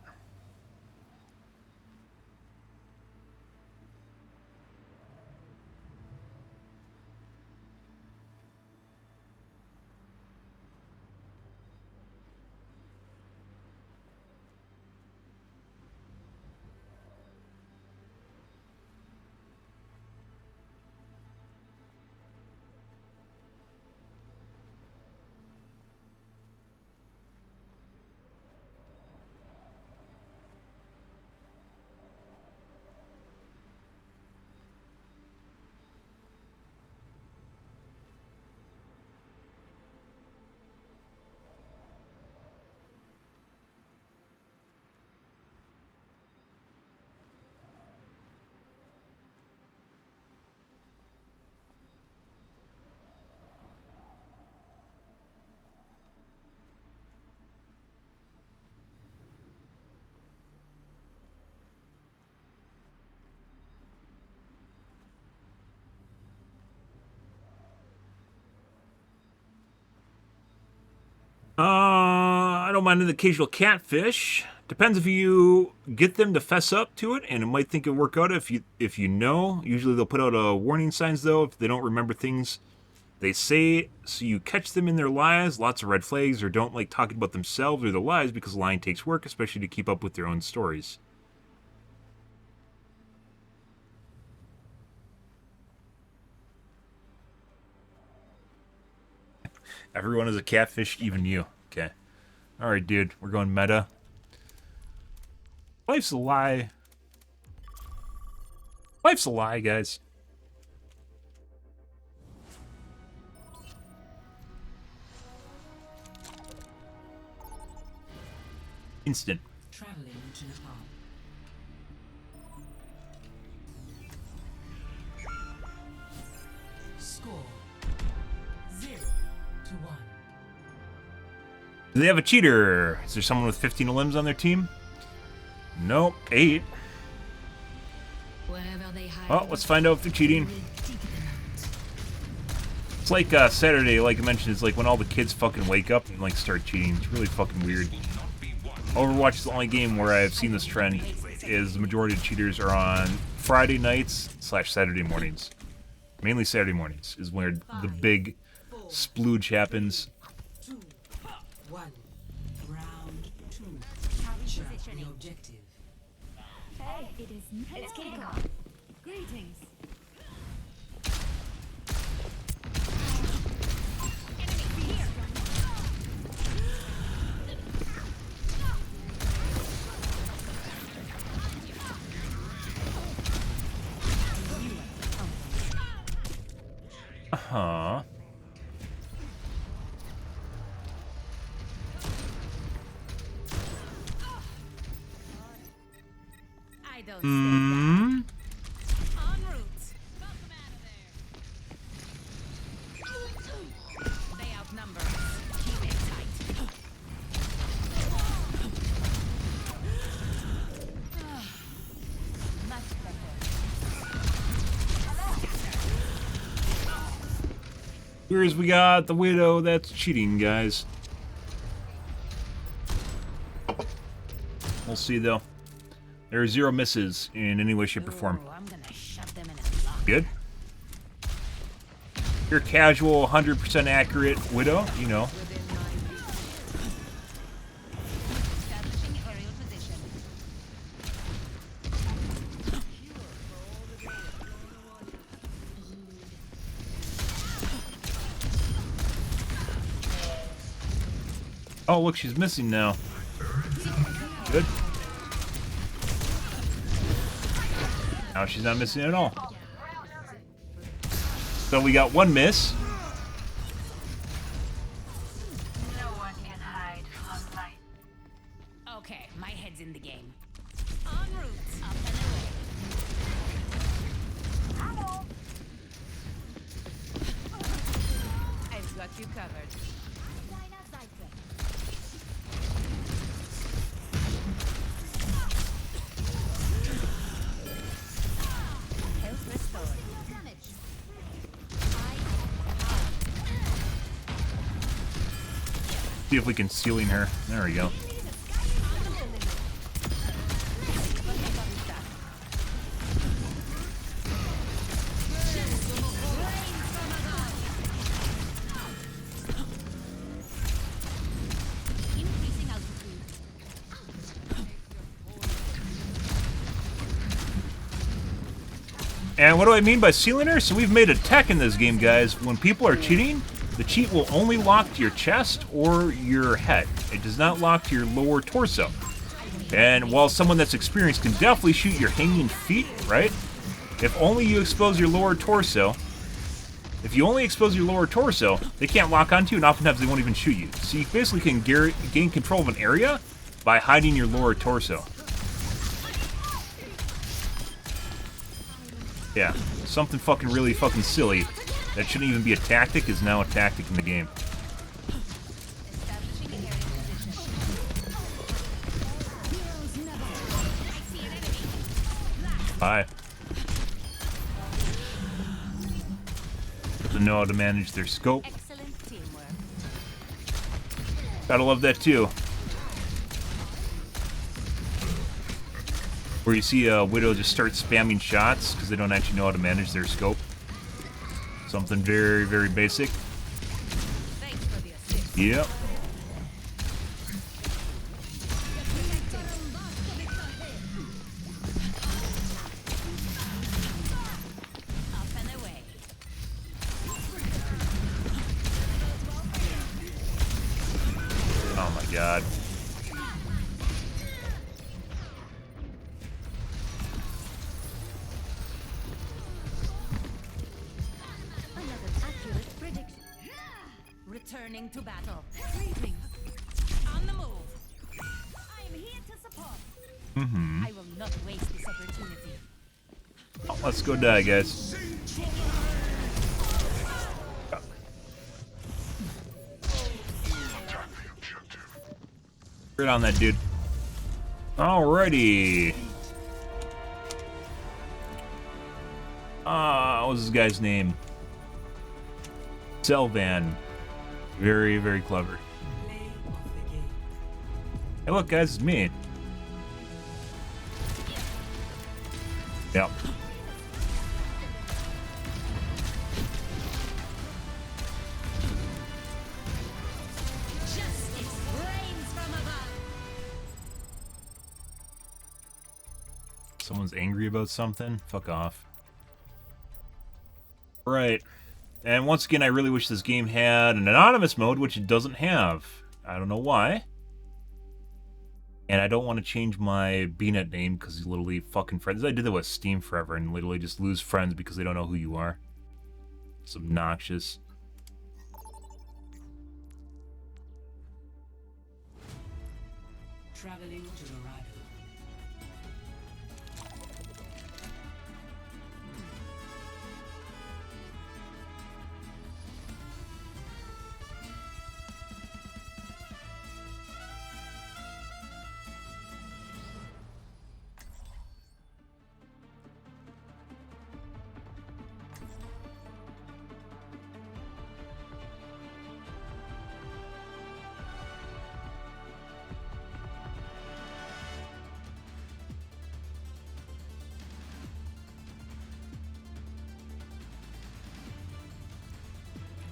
I don't mind an occasional catfish. Depends if you get them to fess up to it, and it might think it'll work out if you know. Usually they'll put out warning signs, though, if they don't remember things they say, so you catch them in their lies. Lots of red flags, or don't like talking about themselves or their lives, because lying takes work, especially to keep up with their own stories. Everyone is a catfish, even you. Okay. Alright, dude. We're going meta. Life's a lie. Life's a lie, guys. Instant. Traveling to Nepal. Score 0-1. Do they have a cheater? Is there someone with 15 limbs on their team? Nope. 8. Well, let's find out if they're cheating. It's like Saturday, like I mentioned, it's like when all the kids fucking wake up and like start cheating. It's really fucking weird. Overwatch is the only game where I've seen this trend, is the majority of cheaters are on Friday nights / Saturday mornings. Mainly Saturday mornings is where the big splooge happens. 2, 1. Round 2. Capture the objective. Hey, it's Kiko. Greetings. Uh-huh. I don't Hmm. En route. Welcome out of there. They outnumber us. Keep it tight. Much Whereas we got the Widow, that's cheating, guys. We'll see, though. There are 0 misses in any way, shape, or form. I'm gonna shove them in a lock. Good. Your casual, 100% accurate Widow, you know. Establishing aerial position. Oh, look, she's missing now. Good. Now she's not missing at all. So we got 1 miss. No one can hide from light. Okay, my head's in the game. En route. Up and away. Hello. I've got you covered. Health restored. See if we can ceiling her. There we go. Increasing altitude. And what do I mean by sealing her? So we've made a tech in this game, guys. When people are cheating, the cheat will only lock to your chest or your head. It does not lock to your lower torso. And while someone that's experienced can definitely shoot your hanging feet, right? If only you expose your lower torso, if you only expose your lower torso, they can't lock onto you, and oftentimes they won't even shoot you. So you basically can gain control of an area by hiding your lower torso. Yeah, something fucking really fucking silly that shouldn't even be a tactic is now a tactic in the game. Bye. To know how to manage their scope. Excellent teamwork. Gotta love that too. Where you see a Widow just start spamming shots because they don't actually know how to manage their scope. Something very, very basic. Yep. Oh my god. Returning to battle. Greetings. On the move. I am here to support. Mm-hmm. I will not waste this opportunity. Oh, let's go die, guys. Right on that, dude. Alrighty. What was this guy's name? Selvan. Very, very clever. Hey, look, guys, it's me. Yep. Someone's angry about something? Fuck off. Right. And once again, I really wish this game had an anonymous mode, which it doesn't have. I don't know why. And I don't want to change my BNet name because you literally fucking friends. I did that with Steam forever and literally just lose friends because they don't know who you are. It's obnoxious. Traveling to Dorado.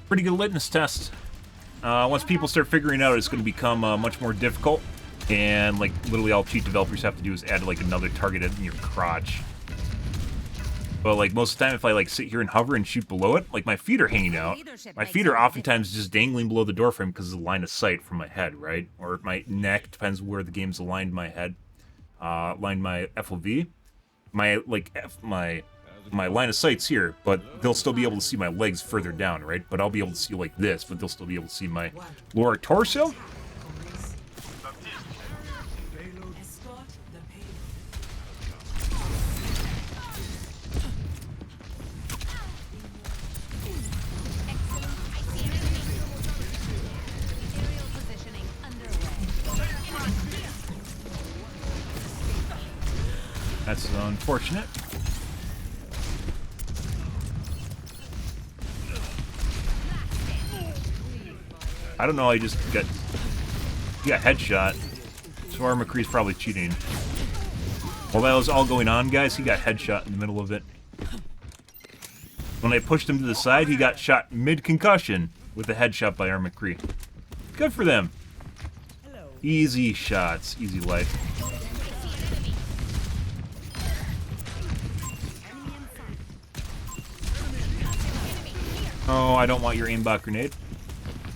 Pretty good litmus test. Once people start figuring out, it's going to become much more difficult. And like literally all cheat developers have to do is add like another target in your crotch. But like most of the time, if I like sit here and hover and shoot below it, like my feet are hanging out. My feet are oftentimes just dangling below the door frame because of the line of sight from my head, right? Or my neck, depends where the game's aligned my head. Aligned my FOV. My line of sight's here, but they'll still be able to see my legs further down, right? But I'll be able to see like this, but they'll still be able to see my lower torso. That's unfortunate. I don't know, I just got... He got headshot. So our McCree's probably cheating. While that was all going on, guys, he got headshot in the middle of it. When I pushed him to the side, he got shot mid-concussion with a headshot by our McCree. Good for them. Easy shots, easy life. Oh, I don't want your aimbot grenade.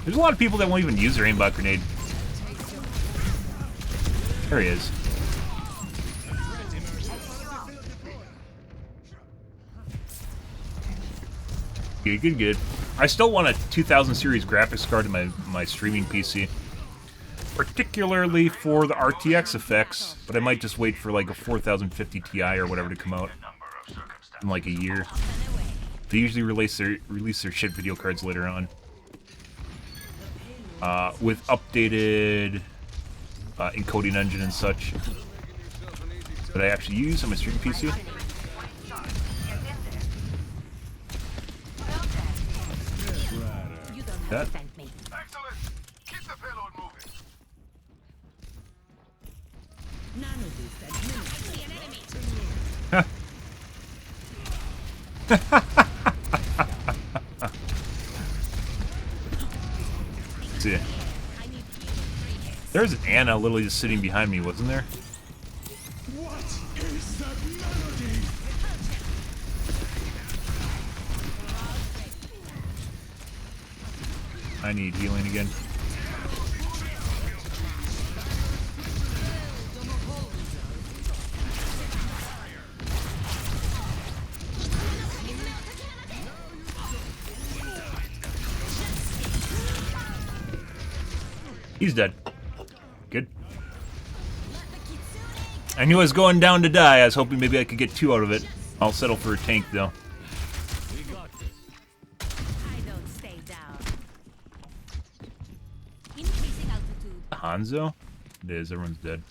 There's a lot of people that won't even use their aimbot grenade. There he is. Good, good, good. I still want a 2000 series graphics card in my streaming PC. Particularly for the RTX effects, but I might just wait for like a 4050 Ti or whatever to come out in like a year. They usually release their shit video cards later on. With updated encoding engine and such that I actually use on my streaming PC. That. See. There's an Anna literally just sitting behind me, wasn't there? What is that melody? I need healing again. He's dead. Good. I knew I was going down to die. I was hoping maybe I could get 2 out of it. I'll settle for a tank, though. Hanzo? It is. Everyone's dead.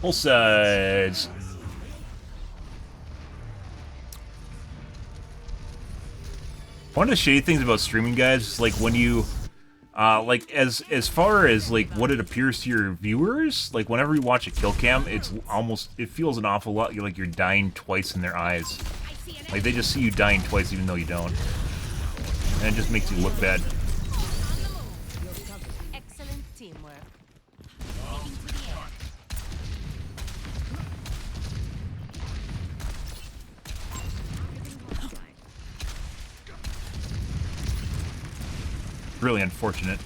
Both sides. One of the shady things about streaming, guys, is like when you, like as far as like what it appears to your viewers, like whenever you watch a kill cam, it feels an awful lot like you're dying twice in their eyes. Like they just see you dying twice even though you don't, and it just makes you look bad. Excellent teamwork. Really unfortunate.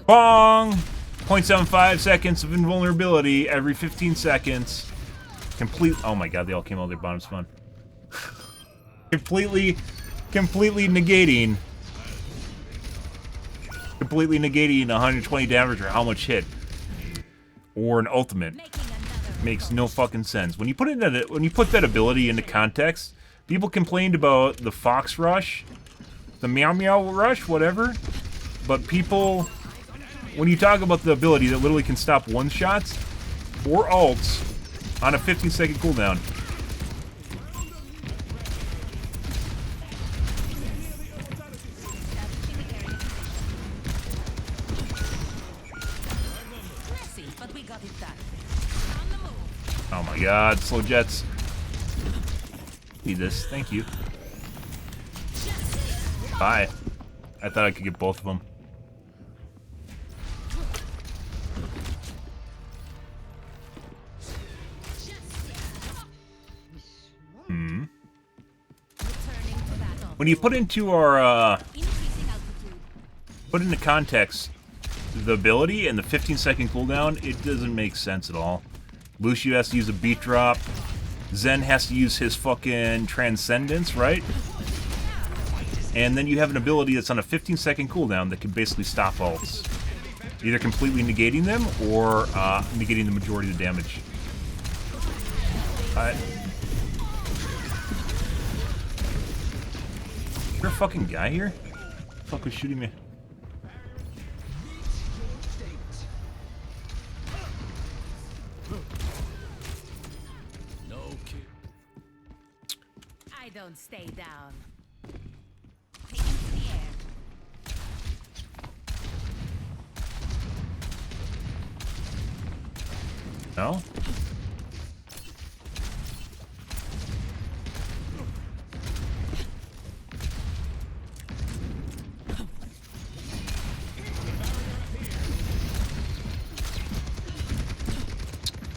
Bong! 0.75 seconds of invulnerability every 15 seconds. Oh my god, they all came out of their bottom spawn. completely negating 120 damage or how much hit. Or an ultimate. Makes no fucking sense. When you put that ability into context, people complained about the Fox Rush, the Meow Meow Rush, whatever. But people, when you talk about the ability that literally can stop one-shots or ults on a 15-second cooldown. Oh my god, slow jets. Need this, thank you. Bye. I thought I could get both of them. When you put into our, put into context the ability and the 15-second cooldown, it doesn't make sense at all. Lucio has to use a beat drop. Zen has to use his fucking transcendence, right? And then you have an ability that's on a 15-second cooldown that can basically stop ults. Either completely negating them or negating the majority of the damage. Is there a fucking guy here? What the fuck was shooting me? I don't stay down. Take him to the air. No?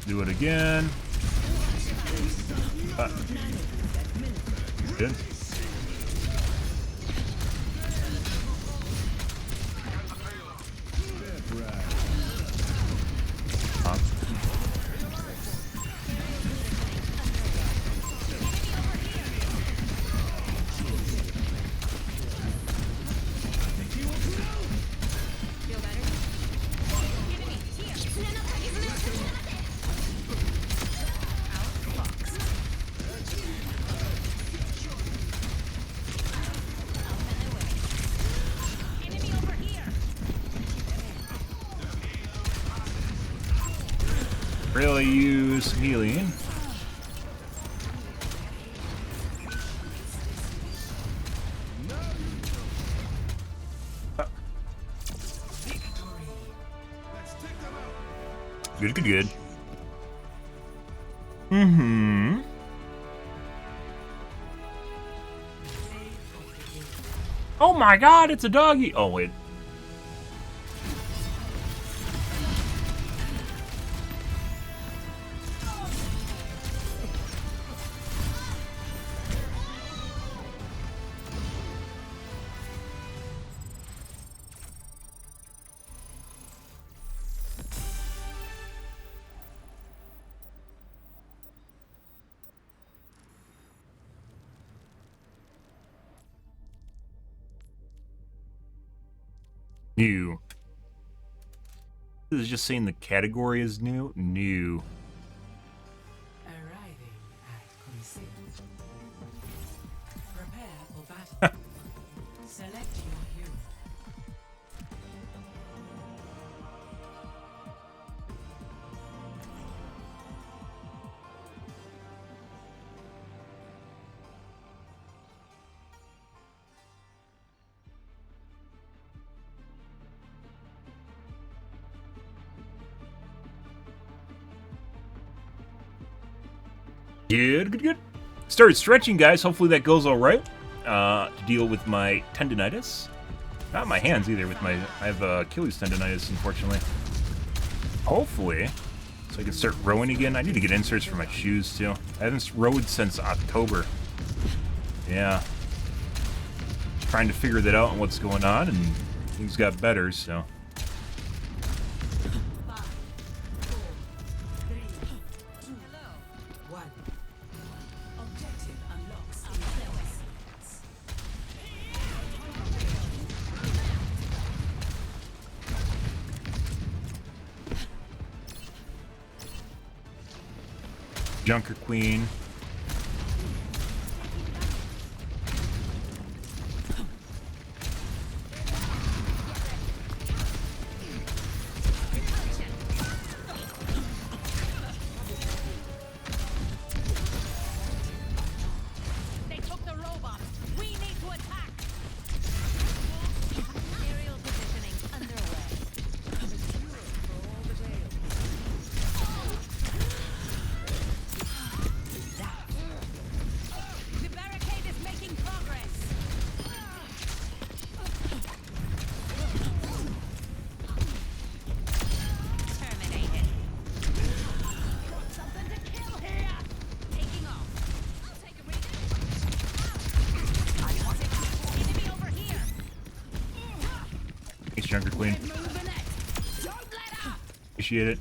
Do it again. Good. Really use healing. Good, good, good. Mm-hmm. Oh my god, it's a doggy! Oh, wait. New. This is just saying the category is new. New. Arriving at Consent. Prepare for battle. Select your hero. Good. Started stretching, guys. Hopefully that goes all right. To deal with my tendonitis. Not my hands either. I have Achilles tendonitis, unfortunately. Hopefully, so I can start rowing again. I need to get inserts for my shoes too. I haven't rowed since October. Yeah. Trying to figure that out and what's going on, and things got better. So. Junker Queen. They took the robot. We need to attack. Aerial positioning underway. The barricade is making progress. Terminated. Something to kill here. Taking off. I'll take a reading. Enemy over here. Thanks, Junker Queen. Don't let up. Appreciate it.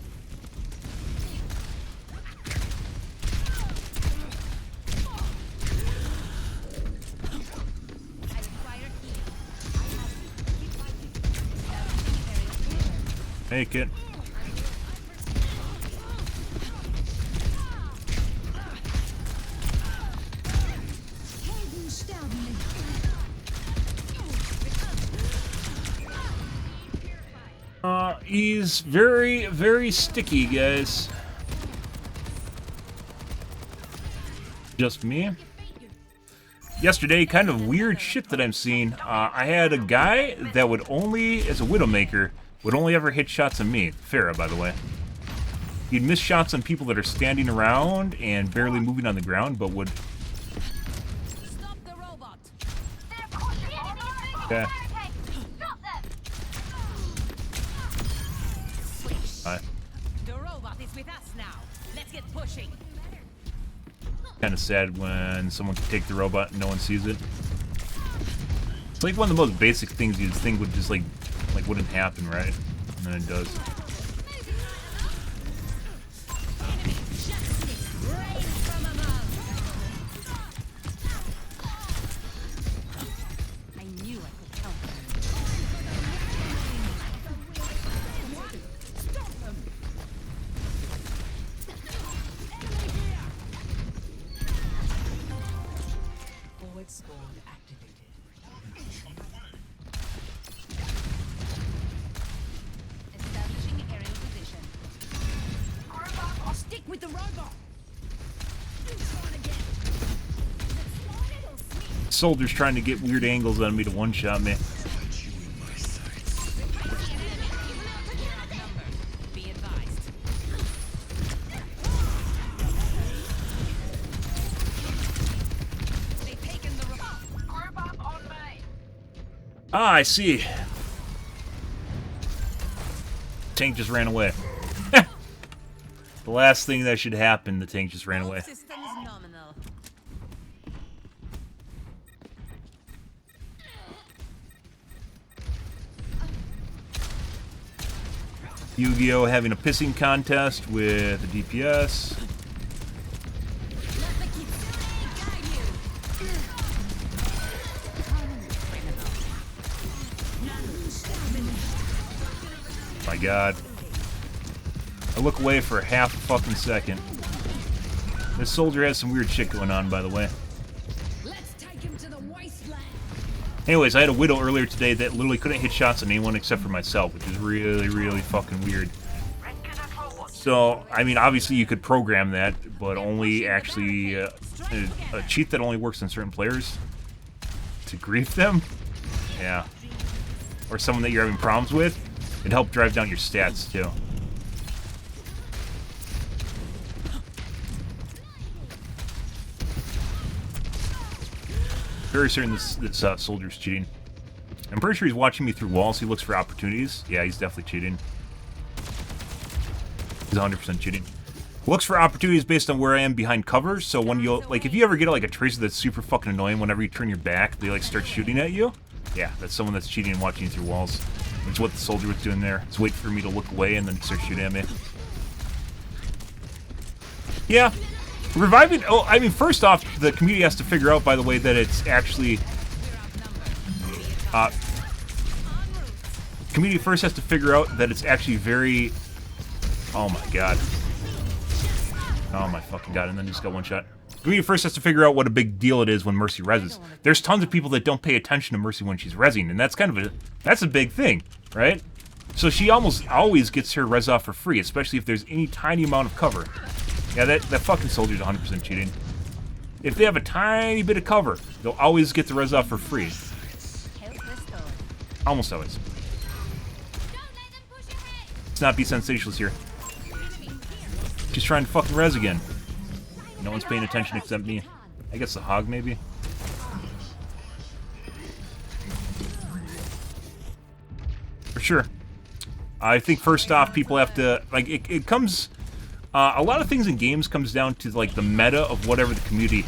Make it. He's very, very sticky, guys. Just me. Yesterday, kind of weird shit that I'm seeing. I had a guy that would only, as a Widowmaker, would only ever hit shots on me. Farah, by the way. He'd miss shots on people that are standing around and barely moving on the ground, but would... Stop the robot. Okay. Hi. The robot is with us now. Let's get pushing. Kind of sad when someone can take the robot and no one sees it. It's like one of the most basic things you'd think would just like wouldn't happen, right? And then it does. I knew I could help them. Stop them. Forward spawn activated. Establishing aerial position. Stick with the robot. Soldiers trying to get weird angles on me to one-shot me. Be advised. They've taken the robot. Group up on me. Ah, I see. Tank just ran away. The last thing that should happen, the tank just ran away. Systems nominal. Yu-Gi-Oh! Having a pissing contest with a DPS. my god. I look away for half a fucking second. This soldier has some weird shit going on, by the way. Anyways, I had a Widow earlier today that literally couldn't hit shots on anyone except for myself, which is really, really fucking weird. So, I mean, obviously you could program that, but only actually a cheat that only works on certain players to grief them. Yeah. Or someone that you're having problems with. It'd help drive down your stats, too. Very certain this soldier's cheating. I'm pretty sure he's watching me through walls. He looks for opportunities. Yeah, he's definitely cheating. He's 100% cheating. Looks for opportunities based on where I am behind cover. So when you like, if you ever get like a tracer that's super fucking annoying, whenever you turn your back, they like start shooting at you. Yeah, that's someone that's cheating and watching you through walls. Which is what the soldier was doing there. He's waiting for me to look away and then start shooting at me. Yeah. Reviving... Oh, I mean, first off, the community has to figure out, by the way, that it's actually... community first has to figure out that it's actually very... Oh my god. Oh my fucking god, and then just got one shot. Community first has to figure out what a big deal it is when Mercy reses. There's tons of people that don't pay attention to Mercy when she's resing, and that's kind of a... That's a big thing, right? So she almost always gets her res off for free, especially if there's any tiny amount of cover. Yeah, that fucking soldier's 100% cheating. If they have a tiny bit of cover, they'll always get the res off for free. Almost always. Let's not be sensationalist here. She's trying to fucking res again. No one's paying attention except me. I guess the hog, maybe? For sure. I think first off, people have to... Like, it comes... a lot of things in games comes down to, like, the meta of whatever the community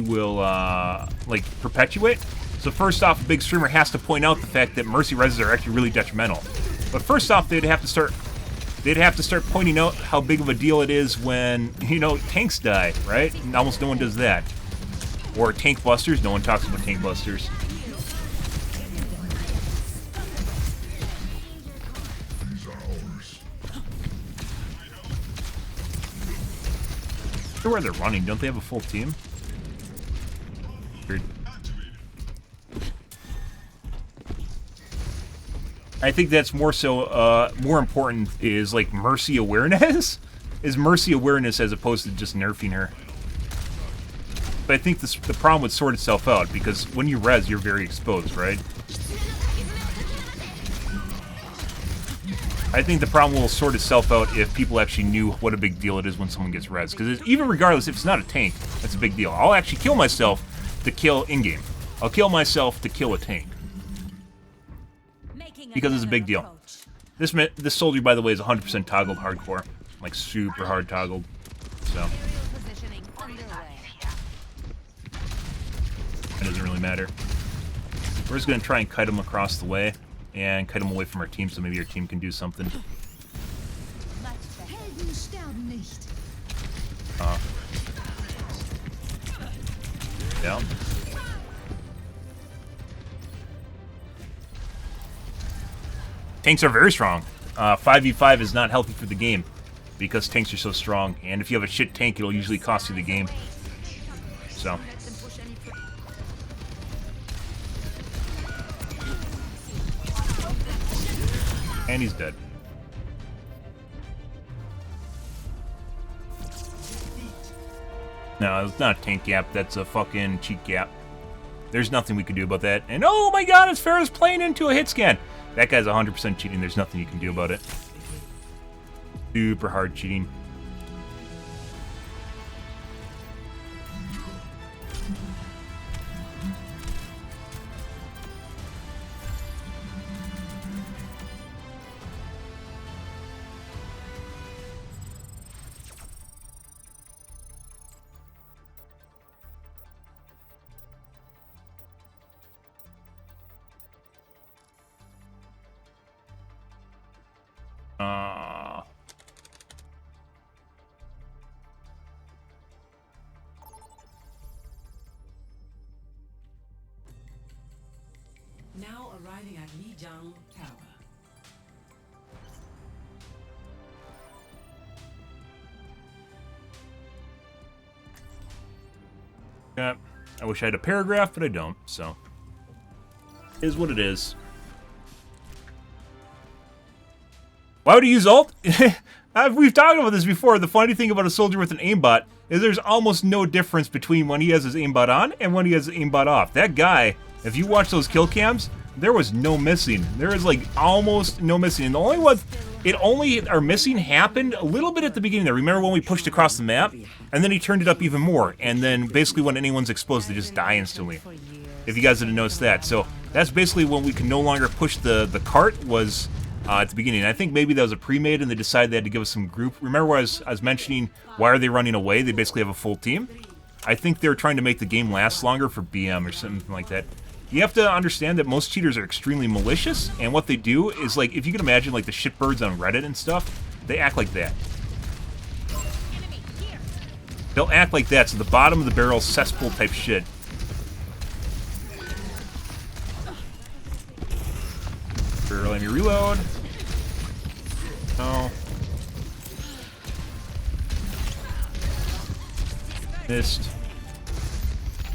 will, like, perpetuate. So first off, a big streamer has to point out the fact that Mercy reses are actually really detrimental. But first off, they'd have to start pointing out how big of a deal it is when, you know, tanks die, right? And almost no one does that. Or tank busters, no one talks about tank busters. I wonder where they're running. Don't they have a full team? Weird. I think that's more so, more important is, like, Mercy awareness? Is Mercy awareness as opposed to just nerfing her. But I think the problem would sort itself out, because when you res, you're very exposed, right? I think the problem will sort itself out if people actually knew what a big deal it is when someone gets res. Because even regardless, if it's not a tank, that's a big deal. I'll actually kill myself to kill in-game. I'll kill myself to kill a tank. Because it's a big deal. This soldier, by the way, is 100% toggled hardcore. Like, super hard toggled. So. It doesn't really matter. We're just going to try and kite him across the way. And kite him away from our team, so maybe our team can do something. Down. Tanks are very strong. 5v5 is not healthy for the game because tanks are so strong. And if you have a shit tank, it'll usually cost you the game. So. And he's dead. No, it's not a tank gap. That's a fucking cheat gap. There's nothing we can do about that. And oh my god, it's Farrah's playing into a hit scan. That guy's 100% cheating. There's nothing you can do about it. Super hard cheating. Now arriving at Lijiang Tower. Yeah, I wish I had a paragraph, but I don't, so. Is what it is. Why would he use ult? We've talked about this before. The funny thing about a soldier with an aimbot is there's almost no difference between when he has his aimbot on and when he has his aimbot off. That guy, if you watch those kill cams, there was no missing. There was like almost no missing. And the only one, our missing happened a little bit at the beginning there. Remember when we pushed across the map? And then he turned it up even more. And then basically when anyone's exposed, they just die instantly. If you guys didn't notice that. So that's basically when we can no longer push the cart was at the beginning. I think maybe that was a pre-made and they decided they had to give us some group. Remember where I was mentioning why are they running away? They basically have a full team. I think they're trying to make the game last longer for BM or something like that. You have to understand that most cheaters are extremely malicious, and what they do is, like, if you can imagine, like, the shitbirds on Reddit and stuff, they act like that. They'll act like that, so the bottom of the barrel cesspool type shit. Let me reload. No. Missed.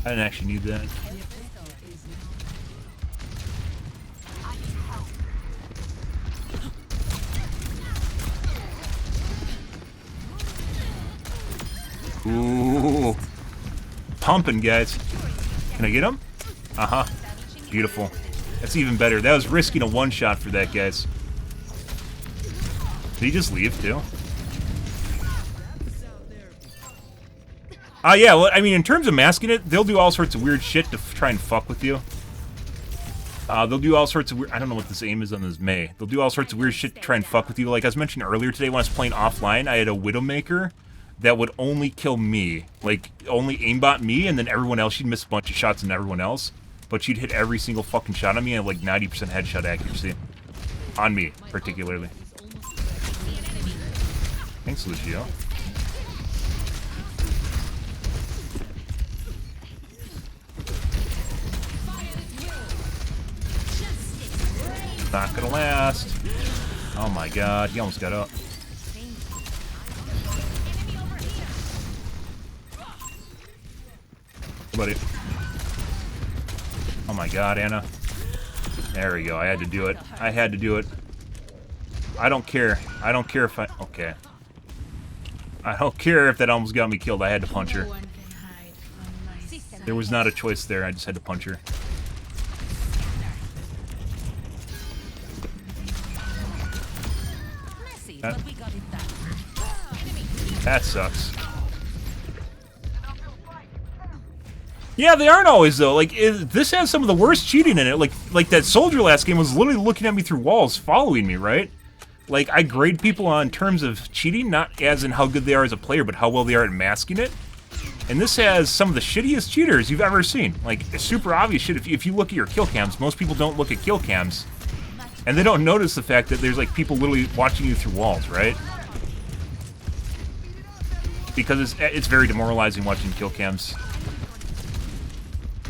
I didn't actually need that. Ooh. Pumping, guys. Can I get him? Uh-huh. Beautiful. That's even better. That was risking a one-shot for that, guys. Did he just leave, too? Yeah, well, I mean, in terms of masking it, they'll do all sorts of weird shit to try and fuck with you. They'll do all sorts of weird... I don't know what this aim is on this May. They'll do all sorts of weird shit to try and fuck with you. Like I was mentioning earlier today when I was playing offline, I had a Widowmaker that would only kill me. Like, only aimbot me, and then everyone else, she'd miss a bunch of shots on everyone else. But she'd hit every single fucking shot on me and have like 90% headshot accuracy. On me, particularly. Thanks, Lucio. Not gonna last. Oh my god, he almost got up. Buddy. Oh my god, Anna. There we go, I had to do it. I had to do it. I don't care. I don't care if I... Okay. I don't care if that almost got me killed. I had to punch her. There was not a choice there. I just had to punch her. That sucks. Yeah, they aren't always, though. Like, this has some of the worst cheating in it. Like that soldier last game was literally looking at me through walls, following me, right? Like, I grade people on terms of cheating, not as in how good they are as a player, but how well they are at masking it. And this has some of the shittiest cheaters you've ever seen. Like, super obvious shit. If you look at your kill cams, most people don't look at kill cams. And they don't notice the fact that there's, like, people literally watching you through walls, right? Because it's very demoralizing watching kill cams.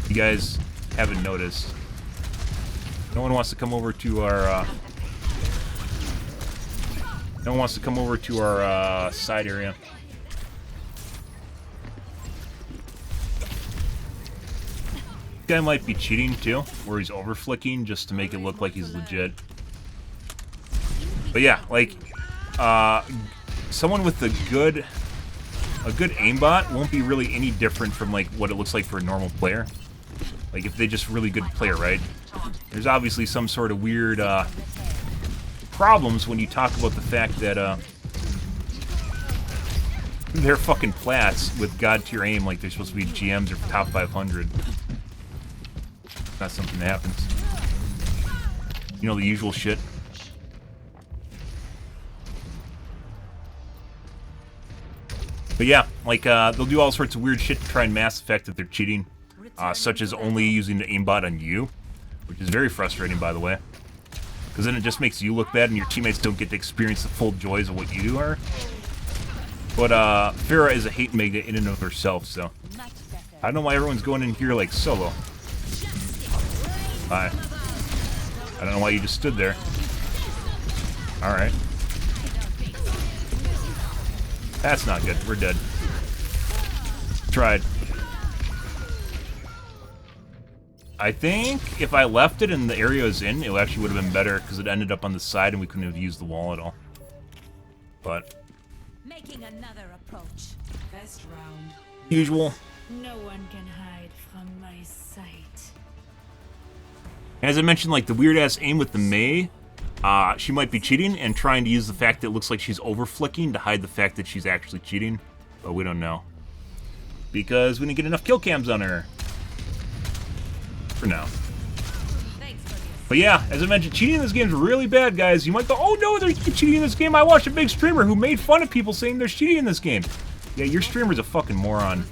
You guys haven't noticed. No one wants to come over to our, no one wants to come over to our, side area. This guy might be cheating, too, where he's over-flicking just to make it look like he's legit. But yeah, like, someone with a good aimbot won't be really any different from, like, what it looks like for a normal player. Like, if they're just really good player, right? There's obviously some sort of weird, problems when you talk about the fact that, they're fucking plats with god-tier aim like they're supposed to be GMs or top 500. Not something that happens. You know, the usual shit. But yeah, like, they'll do all sorts of weird shit to try and mask the fact that they're cheating. Such as only using the aimbot on you, which is very frustrating, by the way. Because then it just makes you look bad and your teammates don't get to experience the full joys of what you are. But, Farah is a hate mega in and of herself, so... I don't know why everyone's going in here, like, solo. Bye. I don't know why you just stood there. Alright. That's not good. We're dead. Tried. I think if I left it and the area was in, it actually would have been better because it ended up on the side and we couldn't have used the wall at all. But Making another approach. Best round. usual. No one can hide from my sight. As I mentioned, like the weird ass aim with the Mei, she might be cheating and trying to use the fact that it looks like she's over flicking to hide the fact that she's actually cheating, but we don't know because we didn't get enough kill cams on her. For now. But yeah, as I mentioned, cheating in this game is really bad, guys. You might go, oh no, they're cheating in this game. I watched a big streamer who made fun of people saying there's cheating in this game. Yeah, your streamer's a fucking moron.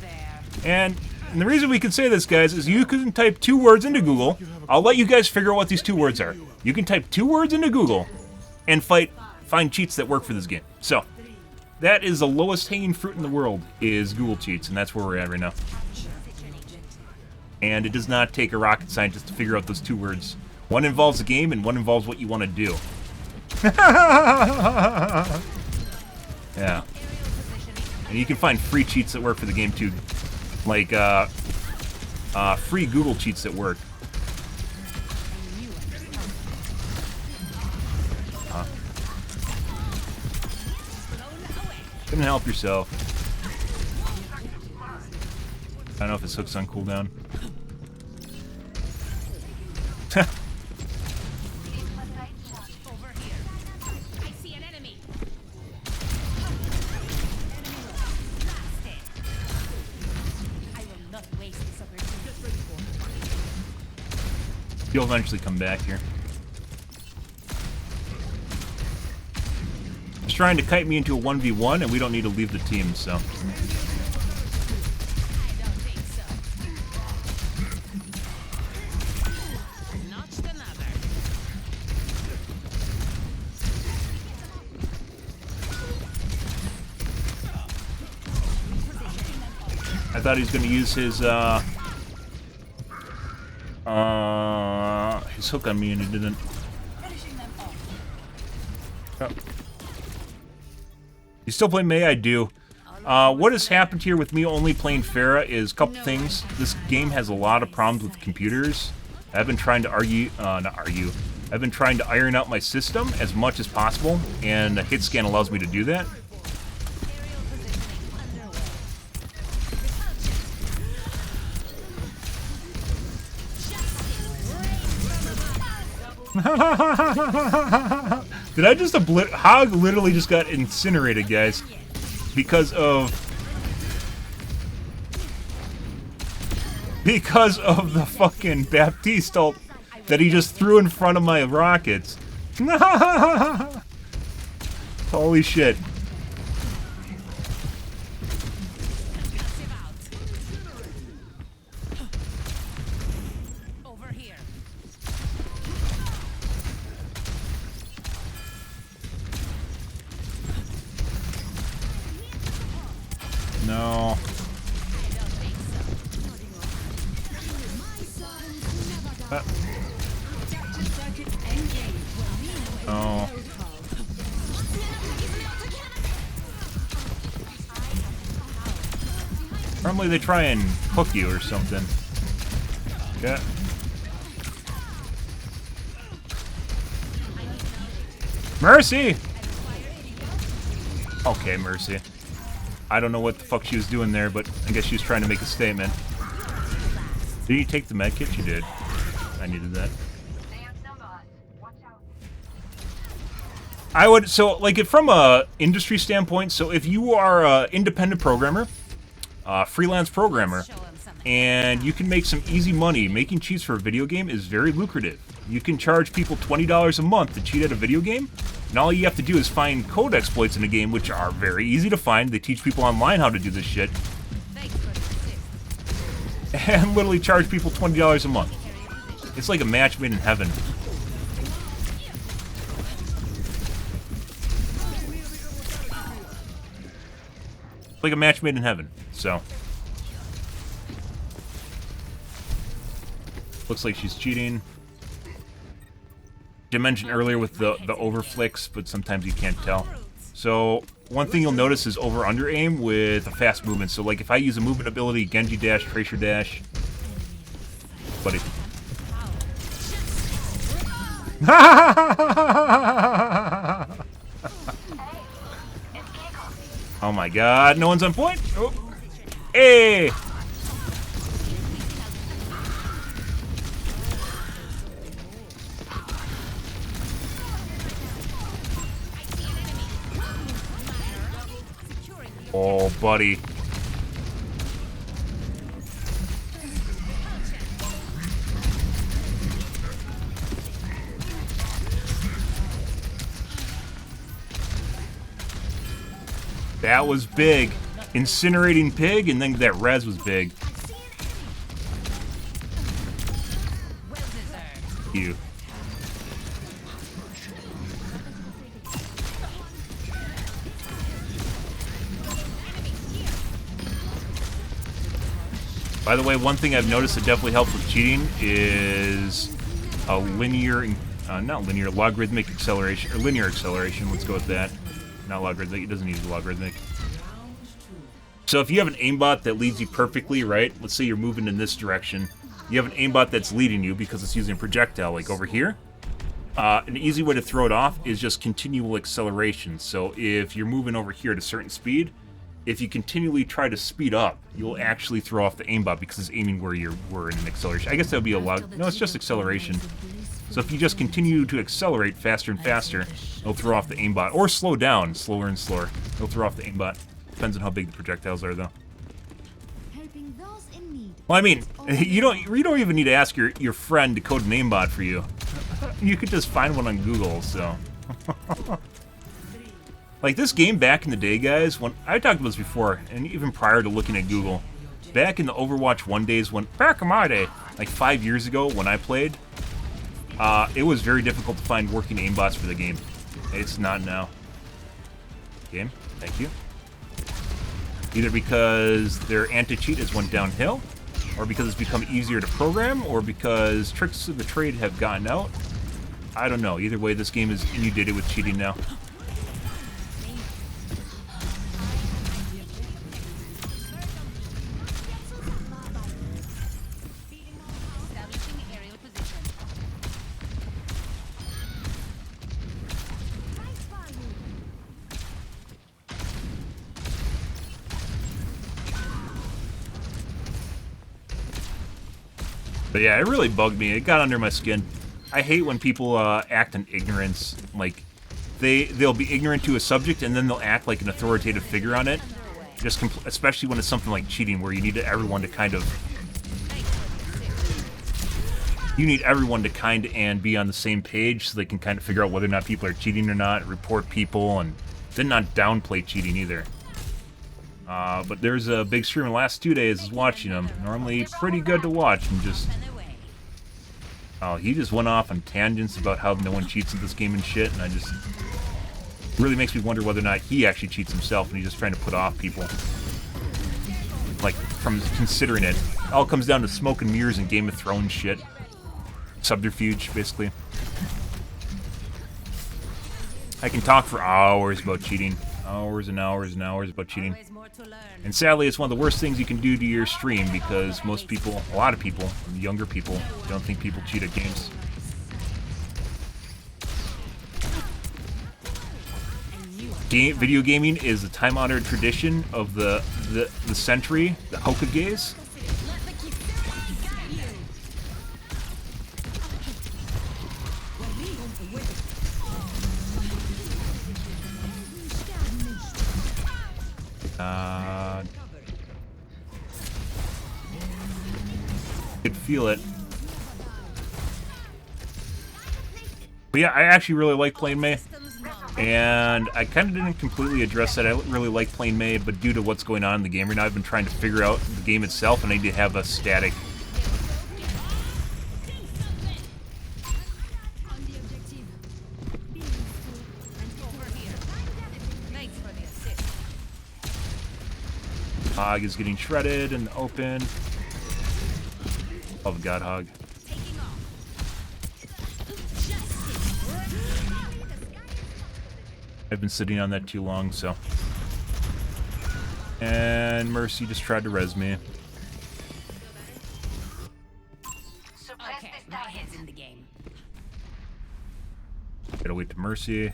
And the reason we can say this, guys, is you can type 2 words into Google. I'll let you guys figure out what these 2 words are. You can type 2 words into Google and find cheats that work for this game. So, that is the lowest hanging fruit in the world, is Google Cheats, and that's where we're at right now. And it does not take a rocket scientist to figure out those 2 words. One involves the game, and one involves what you want to do. Yeah. And you can find free cheats that work for the game, too. Like, free Google cheats that work. Couldn't help yourself. I don't know if his hook's on cooldown. You'll eventually come back here. He's trying to kite me into a 1v1, and we don't need to leave the team, so. I thought he was going to use his hook on me, and he didn't. Oh. You still play Mei? I do. What has happened here with me only playing Pharah is a couple things. This game has a lot of problems with computers. I've been trying to I've been trying to iron out my system as much as possible, and the hit scan allows me to do that. Did I just Hog literally just got incinerated, guys, because of the fucking Baptiste ult that he just threw in front of my rockets. Holy shit. No. Oh. Normally they try and hook you or something. Yeah. Mercy! Okay, Mercy. I don't know what the fuck she was doing there, but I guess she was trying to make a statement. Did you take the medkit? She did. I needed that. I would, so, like, from a industry standpoint, so if you are an independent programmer, freelance programmer, and you can make some easy money, making cheats for a video game is very lucrative. You can charge people $20 a month to cheat at a video game, and all you have to do is find code exploits in a game, which are very easy to find. They teach people online how to do this shit. And literally charge people $20 a month. It's like a match made in heaven. Like a match made in heaven, so. Looks like she's cheating. I mentioned earlier with the overflicks, but sometimes you can't tell. So one thing you'll notice is over-under aim with a fast movement. So like if I use a movement ability, Genji dash, Tracer dash, buddy. Oh my god, no one's on point. Oh. Hey! Oh, buddy. That was big. Incinerating pig, and then that res was big. You. By the way, one thing I've noticed that definitely helps with cheating is a logarithmic acceleration, or linear acceleration. Let's go with that. Not logarithmic, it doesn't need logarithmic. So if you have an aimbot that leads you perfectly, right? Let's say you're moving in this direction. You have an aimbot that's leading you because it's using a projectile, like over here. An easy way to throw it off is just continual acceleration. So if you're moving over here at a certain speed, if you continually try to speed up, you'll actually throw off the aimbot because it's aiming where we're in an acceleration. I guess that would be a log. No, it's just acceleration. So if you just continue to accelerate faster and faster, it'll throw off the aimbot. Or slow down, slower and slower. It'll throw off the aimbot. Depends on how big the projectiles are, though. Well, I mean, you don't even need to ask your friend to code an aimbot for you. You could just find one on Google, so. Like, this game back in the day, guys, when I talked about this before, and even prior to looking at Google, back in the Overwatch 1 days, back in my day, like 5 years ago when I played, it was very difficult to find working aimbots for the game. It's not now. Game, thank you. Either because their anti-cheat has went downhill, or because it's become easier to program, or because tricks of the trade have gotten out. I don't know. Either way, this game is inundated with cheating now. But yeah, it really bugged me. It got under my skin. I hate when people act in ignorance. Like, they'll be ignorant to a subject and then they'll act like an authoritative figure on it. Just especially when it's something like cheating, where you need everyone to kind of and be on the same page so they can kind of figure out whether or not people are cheating or not, report people, and then not downplay cheating either. But there's a big streamer the last 2 days is watching him. Normally pretty good to watch, and just... Oh, he just went off on tangents about how no one cheats in this game and shit, and I just... really makes me wonder whether or not he actually cheats himself and he's just trying to put off people. Like, from considering it. It all comes down to smoke and mirrors and Game of Thrones shit. Subterfuge, basically. I can talk for hours about cheating. Hours and hours and hours about cheating. And sadly, it's one of the worst things you can do to your stream because most people, a lot of people, younger people, don't think people cheat at games. Video gaming is a time-honored tradition of the century, the Hokages. Could feel it. But yeah, I actually really like playing Mei. And I kind of didn't completely address that. I don't really like playing Mei, but due to what's going on in the game right now, I've been trying to figure out the game itself, and I need to have a static. Hog is getting shredded in the open. Oh, God, Hog. I've been sitting on that too long, so. And Mercy just tried to res me. Okay, my head's in the game. Gotta wait to Mercy.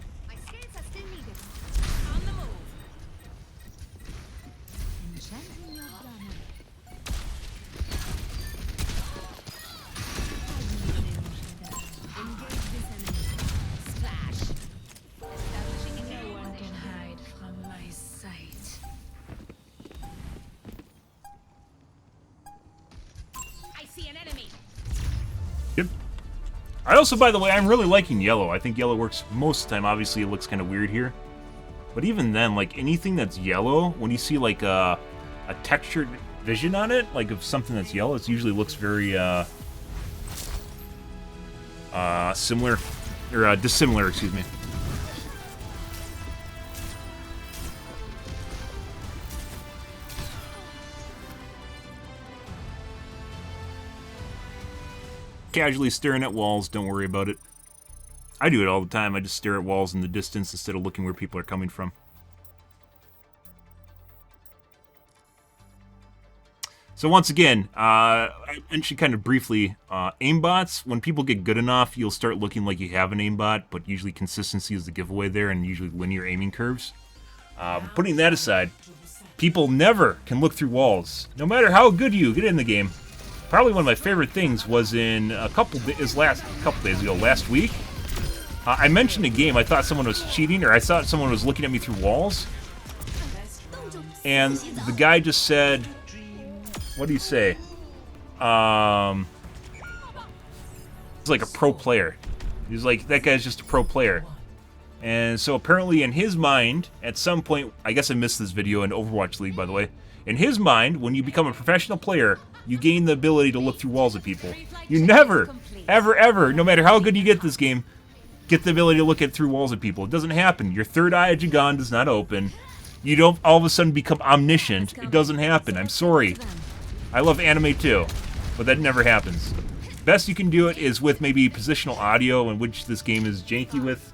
Yep. I also, by the way, I'm really liking yellow. I think yellow works most of the time. Obviously, it looks kind of weird here. But even then, like, anything that's yellow, when you see, like, a textured vision on it, like, of something that's yellow, it usually looks very, similar, or, dissimilar, excuse me. Casually staring at walls, don't worry about it. I do it all the time. I just stare at walls in the distance instead of looking where people are coming from. So once again, I mentioned kind of briefly, aimbots, when people get good enough, you'll start looking like you have an aimbot, but usually consistency is the giveaway there, and usually linear aiming curves. Putting that aside, people never can look through walls, no matter how good you get in the game. Probably one of my favorite things was in last week. I mentioned a game. I thought someone was cheating, or I thought someone was looking at me through walls. And the guy just said, what do you say? He's like a pro player. He's like, that guy's just a pro player. And so apparently in his mind, at some point, I guess I missed this video in Overwatch League, by the way. In his mind, when you become a professional player, you gain the ability to look through walls at people. You never, ever, ever, no matter how good you get this game, get the ability to look through walls at people. It doesn't happen. Your third eye at Jagan does not open. You don't all of a sudden become omniscient. It doesn't happen. I'm sorry. I love anime too, but that never happens. Best you can do it is with maybe positional audio, in which this game is janky with,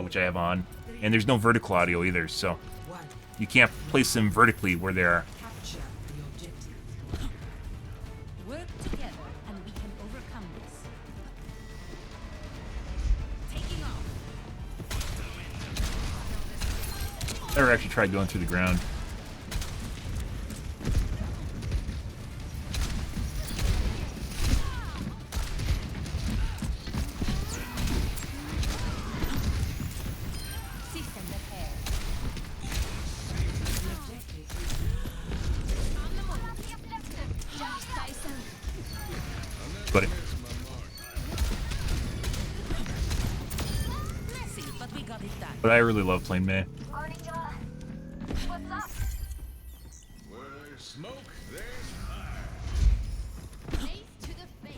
which I have on. And there's no vertical audio either, so you can't place them vertically where they are. Work together and we can overcome this. Taking off. Never actually tried going through the ground. Buddy. But I really love playing Mei. What's up? Where there's smoke, there's fire. Face to the face.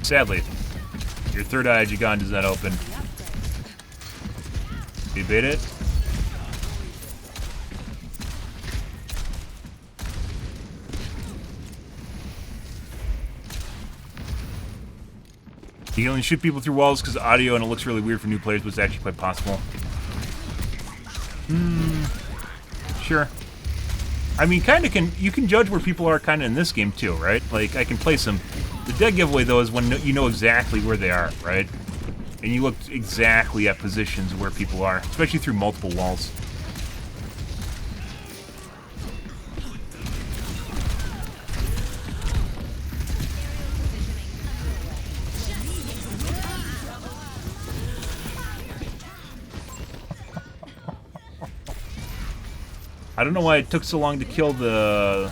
Sadly, your third eye Jagan does not open. You bait it? You can only shoot people through walls because of audio, and it looks really weird for new players, but it's actually quite possible. Sure. I mean, you can judge where people are kind of in this game too, right? Like, I can place them. The dead giveaway, though, is when you know exactly where they are, right? And you look exactly at positions where people are, especially through multiple walls. I don't know why it took so long to kill them.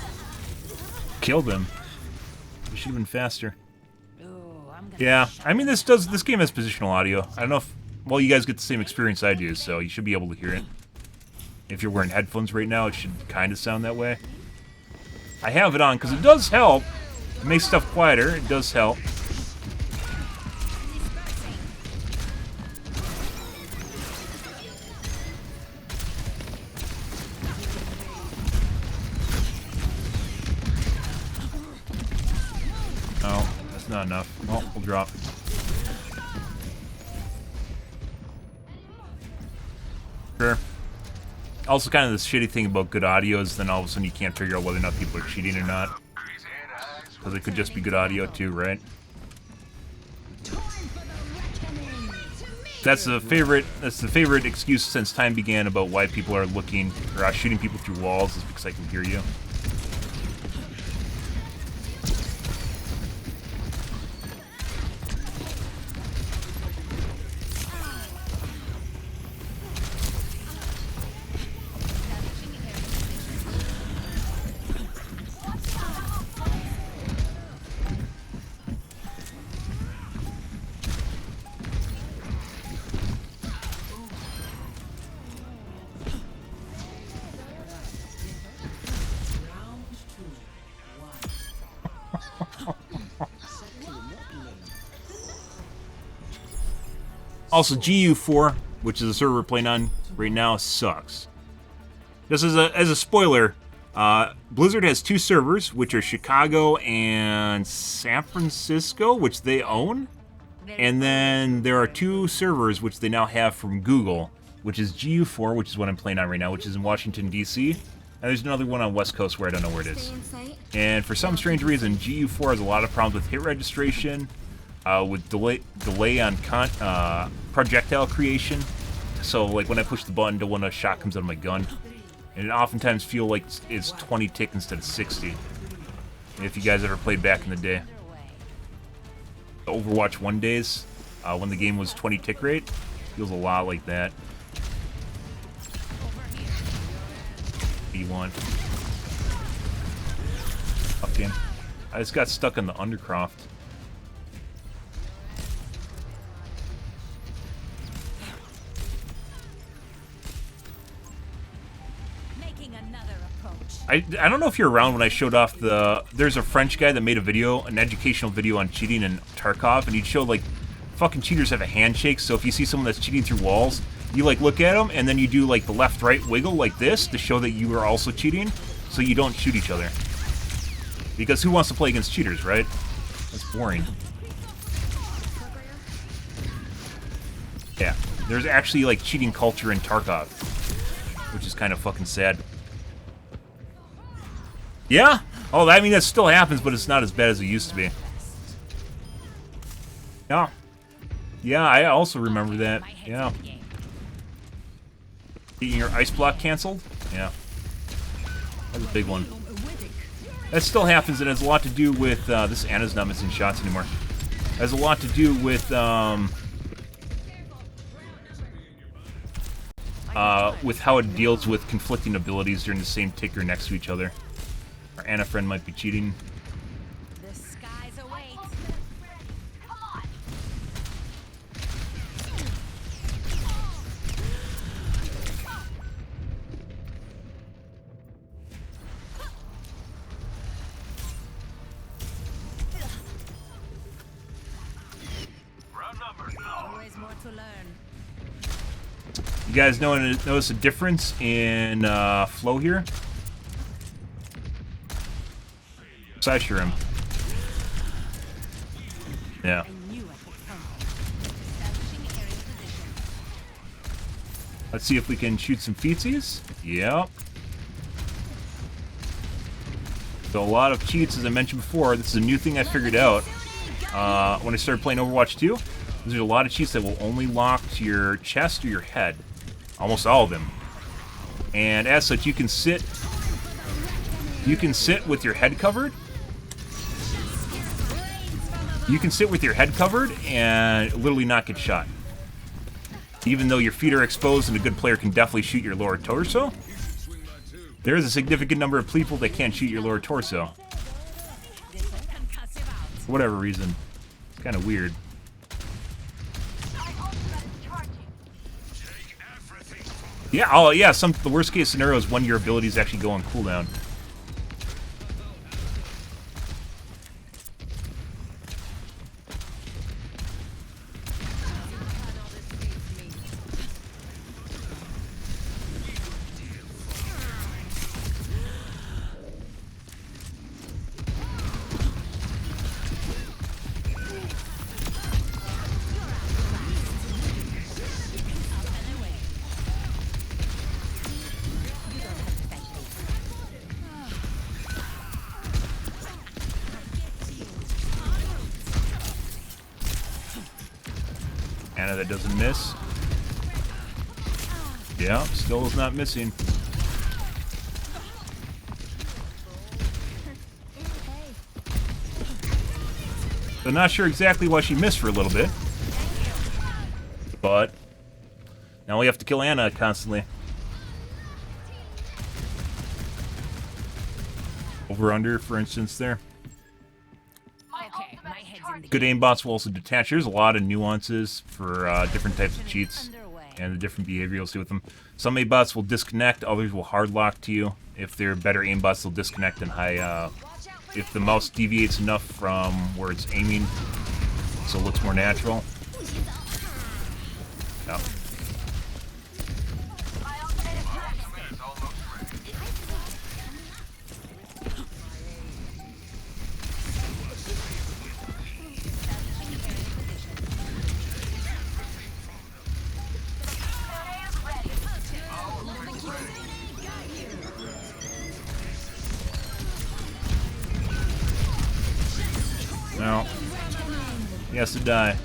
It should have been faster. Yeah, I mean this game has positional audio. I don't know if, well, you guys get the same experience I do, so you should be able to hear it. If you're wearing headphones right now, it should kind of sound that way. I have it on because it does help. It makes stuff quieter. It does help. Oh, that's not enough. Well, we'll drop. Sure. Also, kind of the shitty thing about good audio is then all of a sudden you can't figure out whether or not people are cheating or not. Because it could just be good audio too, right? That's the favorite excuse since time began about why people are looking or shooting people through walls is because I can hear you. Also, GU4, which is a server we're playing on right now, sucks. Just as a spoiler, Blizzard has 2 servers, which are Chicago and San Francisco, which they own. And then there are 2 servers which they now have from Google, which is GU4, which is what I'm playing on right now, which is in Washington, D.C. And there's another one on West Coast where I don't know where it is. And for some strange reason, GU4 has a lot of problems with hit registration, with delay on projectile creation. So like when I push the button to when a shot comes out of my gun, and it oftentimes feel like it's 20 tick instead of 60. If you guys ever played back in the day. The Overwatch 1 days, when the game was 20 tick rate, feels a lot like that. B1. Up game. I just got stuck in the Undercroft. I don't know if you're around when I showed off there's a French guy that made a video, an educational video on cheating in Tarkov, and he showed like fucking cheaters have a handshake, so if you see someone that's cheating through walls, you like look at them and then you do like the left-right wiggle like this to show that you are also cheating, so you don't shoot each other. Because who wants to play against cheaters, right? That's boring. Yeah, there's actually like cheating culture in Tarkov, which is kind of fucking sad. Yeah? Oh, I mean, that still happens, but it's not as bad as it used to be. Yeah. Yeah, I also remember that. Yeah. Getting your ice block canceled? Yeah. That's a big one. That still happens, and it has a lot to do with, this Anna's not missing shots anymore. It has a lot to do with how it deals with conflicting abilities during the same ticker next to each other. Our Anna friend might be cheating. The skies await. Always more to learn. You guys notice a difference in flow here? Pressure him. Yeah. Let's see if we can shoot some feetsies. Yep. So a lot of cheats, as I mentioned before. This is a new thing I figured out when I started playing Overwatch 2. There's a lot of cheats that will only lock to your chest or your head. Almost all of them. And as such, you can sit with your head covered. You can sit with your head covered and literally not get shot. Even though your feet are exposed and a good player can definitely shoot your lower torso, there is a significant number of people that can't shoot your lower torso. For whatever reason. It's kind of weird. Yeah, oh yeah, the worst case scenario is when your abilities actually go on cooldown. Anna, that doesn't miss. Yeah, still is not missing. So not sure exactly why she missed for a little bit. But now we have to kill Anna constantly. Over under, for instance, there. Good aimbots will also detach. There's a lot of nuances for different types of cheats and the different behavior you'll see with them. Some aimbots will disconnect, others will hard lock to you. If they're better aimbots, they'll disconnect and high. If the mouse deviates enough from where it's aiming, so it looks more natural. Yeah. No. He has to die.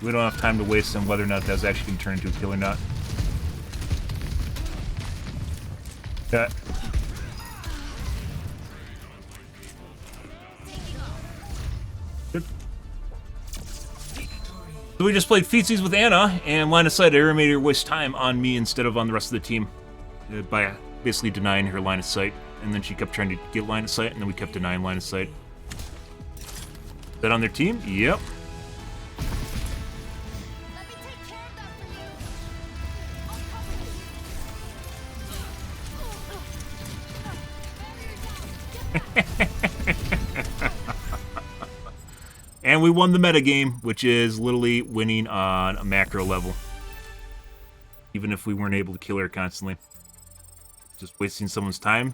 We don't have time to waste on whether or not that's actually going to turn into a kill or not. Okay. Good. So we just played featsies with Anna, and line of sight, I made her waste time on me instead of on the rest of the team by basically denying her line of sight. And then she kept trying to get line of sight, and then we kept denying line of sight. Is that on their team? Yep. And we won the metagame, which is literally winning on a macro level. Even if we weren't able to kill her constantly. Just wasting someone's time.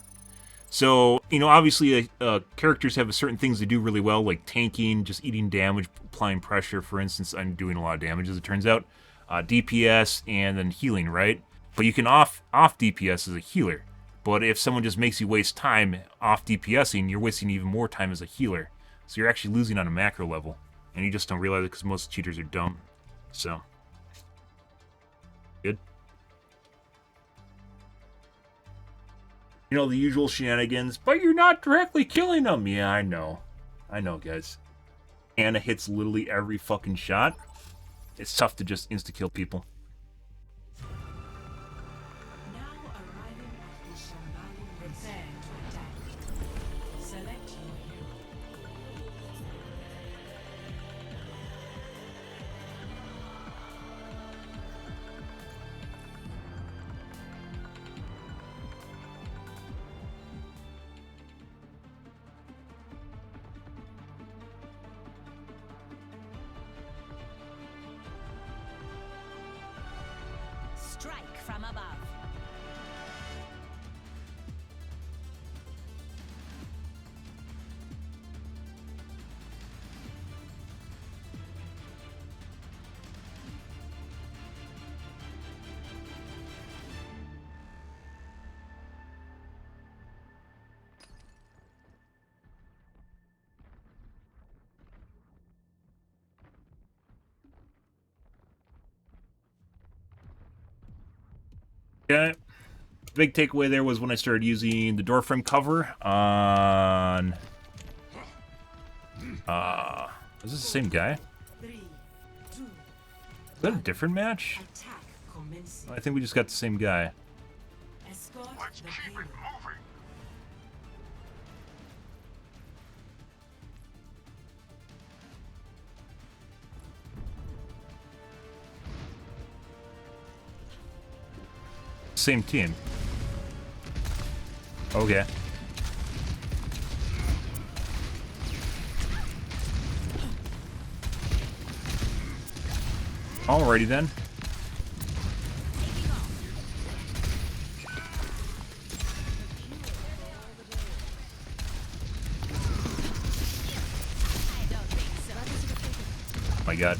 So, you know, obviously characters have certain things they do really well, like tanking, just eating damage, applying pressure, for instance. I'm doing a lot of damage, as it turns out. DPS, and then healing, right? But you can off DPS as a healer. But if someone just makes you waste time off DPSing, you're wasting even more time as a healer. So you're actually losing on a macro level. And you just don't realize it because most cheaters are dumb. So. Good. You know, the usual shenanigans, but you're not directly killing them. Yeah, I know. I know, guys. Anna hits literally every fucking shot. It's tough to just insta-kill people. Strike from above. Okay. Big takeaway there was when I started using the door frame cover on... is this the same guy? Is that a different match? I think we just got the same guy. Let's keep it moving. Same team. Okay. Alrighty then. Oh my god.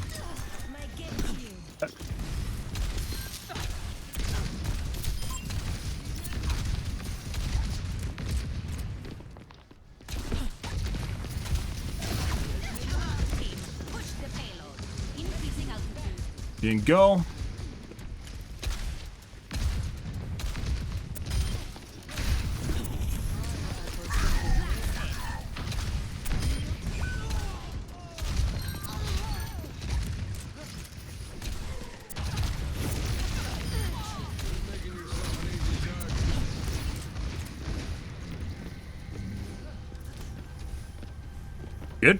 Didn't go. Good.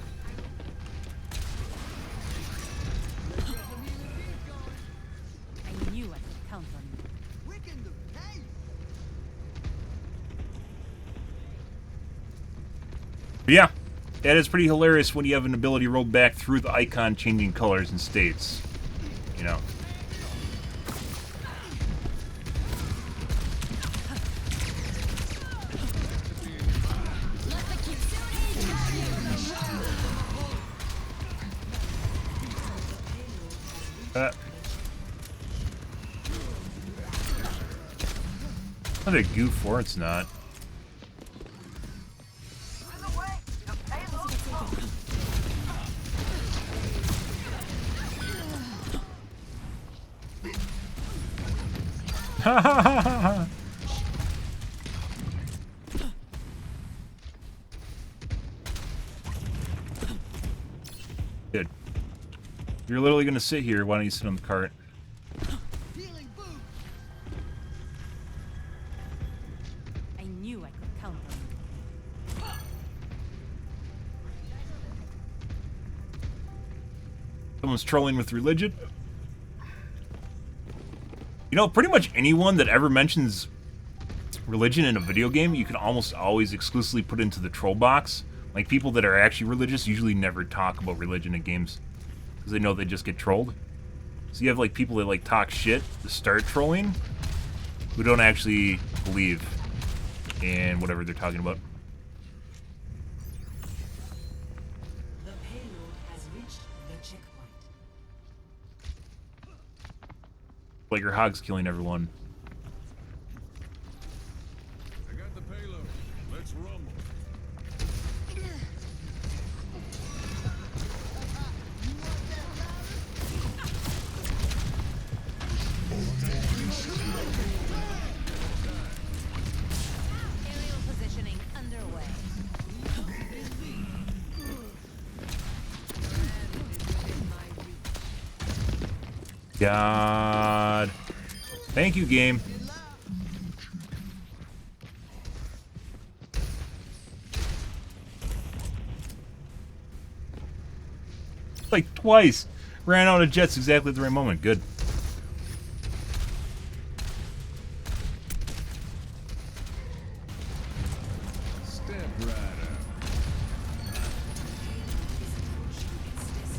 I knew I could count on you. But yeah, that is pretty hilarious when you have an ability rolled back through the icon changing colors and states. You know. Not a goof or it's not. Ha ha ha ha ha! Good. You're literally gonna sit here. Why don't you sit on the cart? I knew I could count on you. Someone's trolling with religion. You know, pretty much anyone that ever mentions religion in a video game, you can almost always exclusively put into the troll box. Like, people that are actually religious usually never talk about religion in games, because they know they just get trolled. So you have, like, people that, like, talk shit to start trolling, who don't actually believe in whatever they're talking about. The payload has reached the checkpoint. Like your hog's killing everyone. I got the payload. Let's rumble. Aerial positioning underway. God. Thank you, game. Like twice. Ran out of jets exactly at the right moment. Good. Step right up.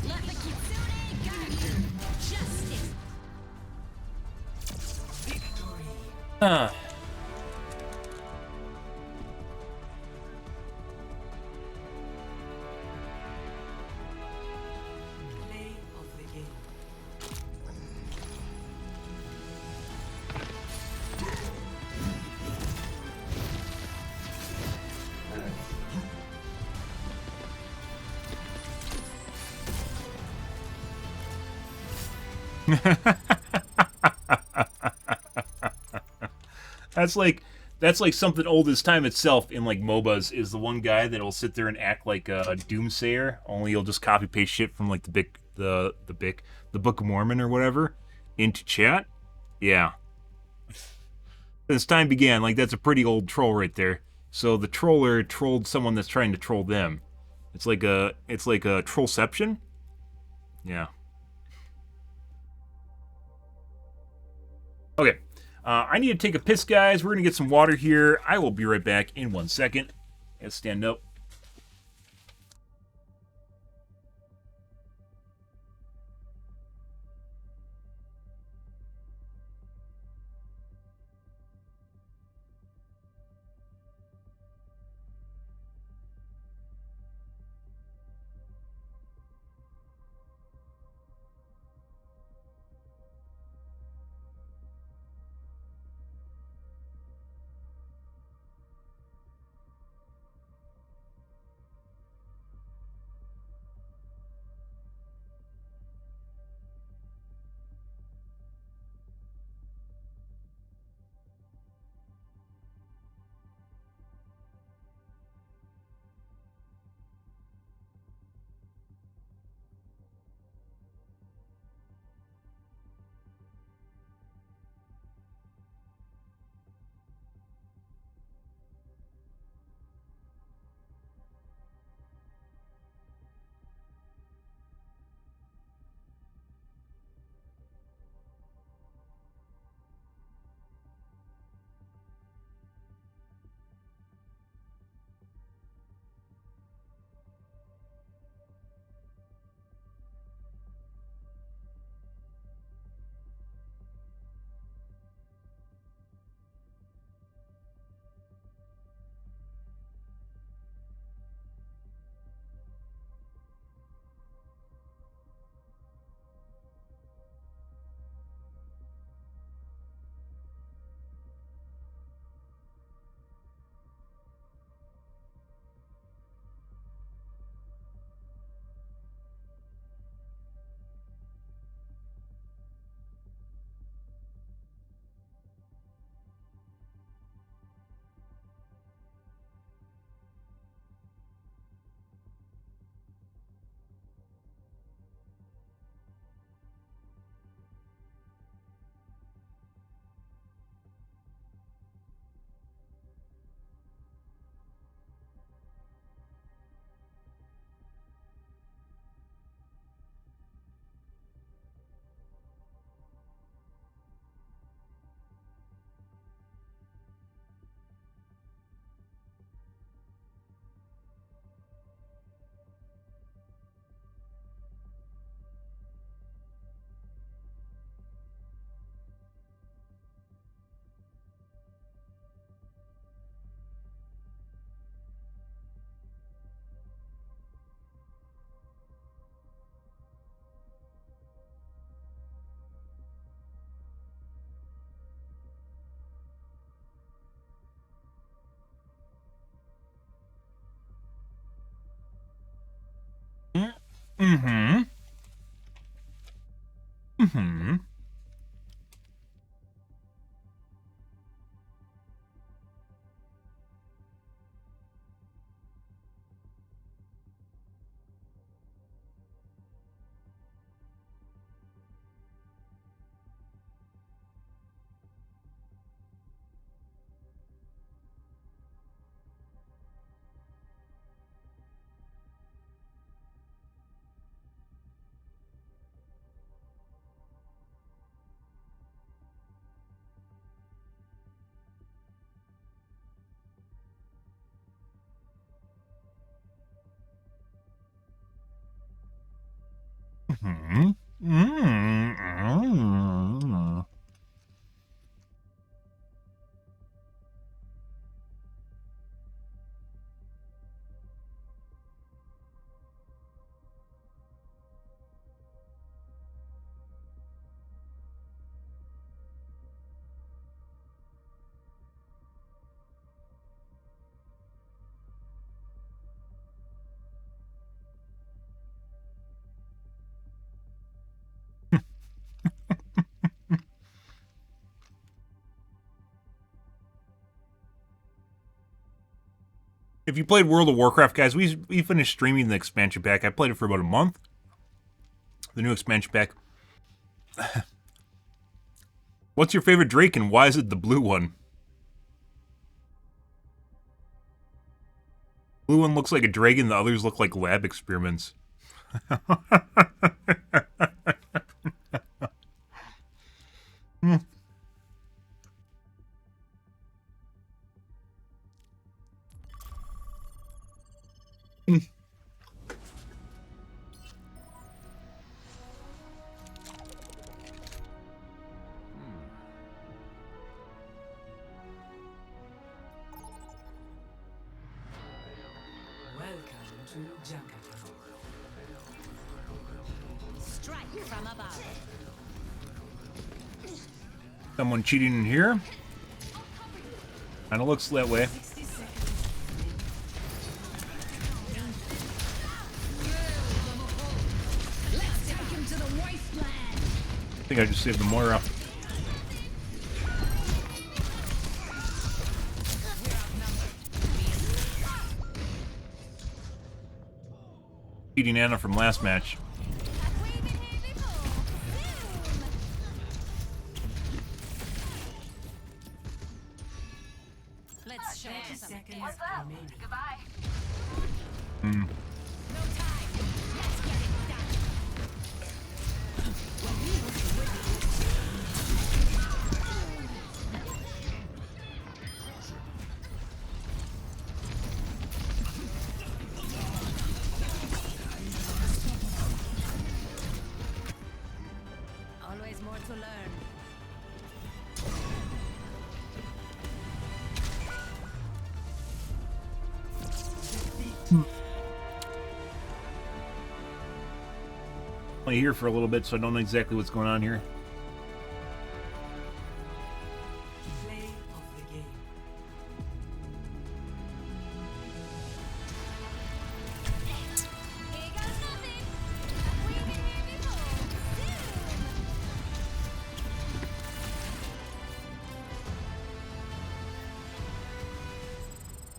Let the Kitsune guide you. Justice. Huh. Play of the game. That's like something old as time itself in like MOBAs is the one guy that'll sit there and act like a doomsayer, only he'll just copy paste shit from like the Book of Mormon or whatever into chat. Yeah. As time began, like that's a pretty old troll right there. So the troller trolled someone that's trying to troll them. It's like a trollception. Yeah. Okay. I need to take a piss, guys. We're going to get some water here. I will be right back in 1 second. Let's stand up. Mm-hmm. Mm-hmm. Mm-hmm. Mm-hmm. If you played World of Warcraft, guys, we finished streaming the expansion pack. I played it for about a month. The new expansion pack. What's your favorite Drake and why is it the blue one? Blue one looks like a dragon, the others look like lab experiments. Welcome to Jakarta. Strike from above. Someone cheating in here? Kinda looks that way. Let's take him to the wasteland. I think I just saved the Moira. Beating Anna from last match. Let's show him some seconds What's up? remaining. Goodbye. Hmm. No time. Let's get it done. Always more to learn. Only here for a little bit, so I don't know exactly what's going on here. Play of the game. Here goes nothing. Have we been here before?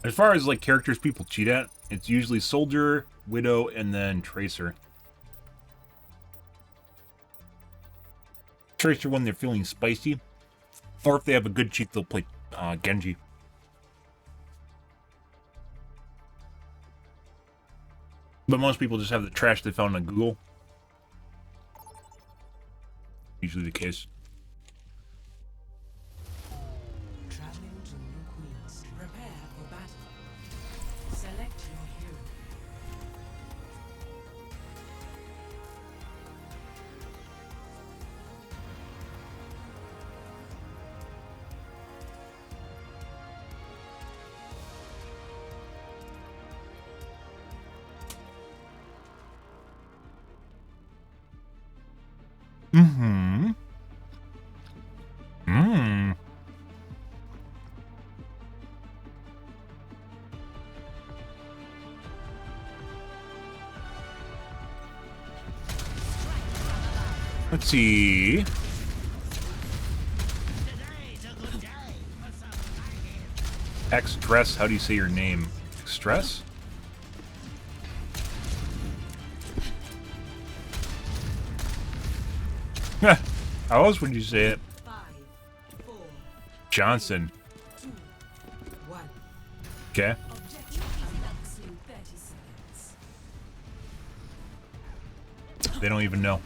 As far as like characters people cheat at, it's usually Soldier, Widow, and then Tracer. Tracer when they're feeling spicy, or if they have a good cheat, they'll play Genji. But most people just have the trash they found on Google. Usually the case. Traveling to New Queens. Prepare for battle. Select your hero. Mm-hmm. Mm. Let's see. X-Dress, how do you say your name? X-Dress? How else would you say it? 5, 4, Johnson. 2, 1. Okay. Objective commence in 30 seconds. They don't even know.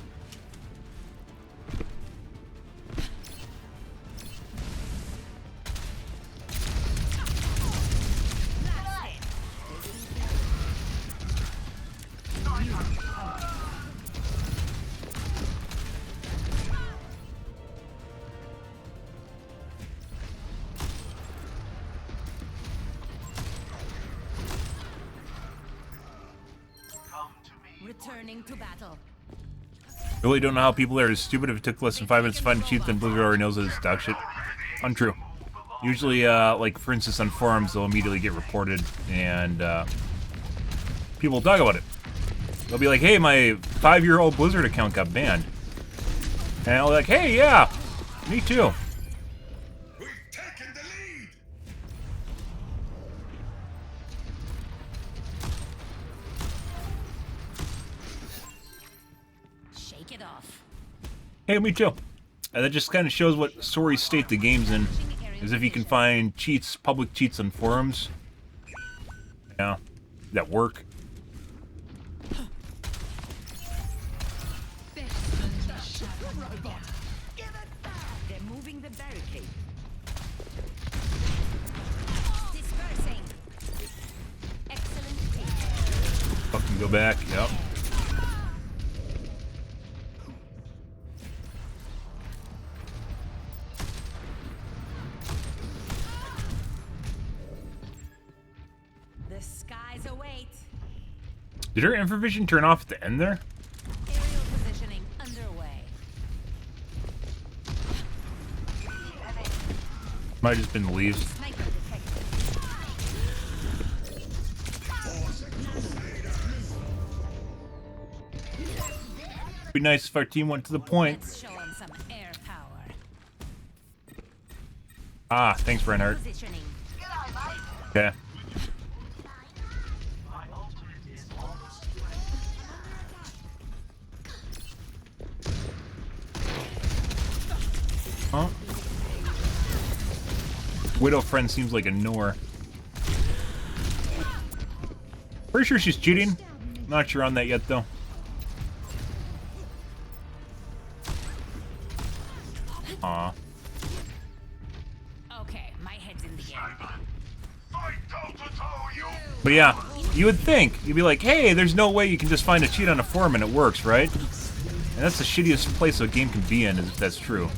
Returning to battle. Really don't know how people are as stupid if it took less than 5 minutes to find a cheat, then Blizzard already knows that it's dog shit. Untrue. Usually, like, for instance, on forums, they'll immediately get reported, and, people will talk about it. They'll be like, hey, my 5-year-old Blizzard account got banned. And I'll be like, hey, yeah, me too. Shake it off. Hey, me too. And that just kind of shows what sorry state the game's in. Is if you can find cheats, public cheats on forums. Yeah, that work. They're moving the barricade. Dispersing. Excellent take. Fucking go back, yep. The skies await. Did her infravision turn off at the end there? Aerial positioning underway. Might have just been the leaves. Sniper detected. Be nice if our team went to the point. Let's show 'em some air power. Ah, thanks, Reinhardt. Positioning. Okay. Huh? Widow friend seems like a knower. Pretty sure she's cheating. Not sure on that yet, though. Aw. Okay, my head's in the game. But yeah, you would think. You'd be like, hey, there's no way you can just find a cheat on a forum and it works, right? And that's the shittiest place a game can be in, is if that's true.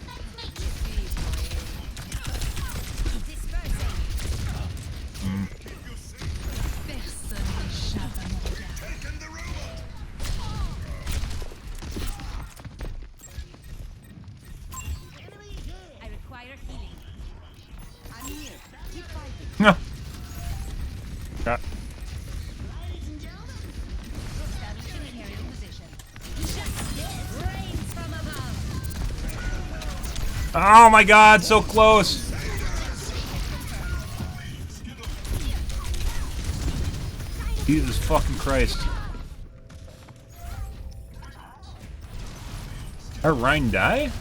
Mm. I require healing. I'm here. Keep fighting. No. Yeah. Establishing aerial position. Justice rains from above. Oh my god, so close! Jesus fucking Christ. Did Ryan die? Did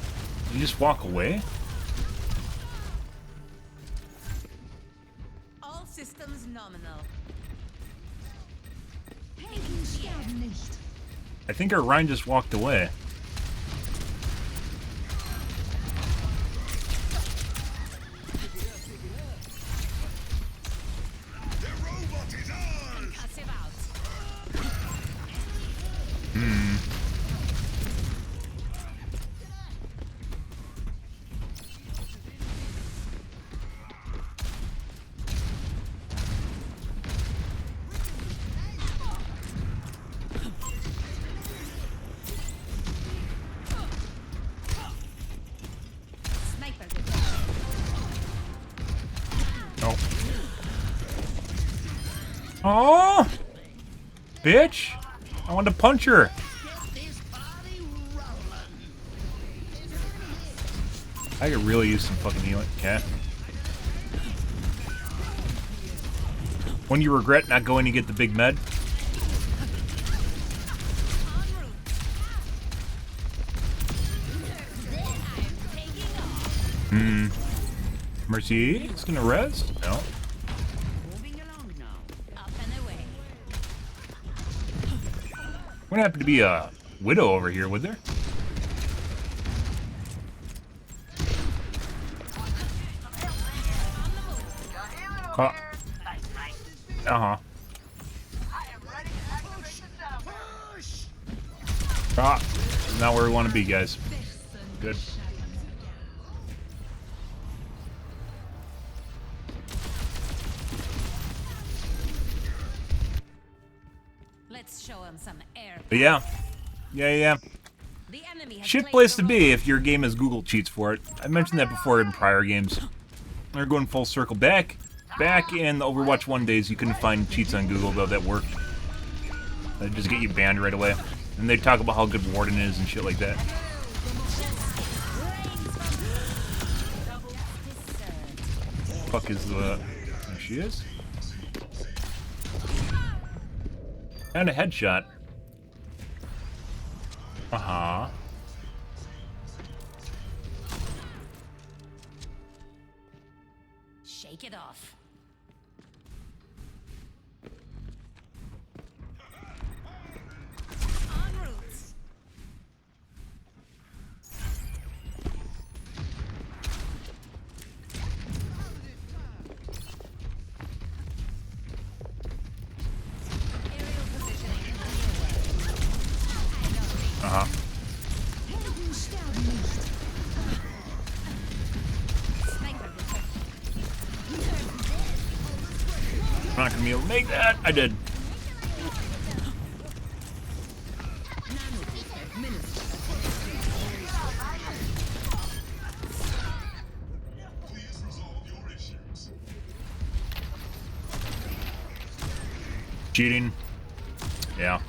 he just walk away? All systems nominal. I think our Ryan just walked away. Concussive out. Hmm. Sniper detected. Oh. Oh, bitch! I wanted to punch her. I could really use some fucking healing. Okay. When you regret not going to get the big med. Mercy, it's gonna res? No. Wouldn't happen to be a widow over here, would there? Uh-huh. Ah, not where we want to be, guys. Good. Let's show him some air. But yeah. Shit place to be if your game has Google cheats for it. I mentioned that before in prior games. They're going full circle. Back in the Overwatch 1 days, you couldn't find cheats on Google, though, that worked. They'd just get you banned right away. And they'd talk about how good Warden is and shit like that. Fuck is the... There she is. And a headshot. Uh-huh. Shake it off. En route. Uh-huh. I'm not gonna be able to make that. I did. Cheating. Yeah.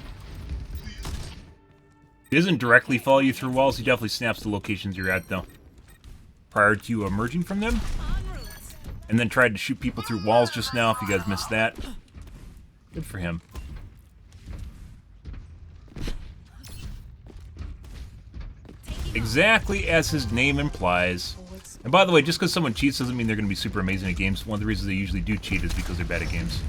He doesn't directly follow you through walls. He definitely snaps the locations you're at, though. Prior to you emerging from them. And then tried to shoot people through walls just now, if you guys missed that. Good for him. Exactly as his name implies. And by the way, just because someone cheats doesn't mean they're going to be super amazing at games. One of the reasons they usually do cheat is because they're bad at games.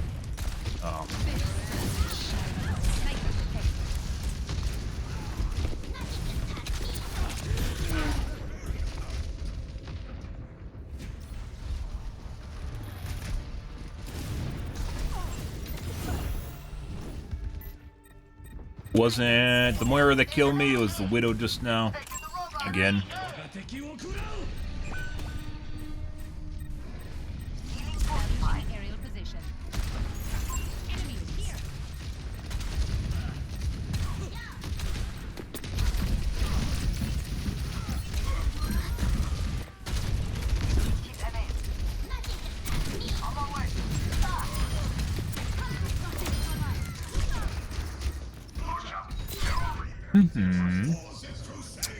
Wasn't the Moira that killed me, it was the Widow just now. Again.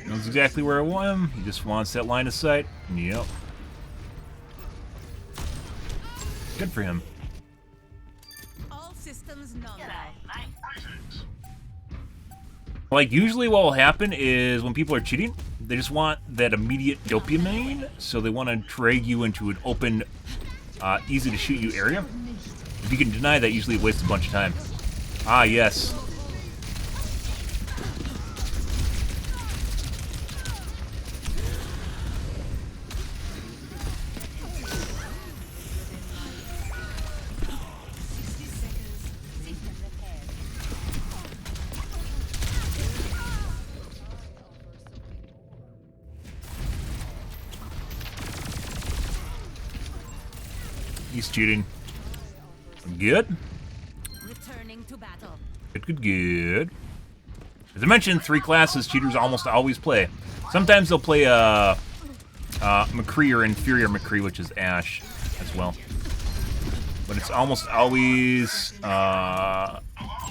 Knows exactly where I want him. He just wants that line of sight. Yep. Good for him. All systems nominal. Like, usually what will happen is when people are cheating, they just want that immediate dopamine, so they want to drag you into an open, easy-to-shoot-you area. If you can deny that, usually it wastes a bunch of time. Ah, yes. He's cheating. Good. Returning to battle. Good. As I mentioned, 3 classes cheaters almost always play. Sometimes they'll play McCree or inferior McCree, which is Ashe as well. But it's almost always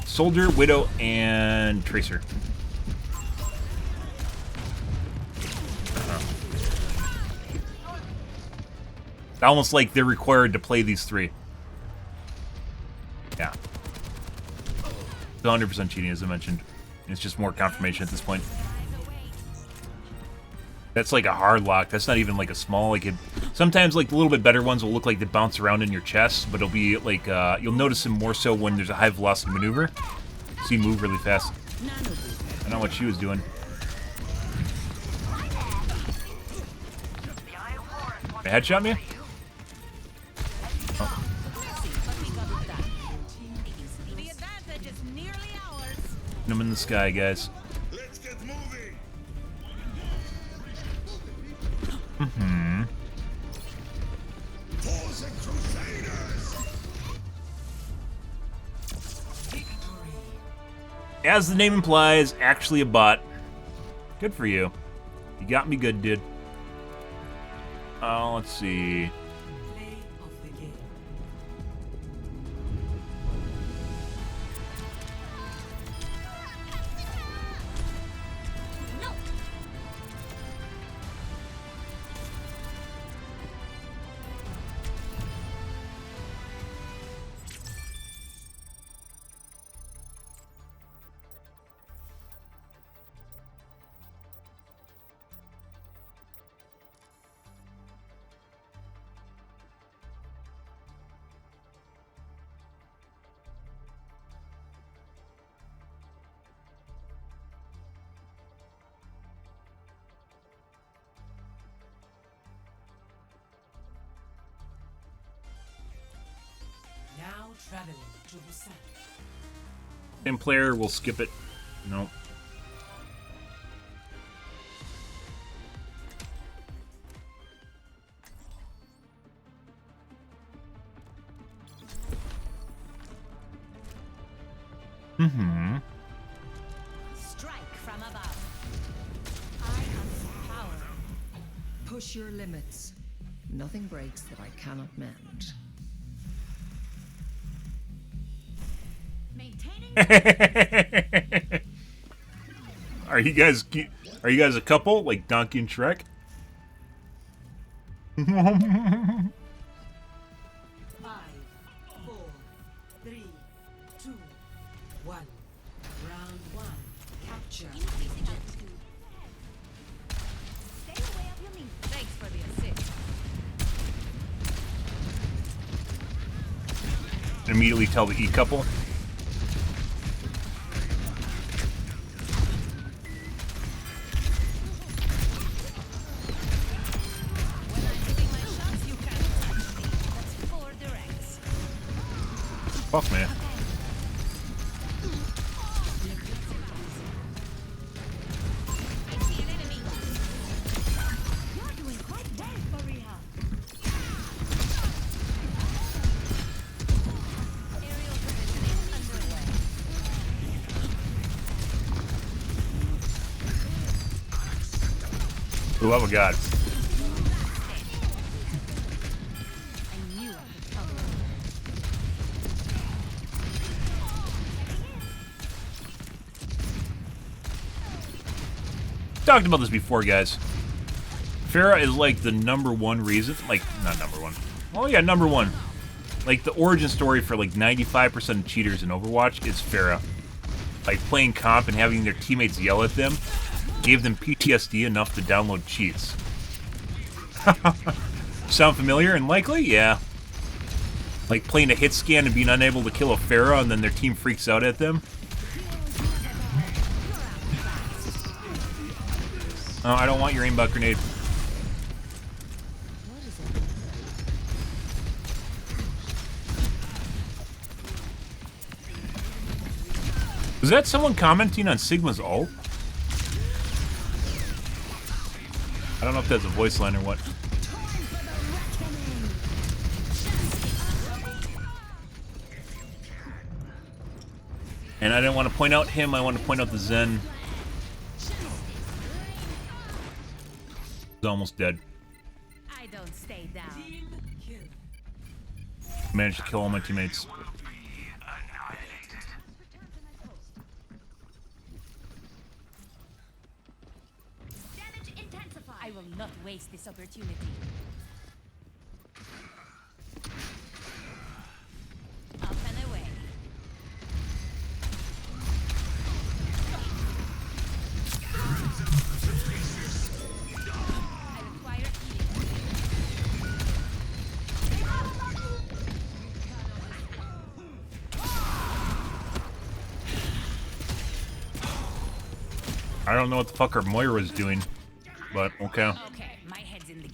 Soldier, Widow, and Tracer. Almost like they're required to play these 3. Yeah. It's 100% cheating, as I mentioned. It's just more confirmation at this point. That's like a hard lock. That's not even like a small, like it. Sometimes like the little bit better ones will look like they bounce around in your chest, but it'll be like, you'll notice them more so when there's a high velocity maneuver. So you move really fast. I don't know what she was doing. They headshot me? Oh. I'm in the sky, guys. Let's get moving. Mm-hmm. Force and Crusaders. As the name implies, actually a bot. Good for you. You got me good, dude. Let's see. Now traveling to the south. Same player will skip it. Nope. Mm-hmm. Strike from above. I have power. Push your limits. Nothing breaks that I cannot mend. Are you guys a couple like Donkey and Shrek? 5, 4, 3, 2, 1. Round 1. Capture. Stay away of your meat. Thanks for the assist. Immediately tell the E couple. Fuck, man. Ooh, oh my god. Talked about this before, guys. Pharah is like the #1 reason, like, not #1. Oh yeah, #1. Like the origin story for like 95% of cheaters in Overwatch is Pharah. Like playing comp and having their teammates yell at them gave them PTSD enough to download cheats. Sound familiar and likely? Yeah. Like playing a hit scan and being unable to kill a Pharah and then their team freaks out at them. Oh, I don't want your aimbot grenade. Was that someone commenting on Sigma's ult? I don't know if that's a voice line or what. And I didn't want to point out him, I want to point out the Zen. He's almost dead. I don't stay down. Managed to kill all my teammates. Damage intensified. I will not waste this opportunity. I don't know what the fuck her Moira was doing, but okay.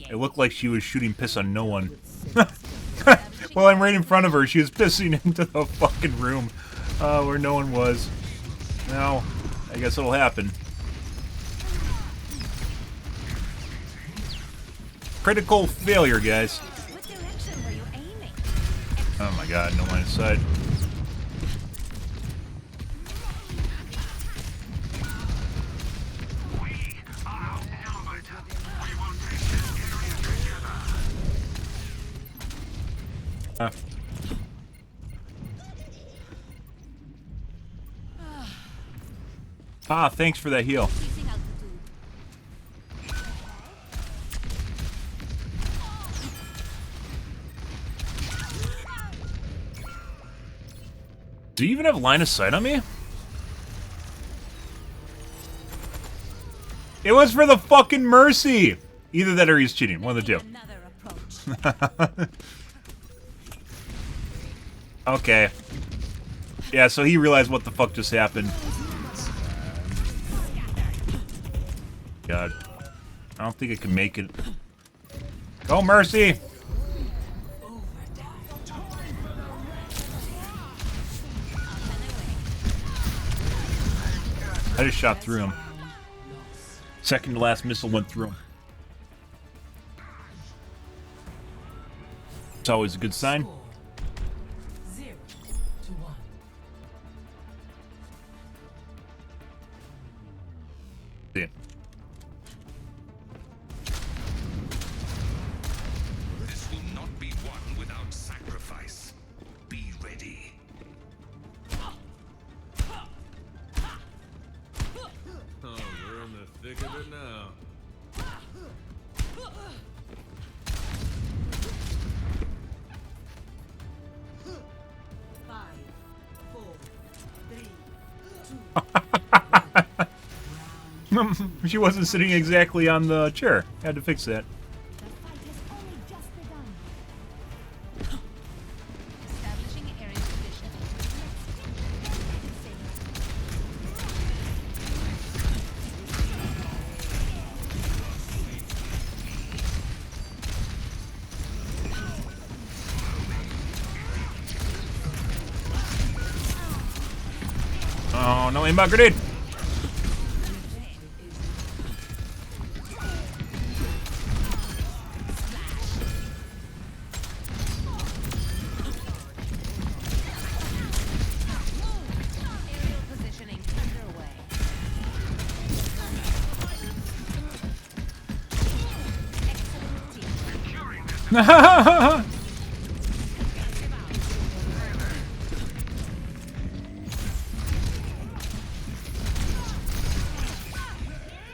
It looked like she was shooting piss on no one. Well, I'm right in front of her. She was pissing into the fucking room where no one was. Now, I guess it'll happen. Critical failure, guys. Oh my god, no line of sight. Thanks for that heal. Do you even have line of sight on me? It was for the fucking Mercy! Either that or he's cheating. One of the two. Okay. Yeah, so he realized what the fuck just happened. God. I don't think I can make it. Go, Mercy! I just shot through him. Second to last missile went through him. It's always a good sign. 0-1. Yeah. This will not be won without sacrifice. Be ready. Oh, we're in the thick of it now. She wasn't sitting exactly on the chair. Had to fix that. Oh, no aimbot grenade!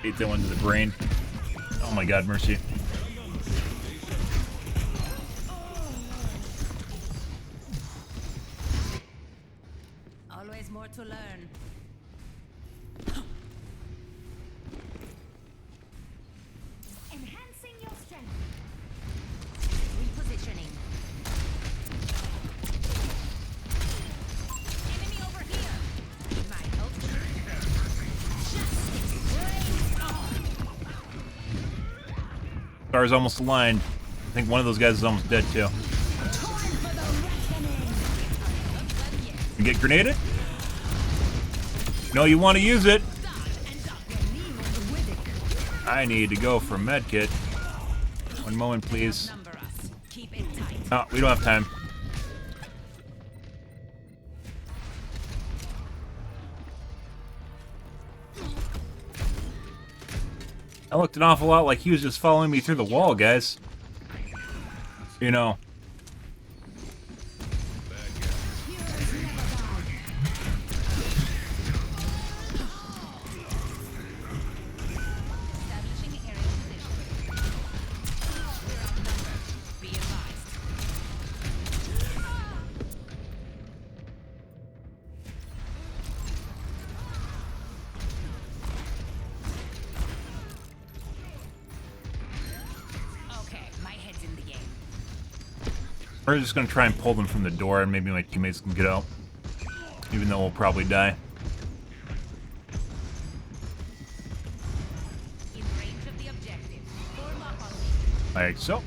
Ate that one to the brain. Oh my god, Mercy. Always more to learn. Enhancing your strength. Repositioning. Enemy over here. My ultimate. Justice reigns on. Star's almost aligned. I think one of those guys is almost dead too. You get grenaded? No, you want to use it. I need to go for medkit. One moment, please. Oh, we don't have time. That looked an awful lot like he was just following me through the wall, guys. You know. We're just gonna try and pull them from the door, and maybe my teammates can get out. Even though we'll probably die. Like so. All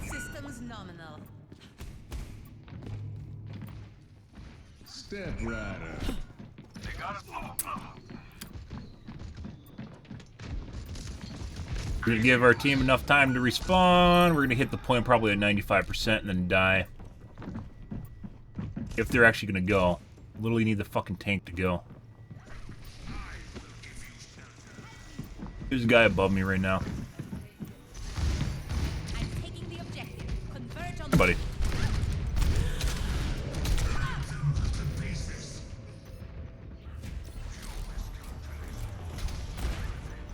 systems nominal. Step rider. They got us. We're gonna give our team enough time to respawn. We're gonna hit the point probably at 95% and then die. If they're actually gonna go. Literally need the fucking tank to go. There's a guy above me right now. I'm taking the objective. Converge on Hey, buddy.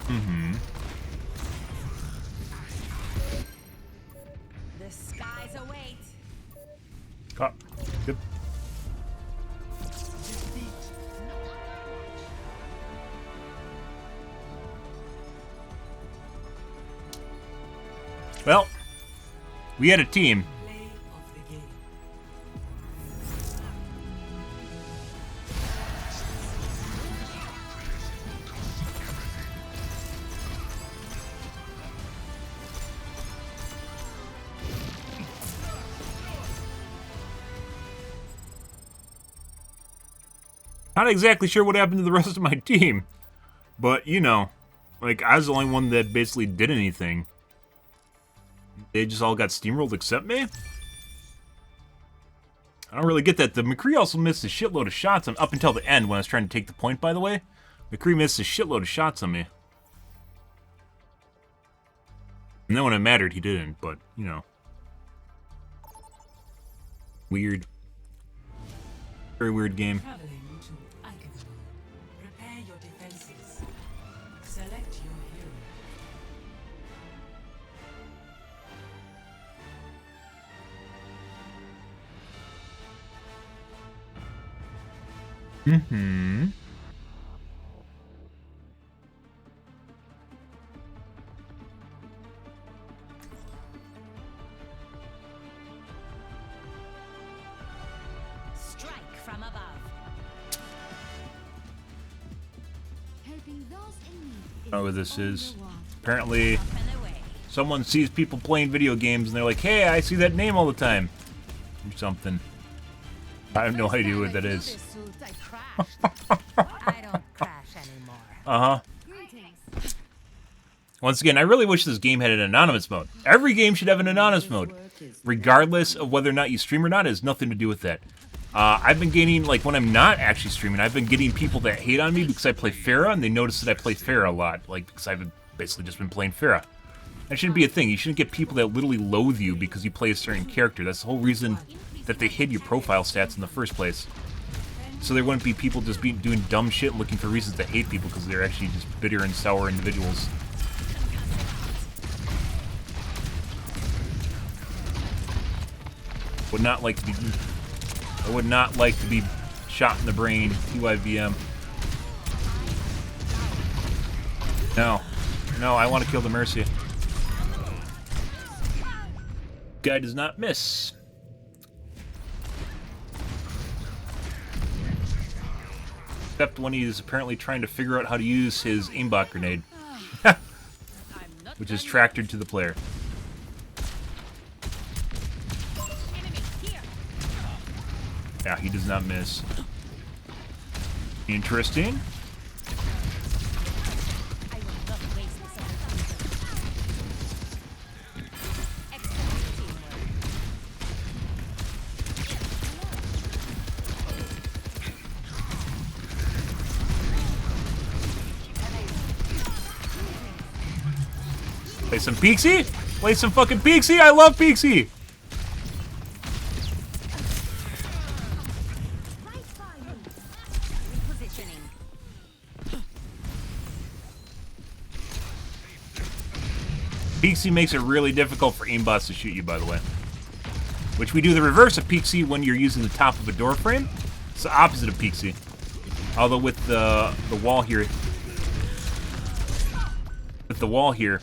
Mm-hmm. the skies await. Cop. Good. Well, we had a team. Not exactly sure what happened to the rest of my team, but you know, like I was the only one that basically did anything. They just all got steamrolled except me? I don't really get that. The McCree also missed a shitload of shots on up until the end when I was trying to take the point, by the way. McCree missed a shitload of shots on me. And then when it mattered, he didn't, but, you know. Weird. Very weird game. Traveling to Icon. Prepare your defenses. Select your hero. Mm-hmm. Strike from above. Helping those in need. I don't know what this is. Apparently, someone sees people playing video games and they're like, hey, I see that name all the time. Or something. I have no idea what that is. I don't crash anymore. Uh-huh. Once again, I really wish this game had an anonymous mode. Every game should have an anonymous mode. Regardless of whether or not you stream or not, it has nothing to do with that. I've been gaining, like, when I'm not actually streaming, I've been getting people that hate on me because I play Pharah, and they notice that I play Pharah a lot. Like, because I've basically just been playing Pharah. That shouldn't be a thing. You shouldn't get people that literally loathe you because you play a certain character. That's the whole reason that they hid your profile stats in the first place. So there wouldn't be people just doing dumb shit and looking for reasons to hate people because they're actually just bitter and sour individuals. Would not like to be... I would not like to be shot in the brain, TYVM. No. No, I want to kill the Mercy. Guy does not miss. Except when he's apparently trying to figure out how to use his aimbot grenade. Which is tractored to the player. Yeah, he does not miss. Interesting. Play some Peaksy? Play some fucking Peaksy? I love Peaksy! Peaksy makes it really difficult for aimbots to shoot you, by the way. Which we do the reverse of Peaksy when you're using the top of a door frame. It's the opposite of Peaksy. Although with the wall here, With the wall here,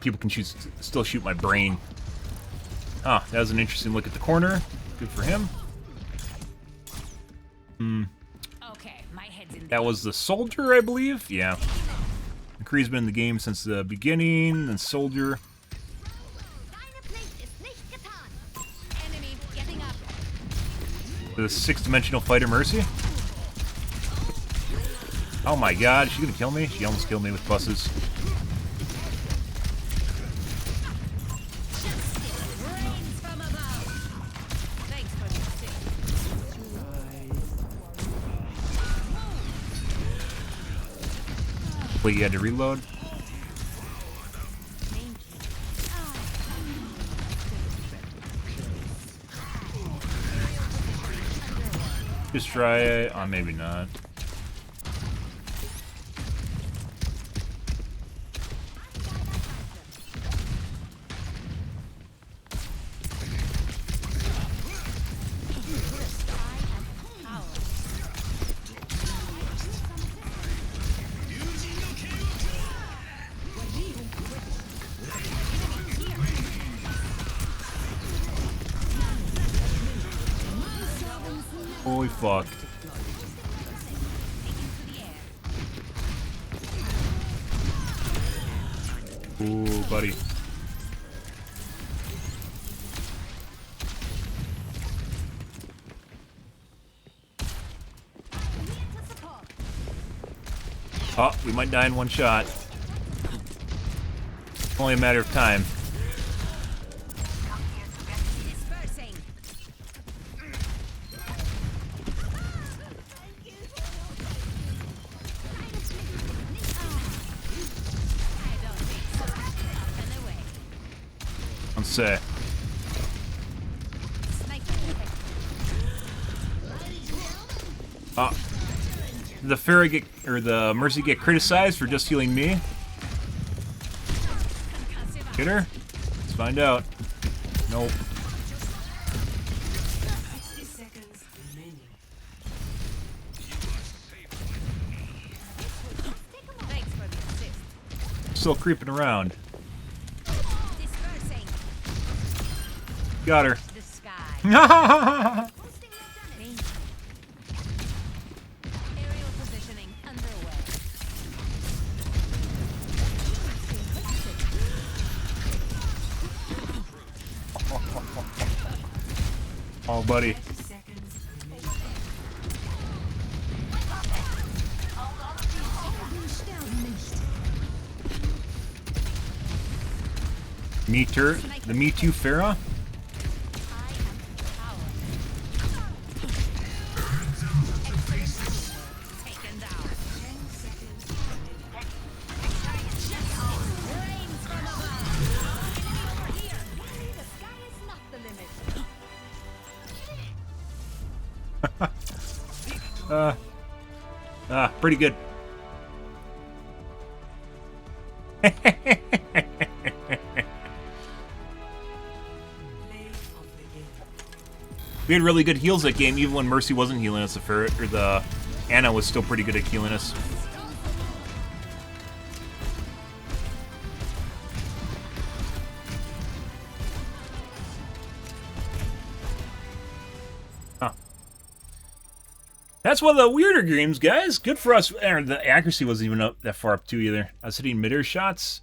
people can still shoot my brain. Huh, that was an interesting look at the corner. Good for him. Okay, my head's in That was the soldier, I believe? Yeah. McCree's been in the game since the beginning, and soldier. enemy getting up. The six-dimensional fighter Mercy. Oh my god, is she gonna kill me? She almost killed me with buses. Rains from above. Thanks for the assist. Wait, you had to reload? Just try it. Oh, maybe not. Holy fuck. Ooh, buddy. Oh, we might die in one shot. Only a matter of time. Let's say. The Pharah get, or the Mercy get criticized for just healing me. Get her? Let's find out. Nope. Still creeping around. Got her. Aerial positioning underway. Oh, buddy. Meet her. The Me Too Pharah. Pretty good. We had really good heals that game, even when Mercy wasn't healing us. The Anna was still pretty good at healing us. That's one of the weirder games, guys. Good for us. And the accuracy wasn't even up that far up, too, either. I was hitting mid-air shots.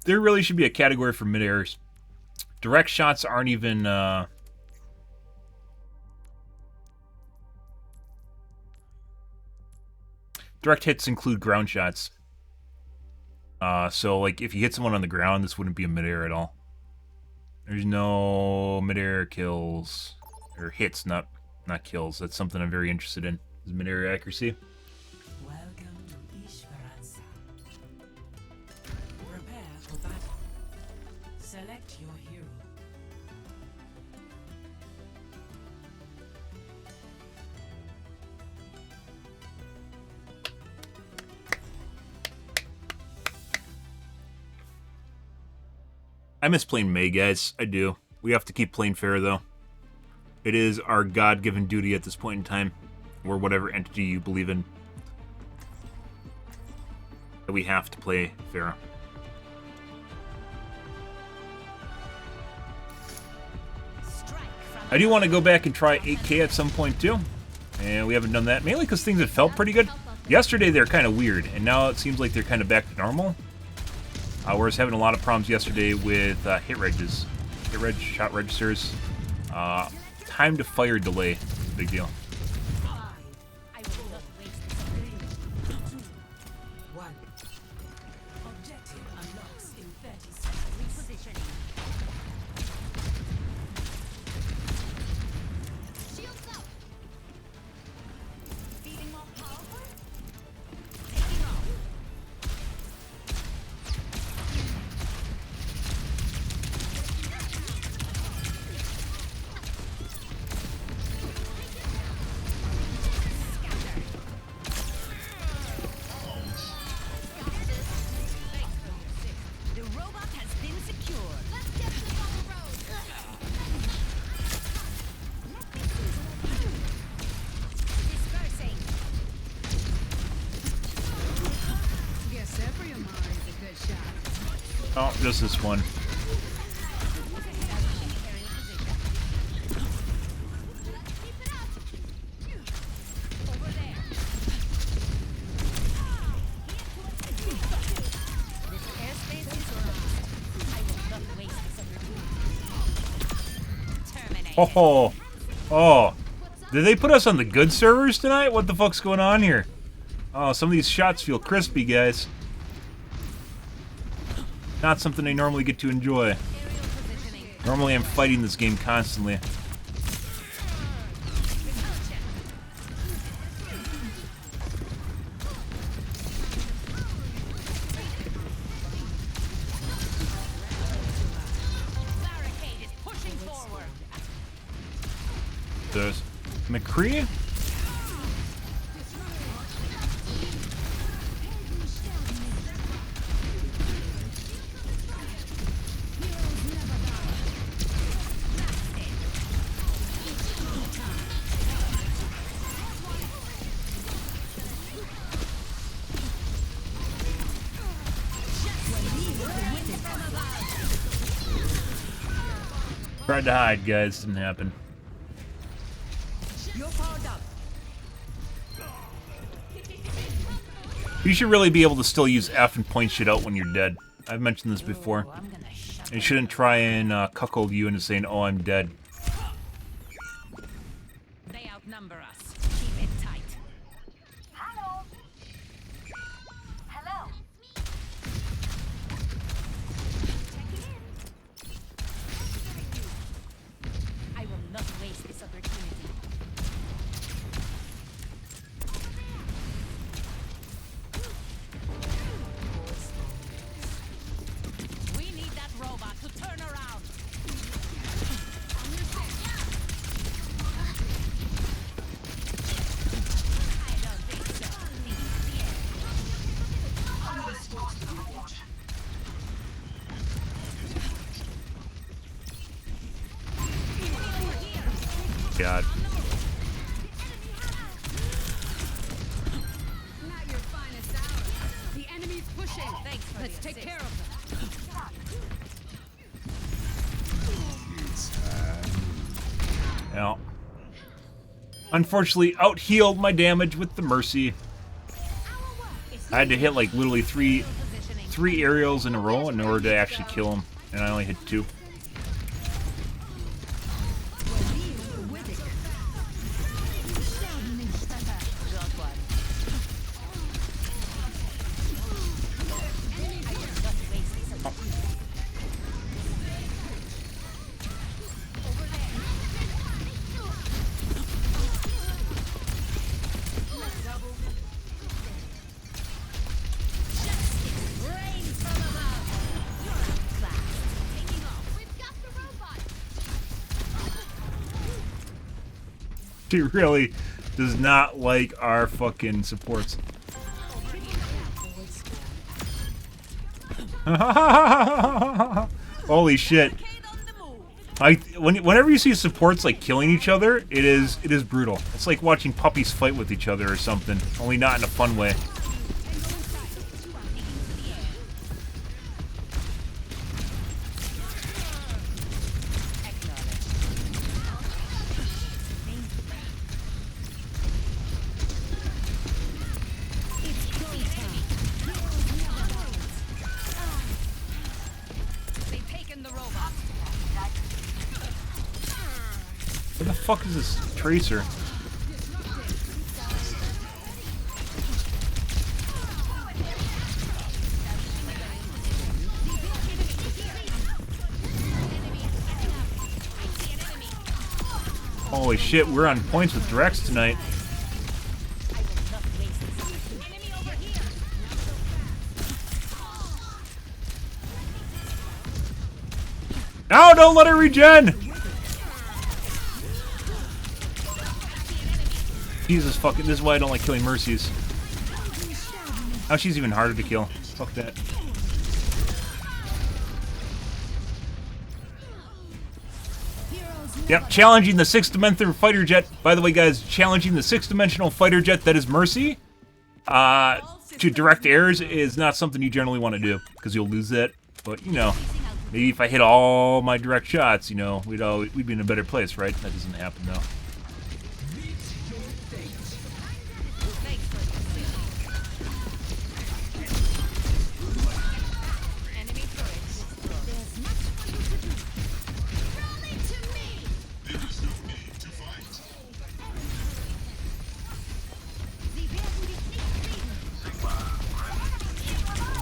There really should be a category for mid-airs. Direct shots aren't even... Direct hits include ground shots. So, like, if you hit someone on the ground, this wouldn't be a mid-air at all. There's no mid-air kills. Or hits, not kills. That's something I'm very interested in, is mid-air accuracy. Welcome to Ishvaransa. Prepare for battle. Select your hero. I miss playing Mei, guys. I do. We have to keep playing Pharah, though. It is our God-given duty at this point in time, or whatever entity you believe in. that we have to play Pharah. I do want to go back and try 8K at some point too, and we haven't done that, mainly because things have felt pretty good. Yesterday they're kind of weird, and now it seems like they're kind of back to normal. Whereas having a lot of problems yesterday with hit regs, shot registers, time to fire delay, big deal. Oh, just this one. Oh, oh, did they put us on the good servers tonight? What the fuck's going on here? Oh, some of these shots feel crispy, guys. Not something I normally get to enjoy. Normally I'm fighting this game constantly. There's McCree. Tried to hide, guys. Didn't happen. You should really be able to still use F and point shit out when you're dead. I've mentioned this before. You shouldn't try and cuckold you into saying, "Oh, I'm dead." They outnumber us. Keep it tight. Hello. Hello. I will not waste this opportunity. We need that robot to turn around. I don't think so. God. Not your finest hour. The enemy's pushing. Thanks for Let's take care of them. Yeah. Unfortunately, out-healed my damage with the Mercy. I had to hit like literally three aerials in a row in order to actually kill him, and I only hit 2. He really does not like our fucking supports. Holy shit. Whenever you see supports like killing each other, it is brutal. It's like watching puppies fight with each other or something, only not in a fun way. the fuck is this Tracer? Holy shit, we're on points with directs tonight. No, don't let her regen! Jesus fucking, this is why I don't like killing Mercies. Now she's even harder to kill. Fuck that. Yep, challenging the 6th-dimensional fighter jet. By the way, guys, challenging the 6th-dimensional fighter jet that is Mercy to direct airs is not something you generally want to do, because you'll lose that. But, you know, maybe if I hit all my direct shots, you know, we'd be in a better place, right? That doesn't happen, though.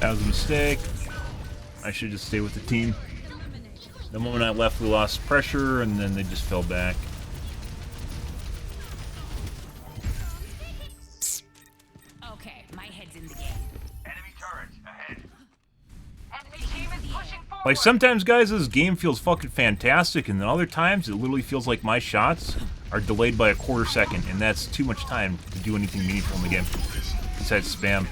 That was a mistake. I should just stay with the team. The moment I left, we lost pressure, and then they just fell back. Okay, my head's in the game. Enemy turret ahead. Enemy team is pushing forward. Like, sometimes, guys, this game feels fucking fantastic, and then other times it literally feels like my shots are delayed by a quarter second, and that's too much time to do anything meaningful in the game besides spam.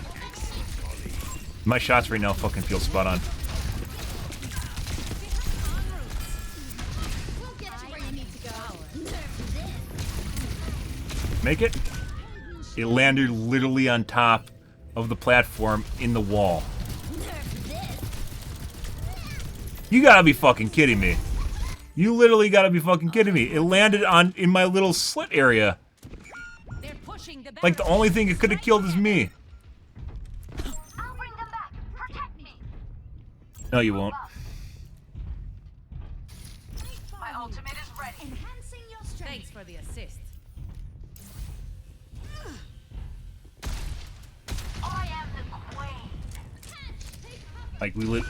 My shots right now fucking feel spot on. Make it? It landed literally on top of the platform in the wall. You gotta be fucking kidding me. You literally gotta be fucking kidding me. It landed in my little slit area. Like the only thing it could have killed is me. No, you won't. My ultimate is ready. Enhancing your strength. Thanks for the assist. I am the queen. Like we lit.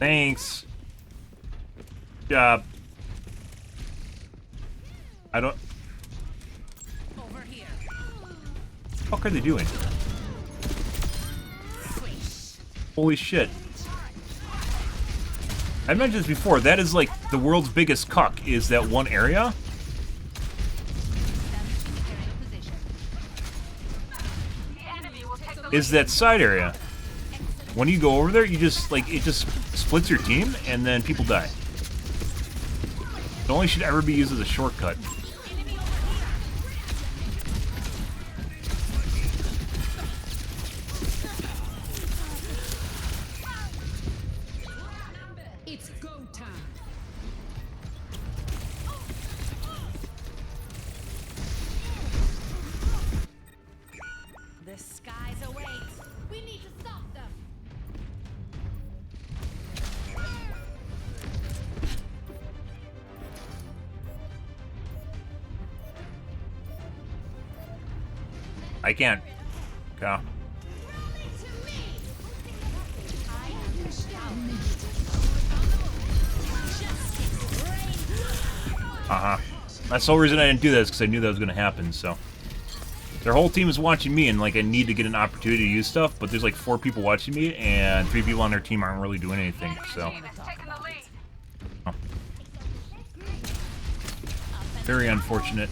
Thanks. Good job. I don't. Over here. What the fuck are they doing? Holy shit. I mentioned this before, that is like the world's biggest cuck, is that one area. Is that side area. When you go over there, you just, like, it just splits your team, and then people die. It only should ever be used as a shortcut. I can't. Okay. That's the whole reason I didn't do this, because I knew that was going to happen, so. Their whole team is watching me, and, like, I need to get an opportunity to use stuff, but there's, like, 4 people watching me, and 3 people on their team aren't really doing anything, so. Oh. Very unfortunate.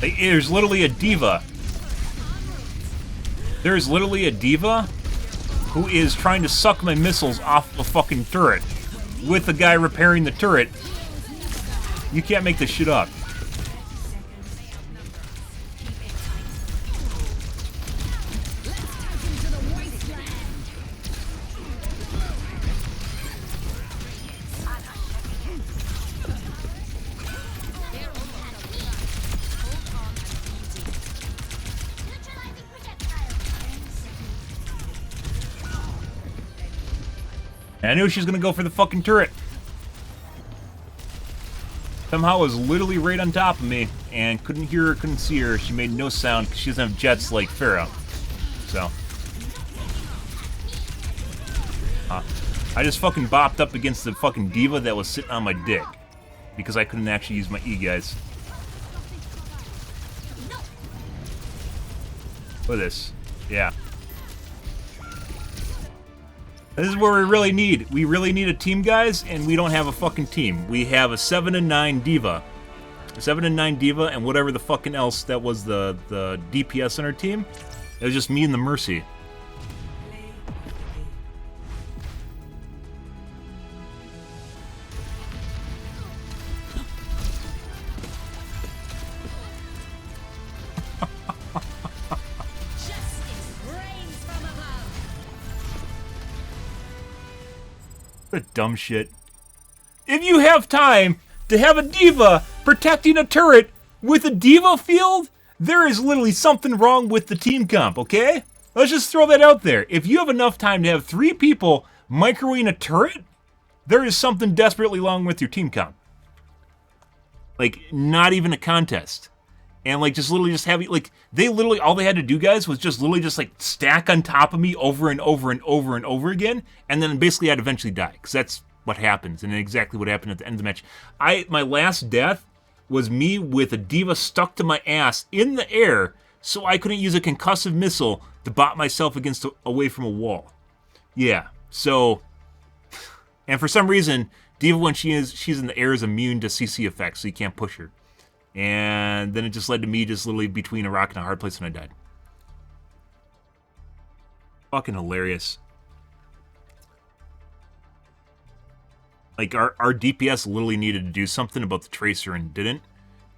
There's literally a diva. There's literally a diva who is trying to suck my missiles off the fucking turret with the guy repairing the turret. You can't make this shit up. I knew she was gonna go for the fucking turret. Somehow was literally right on top of me and couldn't hear her, couldn't see her. She made no sound because she doesn't have jets like Pharah. So. I just fucking bopped up against the fucking diva that was sitting on my dick. Because I couldn't actually use my E, guys. Look at this. Yeah. This is what we really need. We really need a team, guys, and we don't have a fucking team. We have a 7 and 9 diva. A 7 and 9 diva and whatever the fucking else that was the DPS on our team. It was just me and the Mercy. What dumb shit. If you have time to have a diva protecting a turret with a diva field, there is literally something wrong with the team comp, okay? Let's just throw that out there. If you have enough time to have 3 people microwaving a turret, there is something desperately wrong with your team comp. Like, not even a contest. And like just literally just having, like, they literally, all they had to do, guys, was just literally just like stack on top of me over and over and over and over again, and then basically I'd eventually die, because that's what happens, and exactly what happened at the end of the match. My last death was me with a diva stuck to my ass in the air, so I couldn't use a concussive missile to bot myself away from a wall. Yeah, so, and for some reason, diva when she's in the air is immune to CC effects, so you can't push her. And then it just led to me just literally between a rock and a hard place, and I died. Fucking hilarious. Like, our DPS literally needed to do something about the Tracer and didn't.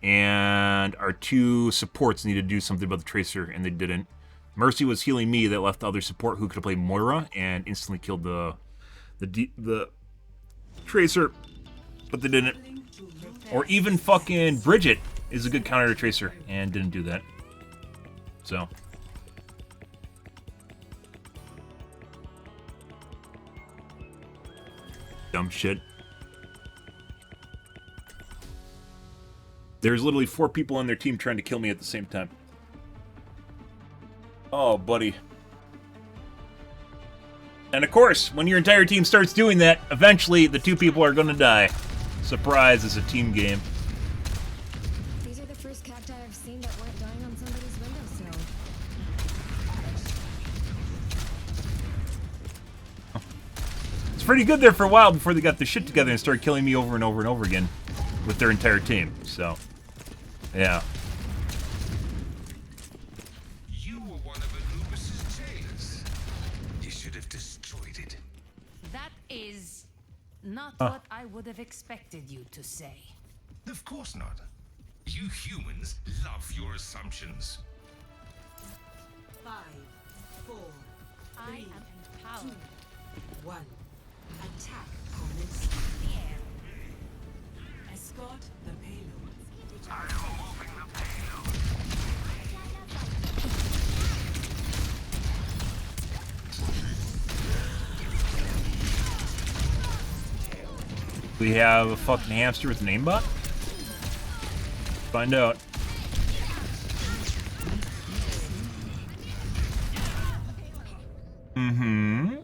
And our 2 supports needed to do something about the Tracer and they didn't. Mercy was healing me, that left the other support who could have played Moira and instantly killed the Tracer, but they didn't. Or even fucking Bridget is a good counter to Tracer and didn't do that. So. Dumb shit. There's literally 4 people on their team trying to kill me at the same time. Oh, buddy. And of course, when your entire team starts doing that, eventually the 2 people are gonna die. Surprise, it's a team game. These are the first cacti I've seen that weren't dying on somebody's windowsill. It's pretty good there for a while before they got their shit together and started killing me over and over and over again with their entire team. So, yeah. You were one of Anubis's jailers. You should have destroyed it. That is not what I would have expected you to say. Of course not. You humans love your assumptions. 5, 4, I 3, am empowered. 2, 1. Attack commence. Escort the payload. I am moving the payload. We have a fucking hamster with an aimbot? Find out. Mm-hmm.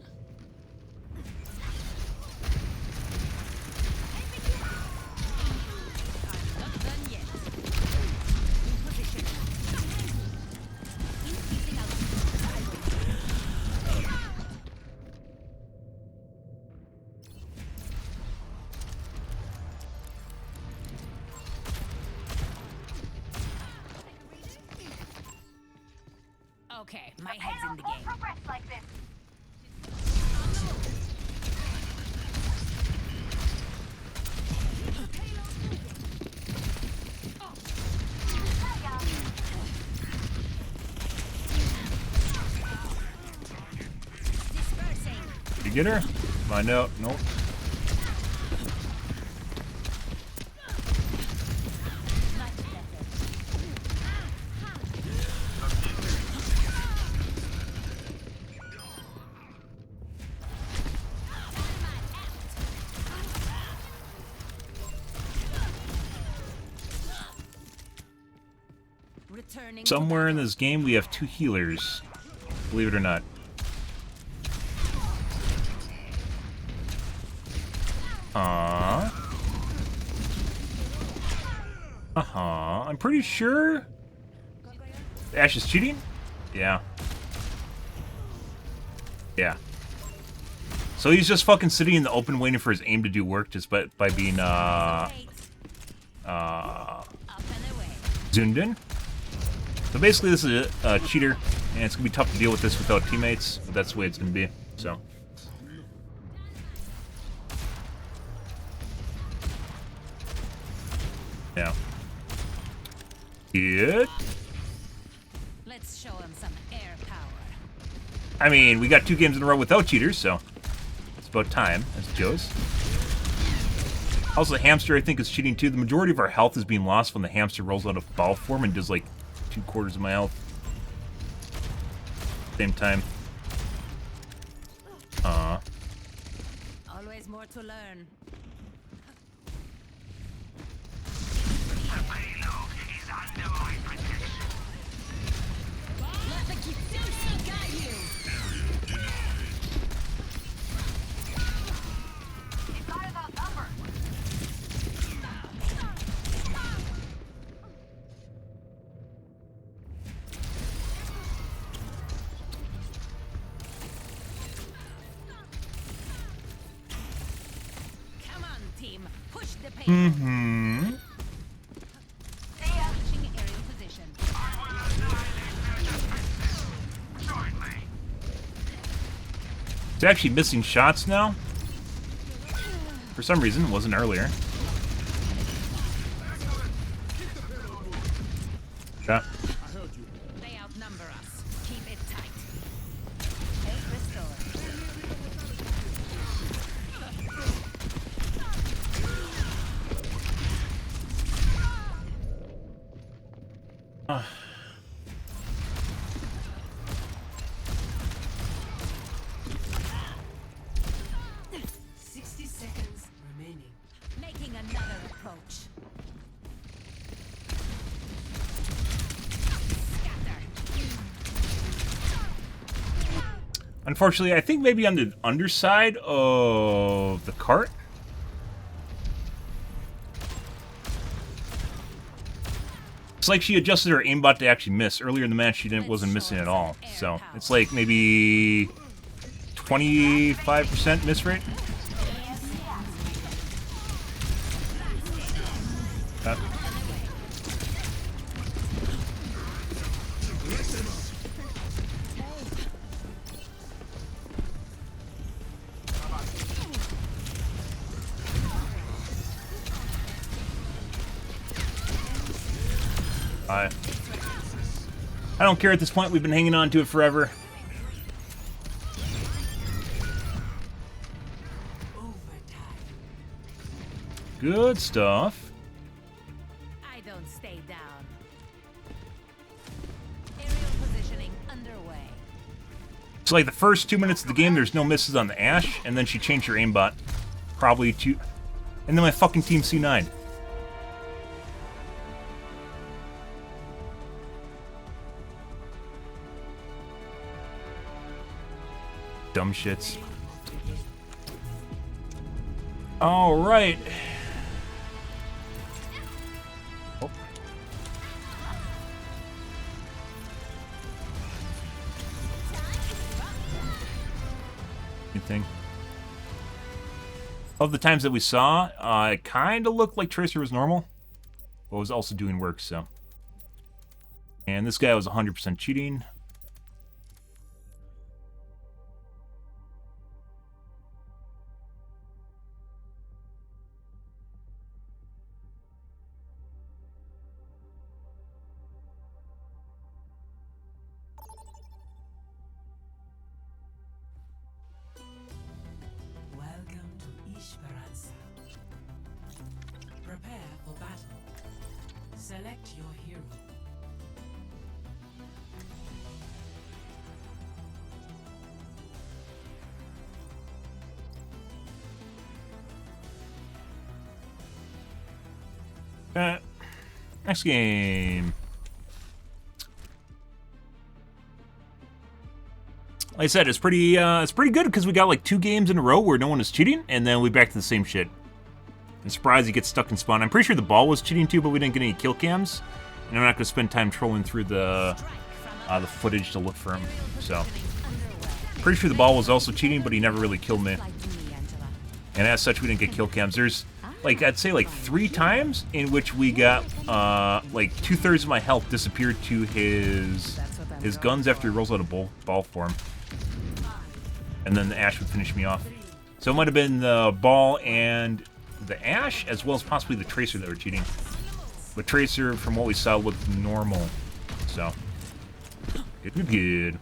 Okay, my head's in the game. Progress like this. Did you get her? Find out. Nope. Returning Somewhere in this game, we have 2 healers. Believe it or not. I'm pretty sure Ash is cheating? Yeah. Yeah. So he's just fucking sitting in the open waiting for his aim to do work just by being, zoomed in. So basically this is a cheater, and it's gonna be tough to deal with this without teammates, but that's the way it's gonna be, so. Yeah. Good. Let's show him some air power. I mean, we got 2 games in a row without cheaters, so it's about time, as it goes. Also, the hamster, I think, is cheating too. The majority of our health is being lost when the hamster rolls out of ball form and does like 2/4 of my health. Same time. Always more to learn. Let the Kitsushi guide you. You've got us outnumbered. 嗯哼。 It's actually missing shots now. For some reason, it wasn't earlier. Yeah. They outnumber us. Keep it tight. Take restore. Ah. Making another approach. Unfortunately, I think maybe on the underside of the cart. It's like she adjusted her aimbot to actually miss. Earlier in the match, she wasn't missing at all. So it's like maybe 25% miss rate. I don't care at this point. We've been hanging on to it forever. Good stuff. I don't stay down. Aerial positioning underway. So like the first 2 minutes of the game, there's no misses on the Ashe, and then she changed her aimbot. Probably to... And then my fucking team C9. Dumb shits. All right. Oh. Anything? Of the times that we saw, it kind of looked like Tracer was normal, but was also doing work, so. And this guy was 100% cheating. Welcome to Esperanza. Prepare for battle. Select your hero. Next game. Like I said, it's pretty good because we got like 2 games in a row where no one is cheating, and then we back to the same shit. I'm surprised he gets stuck in spawn. I'm pretty sure the ball was cheating too, but we didn't get any kill cams. And I'm not going to spend time trolling through the footage to look for him. So, pretty sure the ball was also cheating, but he never really killed me. And as such, we didn't get kill cams. There's, like, I'd say like 3 times in which we got, like 2/3 of my health disappeared to his guns after he rolls out a ball for him. And then the Ash would finish me off. So it might have been the ball and the Ash, as well as possibly the Tracer that were cheating. But Tracer, from what we saw, looked normal. So, good.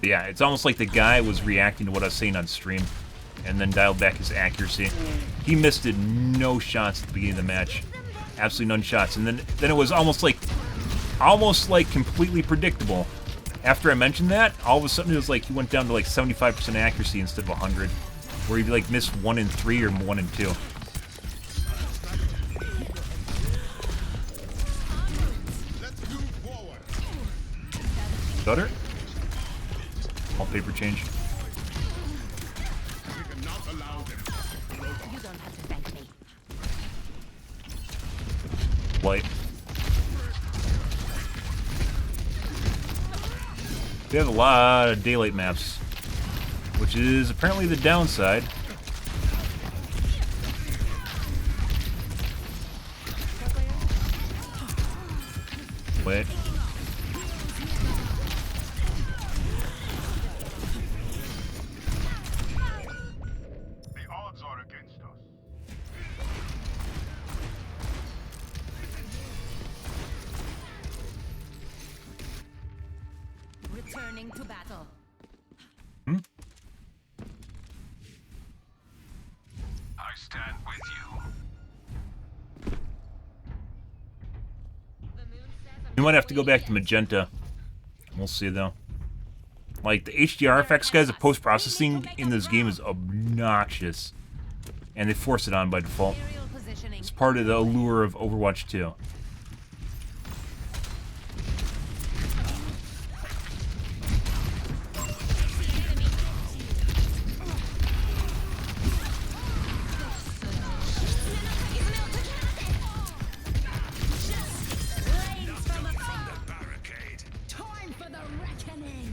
Yeah, it's almost like the guy was reacting to what I was saying on stream, and then dialed back his accuracy. He missed no shots at the beginning of the match. Absolutely none shots. And then it was almost like completely predictable. After I mentioned that, all of a sudden it was like he went down to like 75% accuracy instead of 100, where he'd like miss 1 in 3 or 1 in 2. Stutter? All paper change. Light. We have a lot of daylight maps, which is apparently the downside. Wait. The odds are against us. Returning to battle. I stand with you. We might have to go back to magenta. We'll see though. Like the HDR effects, guys, the post-processing in this game is obnoxious, and they force it on by default. It's part of the allure of Overwatch 2. Time for the reckoning.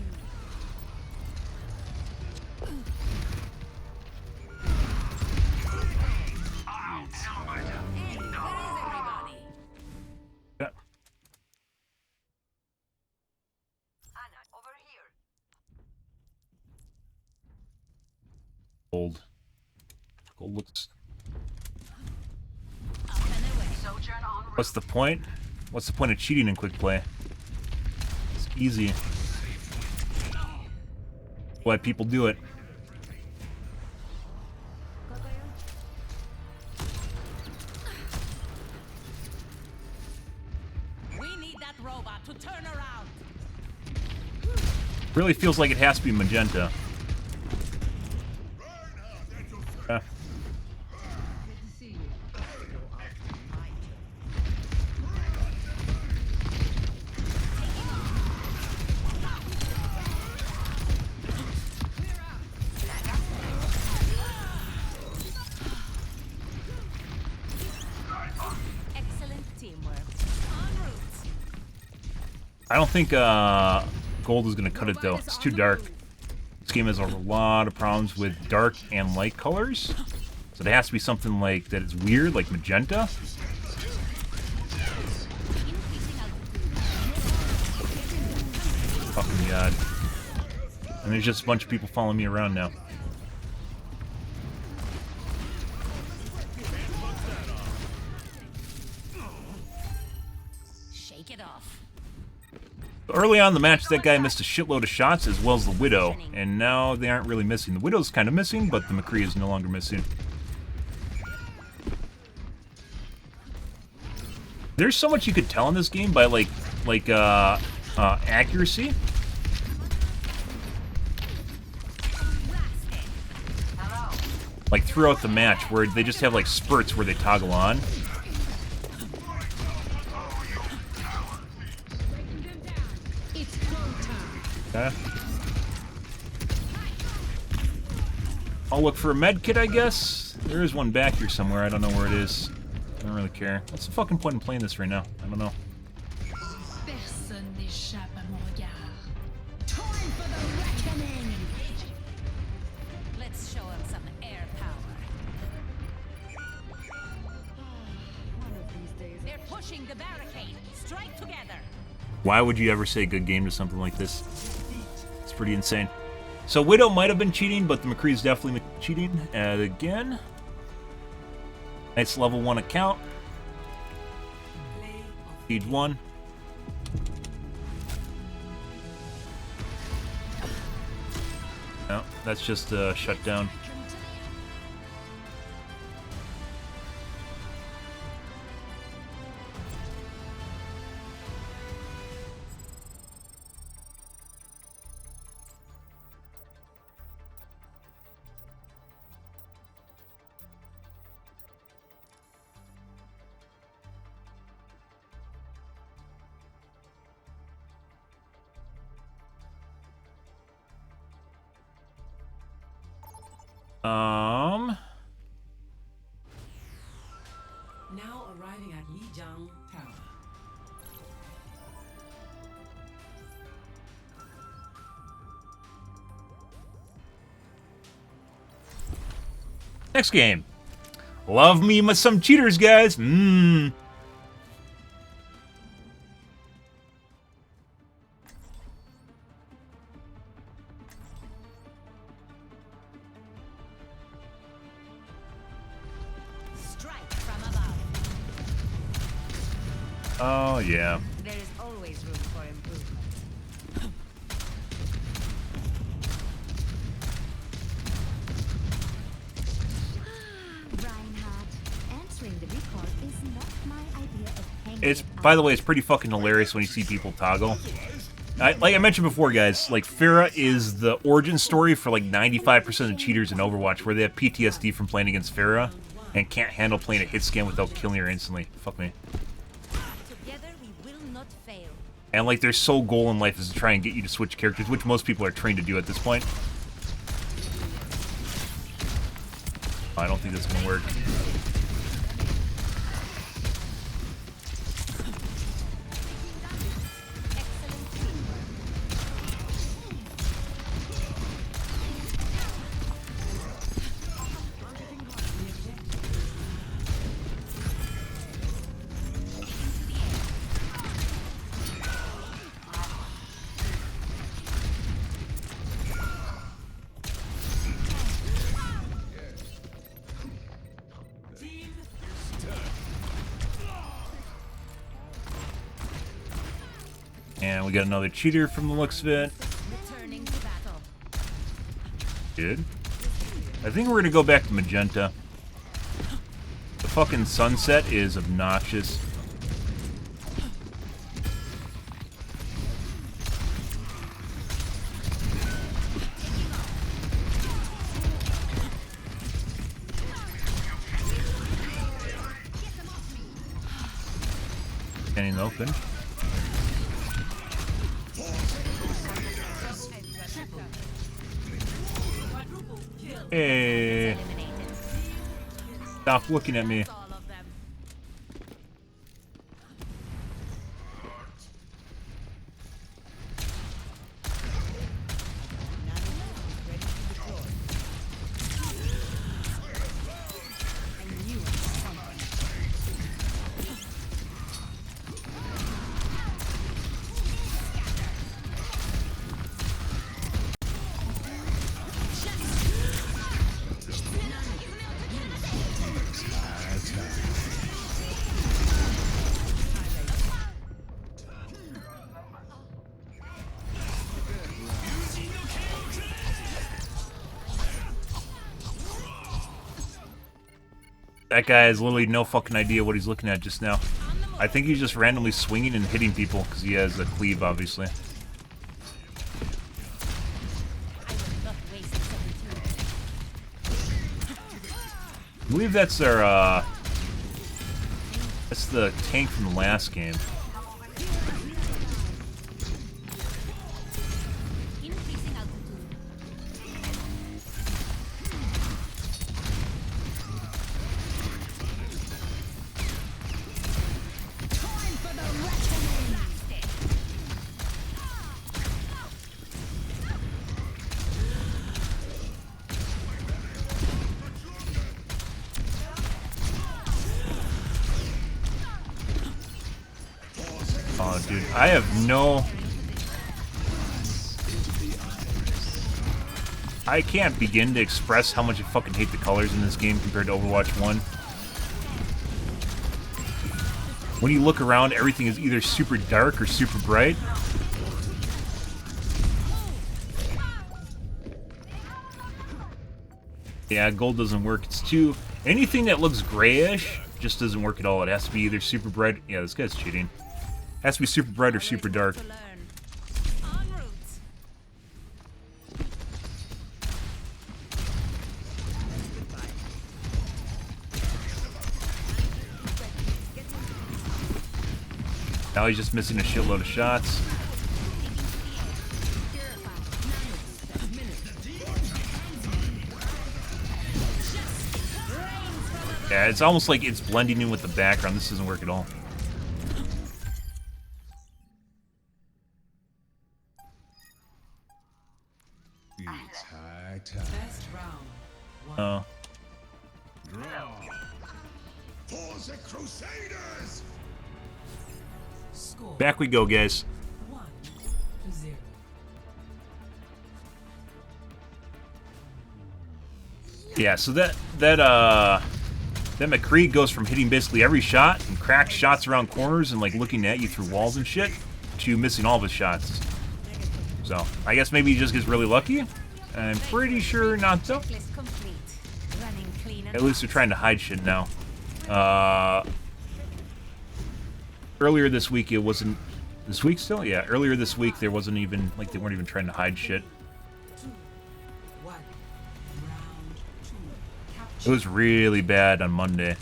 Gold looks. What's the point? What's the point of cheating in quick play? It's easy. Why people do it. We need that robot to turn around. Really feels like it has to be magenta. Excellent teamwork. I don't think gold is going to cut it, though. It's too dark. This game has a lot of problems with dark and light colors. So there has to be something like that is weird, like magenta. Fucking god. And there's just a bunch of people following me around now. Shake it off. Early on in the match, that guy missed a shitload of shots, as well as the Widow, and now they aren't really missing. The Widow's kind of missing, but the McCree is no longer missing. There's so much you could tell in this game by accuracy. Like throughout the match, where they just have like spurts where they toggle on. It's Okay. I'll look for a med kit, I guess. There is one back here somewhere. I don't know where it is. I don't really care. What's the fucking point in playing this right now? I don't know. Personne n'échappe à mon regard. Time for the reckoning! Let's show him some air power. One of these days. They're pushing the barricade. Strike together. Why would you ever say good game to something like this? It's pretty insane. So Widow might have been cheating, but the McCree's definitely cheating. And again, nice level 1 account. Speed 1. No, that's just a shutdown. Now arriving at Lijiang Tower. Next game. Love me some cheaters, guys. Strike from above. Oh, yeah. There is always room for improvement. Reinhardt, answering the recall is not my idea of hanging. It's, by the way, it's pretty fucking hilarious when you see people toggle. Like I mentioned before, guys, like Pharah is the origin story for like 95% of cheaters in Overwatch, where they have PTSD from playing against Pharah and can't handle playing a hit scan without killing her instantly. Fuck me. Together we will not fail. And like their sole goal in life is to try and get you to switch characters, which most people are trained to do at this point. I don't think that's gonna work. And we got another cheater from the looks of it. Returning to battle. Good. I think we're gonna go back to magenta. The fucking sunset is obnoxious. Standing open. Hey. Stop looking at me. That guy has literally no fucking idea what he's looking at just now. I think he's just randomly swinging and hitting people because he has a cleave, obviously. I believe that's our, that's the tank from the last game. Oh, dude, I have no... I can't begin to express how much I fucking hate the colors in this game compared to Overwatch 1. When you look around, everything is either super dark or super bright. Yeah, gold doesn't work. It's too... Anything that looks grayish just doesn't work at all. It has to be either super bright... Yeah, this guy's cheating. It has to be super bright or super dark. Now he's just missing a shitload of shots. Yeah, it's almost like it's blending in with the background. This doesn't work at all. It's high time. First round. Oh. Draw. For the Crusaders! Score. Back we go, guys. 1-0. Yeah, so that McCree goes from hitting basically every shot and cracks shots around corners and like looking at you through walls and shit to missing all of his shots. So I guess maybe he just gets really lucky. I'm pretty sure not so. At least they're trying to hide shit now. Earlier this week it wasn't. This week still? Yeah. Earlier this week there wasn't even like they weren't even trying to hide shit. It was really bad on Monday.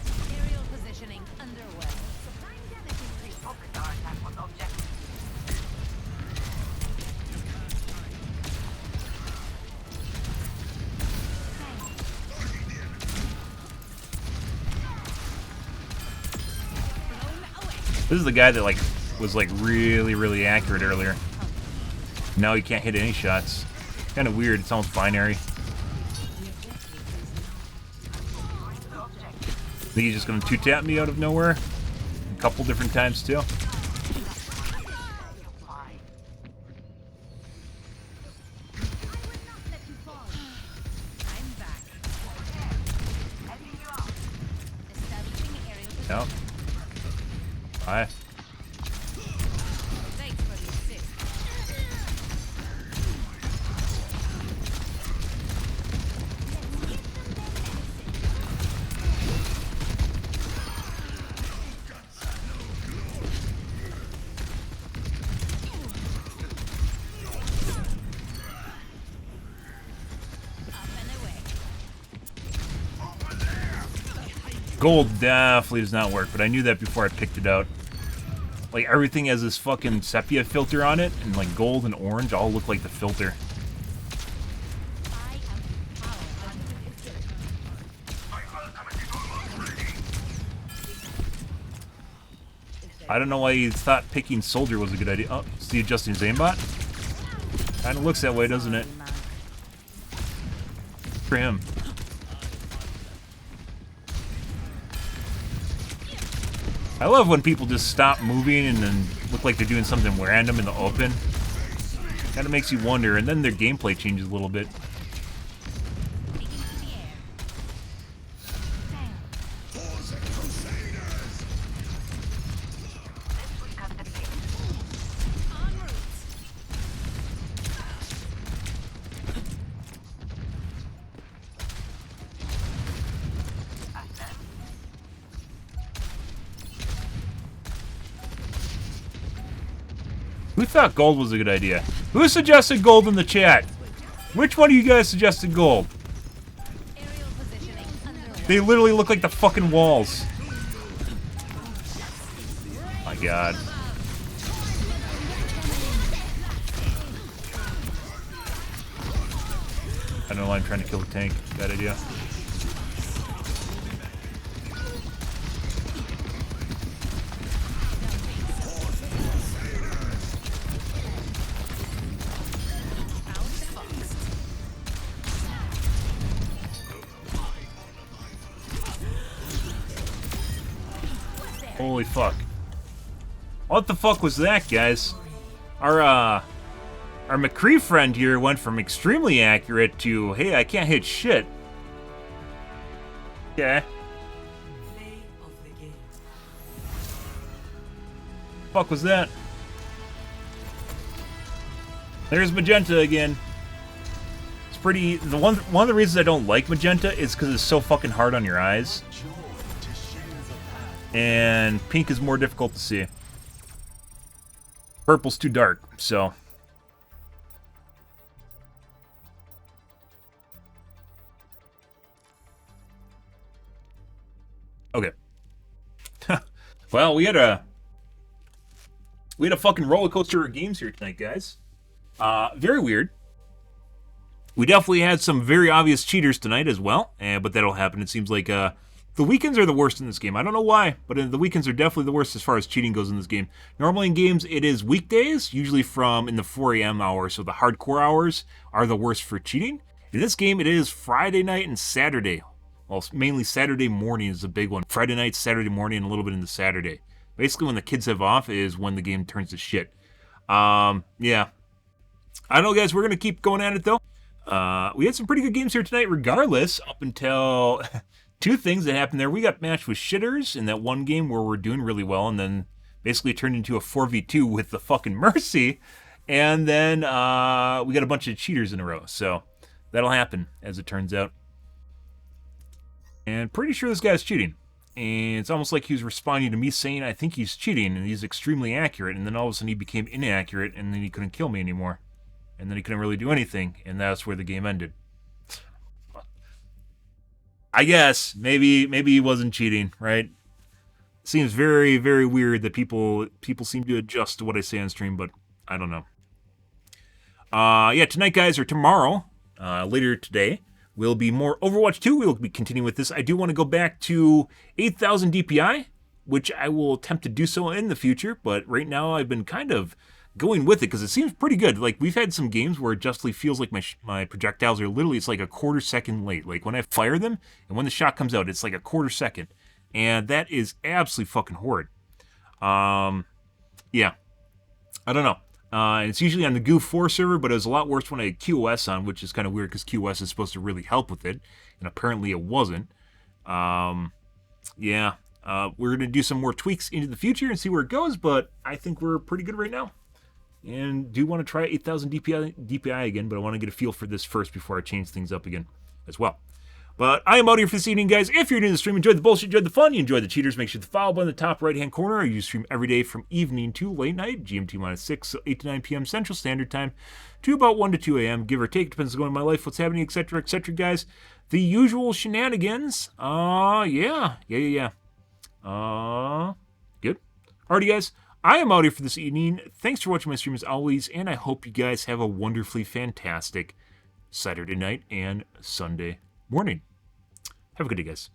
This is the guy that like was like really accurate earlier. Now he can't hit any shots. Kind of weird. It's almost binary. I think he's just gonna two-tap me out of nowhere. A couple different times too. Yep. Bye. Gold definitely does not work, but I knew that before I picked it out. Like, everything has this fucking sepia filter on it, and like gold and orange all look like the filter. I don't know why you thought picking soldier was a good idea. Oh, is he adjusting his aimbot? Kinda looks that way, doesn't it? For him. I love when people just stop moving and then look like they're doing something random in the open. Kind of makes you wonder, and then their gameplay changes a little bit. Who thought gold was a good idea? Who suggested gold in the chat? Which one of you guys suggested gold? They literally look like the fucking walls. My god. I don't know why I'm trying to kill the tank. Bad idea. Holy fuck. What the fuck was that, guys? Our McCree friend here went from extremely accurate to, hey, I can't hit shit. Okay. Fuck was that? There's Magenta again. It's pretty. One of the reasons I don't like Magenta is because it's so fucking hard on your eyes. And pink is more difficult to see. Purple's too dark, so. Okay. Well, we had a fucking roller coaster of games here tonight, guys. Very weird. We definitely had some very obvious cheaters tonight as well, but that'll happen. It seems like the weekends are the worst in this game. I don't know why, but the weekends are definitely the worst as far as cheating goes in this game. Normally in games, it is weekdays, usually from in the 4 a.m. hour, so the hardcore hours are the worst for cheating. In this game, it is Friday night and Saturday. Well, mainly Saturday morning is a big one. Friday night, Saturday morning, and a little bit into Saturday. Basically, when the kids have off is when the game turns to shit. Yeah. I don't know, guys. We're going to keep going at it, though. We had some pretty good games here tonight, regardless, up until two things that happened there. We got matched with shitters in that one game where we're doing really well, and then basically turned into a 4v2 with the fucking Mercy. And then we got a bunch of cheaters in a row. So that'll happen, as it turns out. And pretty sure this guy's cheating. And it's almost like he was responding to me saying, I think he's cheating, and he's extremely accurate. And then all of a sudden he became inaccurate, and then he couldn't kill me anymore. And then he couldn't really do anything, and that's where the game ended. I guess, maybe he wasn't cheating, right? Seems very, very weird that people seem to adjust to what I say on stream, but I don't know. Yeah, tonight, guys, or tomorrow, later today, will be more Overwatch 2. We'll be continuing with this. I do want to go back to 8,000 DPI, which I will attempt to do so in the future, but right now I've been kind of going with it because it seems pretty good. Like, we've had some games where it justly feels like my projectiles are literally, it's like a quarter second late. Like, when I fire them and when the shot comes out, it's like a quarter second. And that is absolutely fucking horrid. Yeah. I don't know. It's usually on the Goo 4 server, but it was a lot worse when I had QoS on, which is kind of weird because QoS is supposed to really help with it, and apparently it wasn't. Yeah, we're going to do some more tweaks into the future and see where it goes, but I think we're pretty good right now. And do want to try 8,000 DPI again, but I want to get a feel for this first before I change things up again as well. But I am out here for this evening, guys. If you're new to the stream, enjoyed the bullshit, enjoyed the fun, you enjoyed the cheaters, make sure to follow button in the top right-hand corner. I usually stream every day from evening to late night, GMT-6, so 8 to 9 p.m. Central Standard Time, to about 1 to 2 a.m., give or take. Depends on what's going on in my life, what's happening, etc., guys. The usual shenanigans. Yeah. Good. Alrighty, guys. I am out here for this evening. Thanks for watching my stream as always, and I hope you guys have a wonderfully fantastic Saturday night and Sunday morning. Have a good day, guys.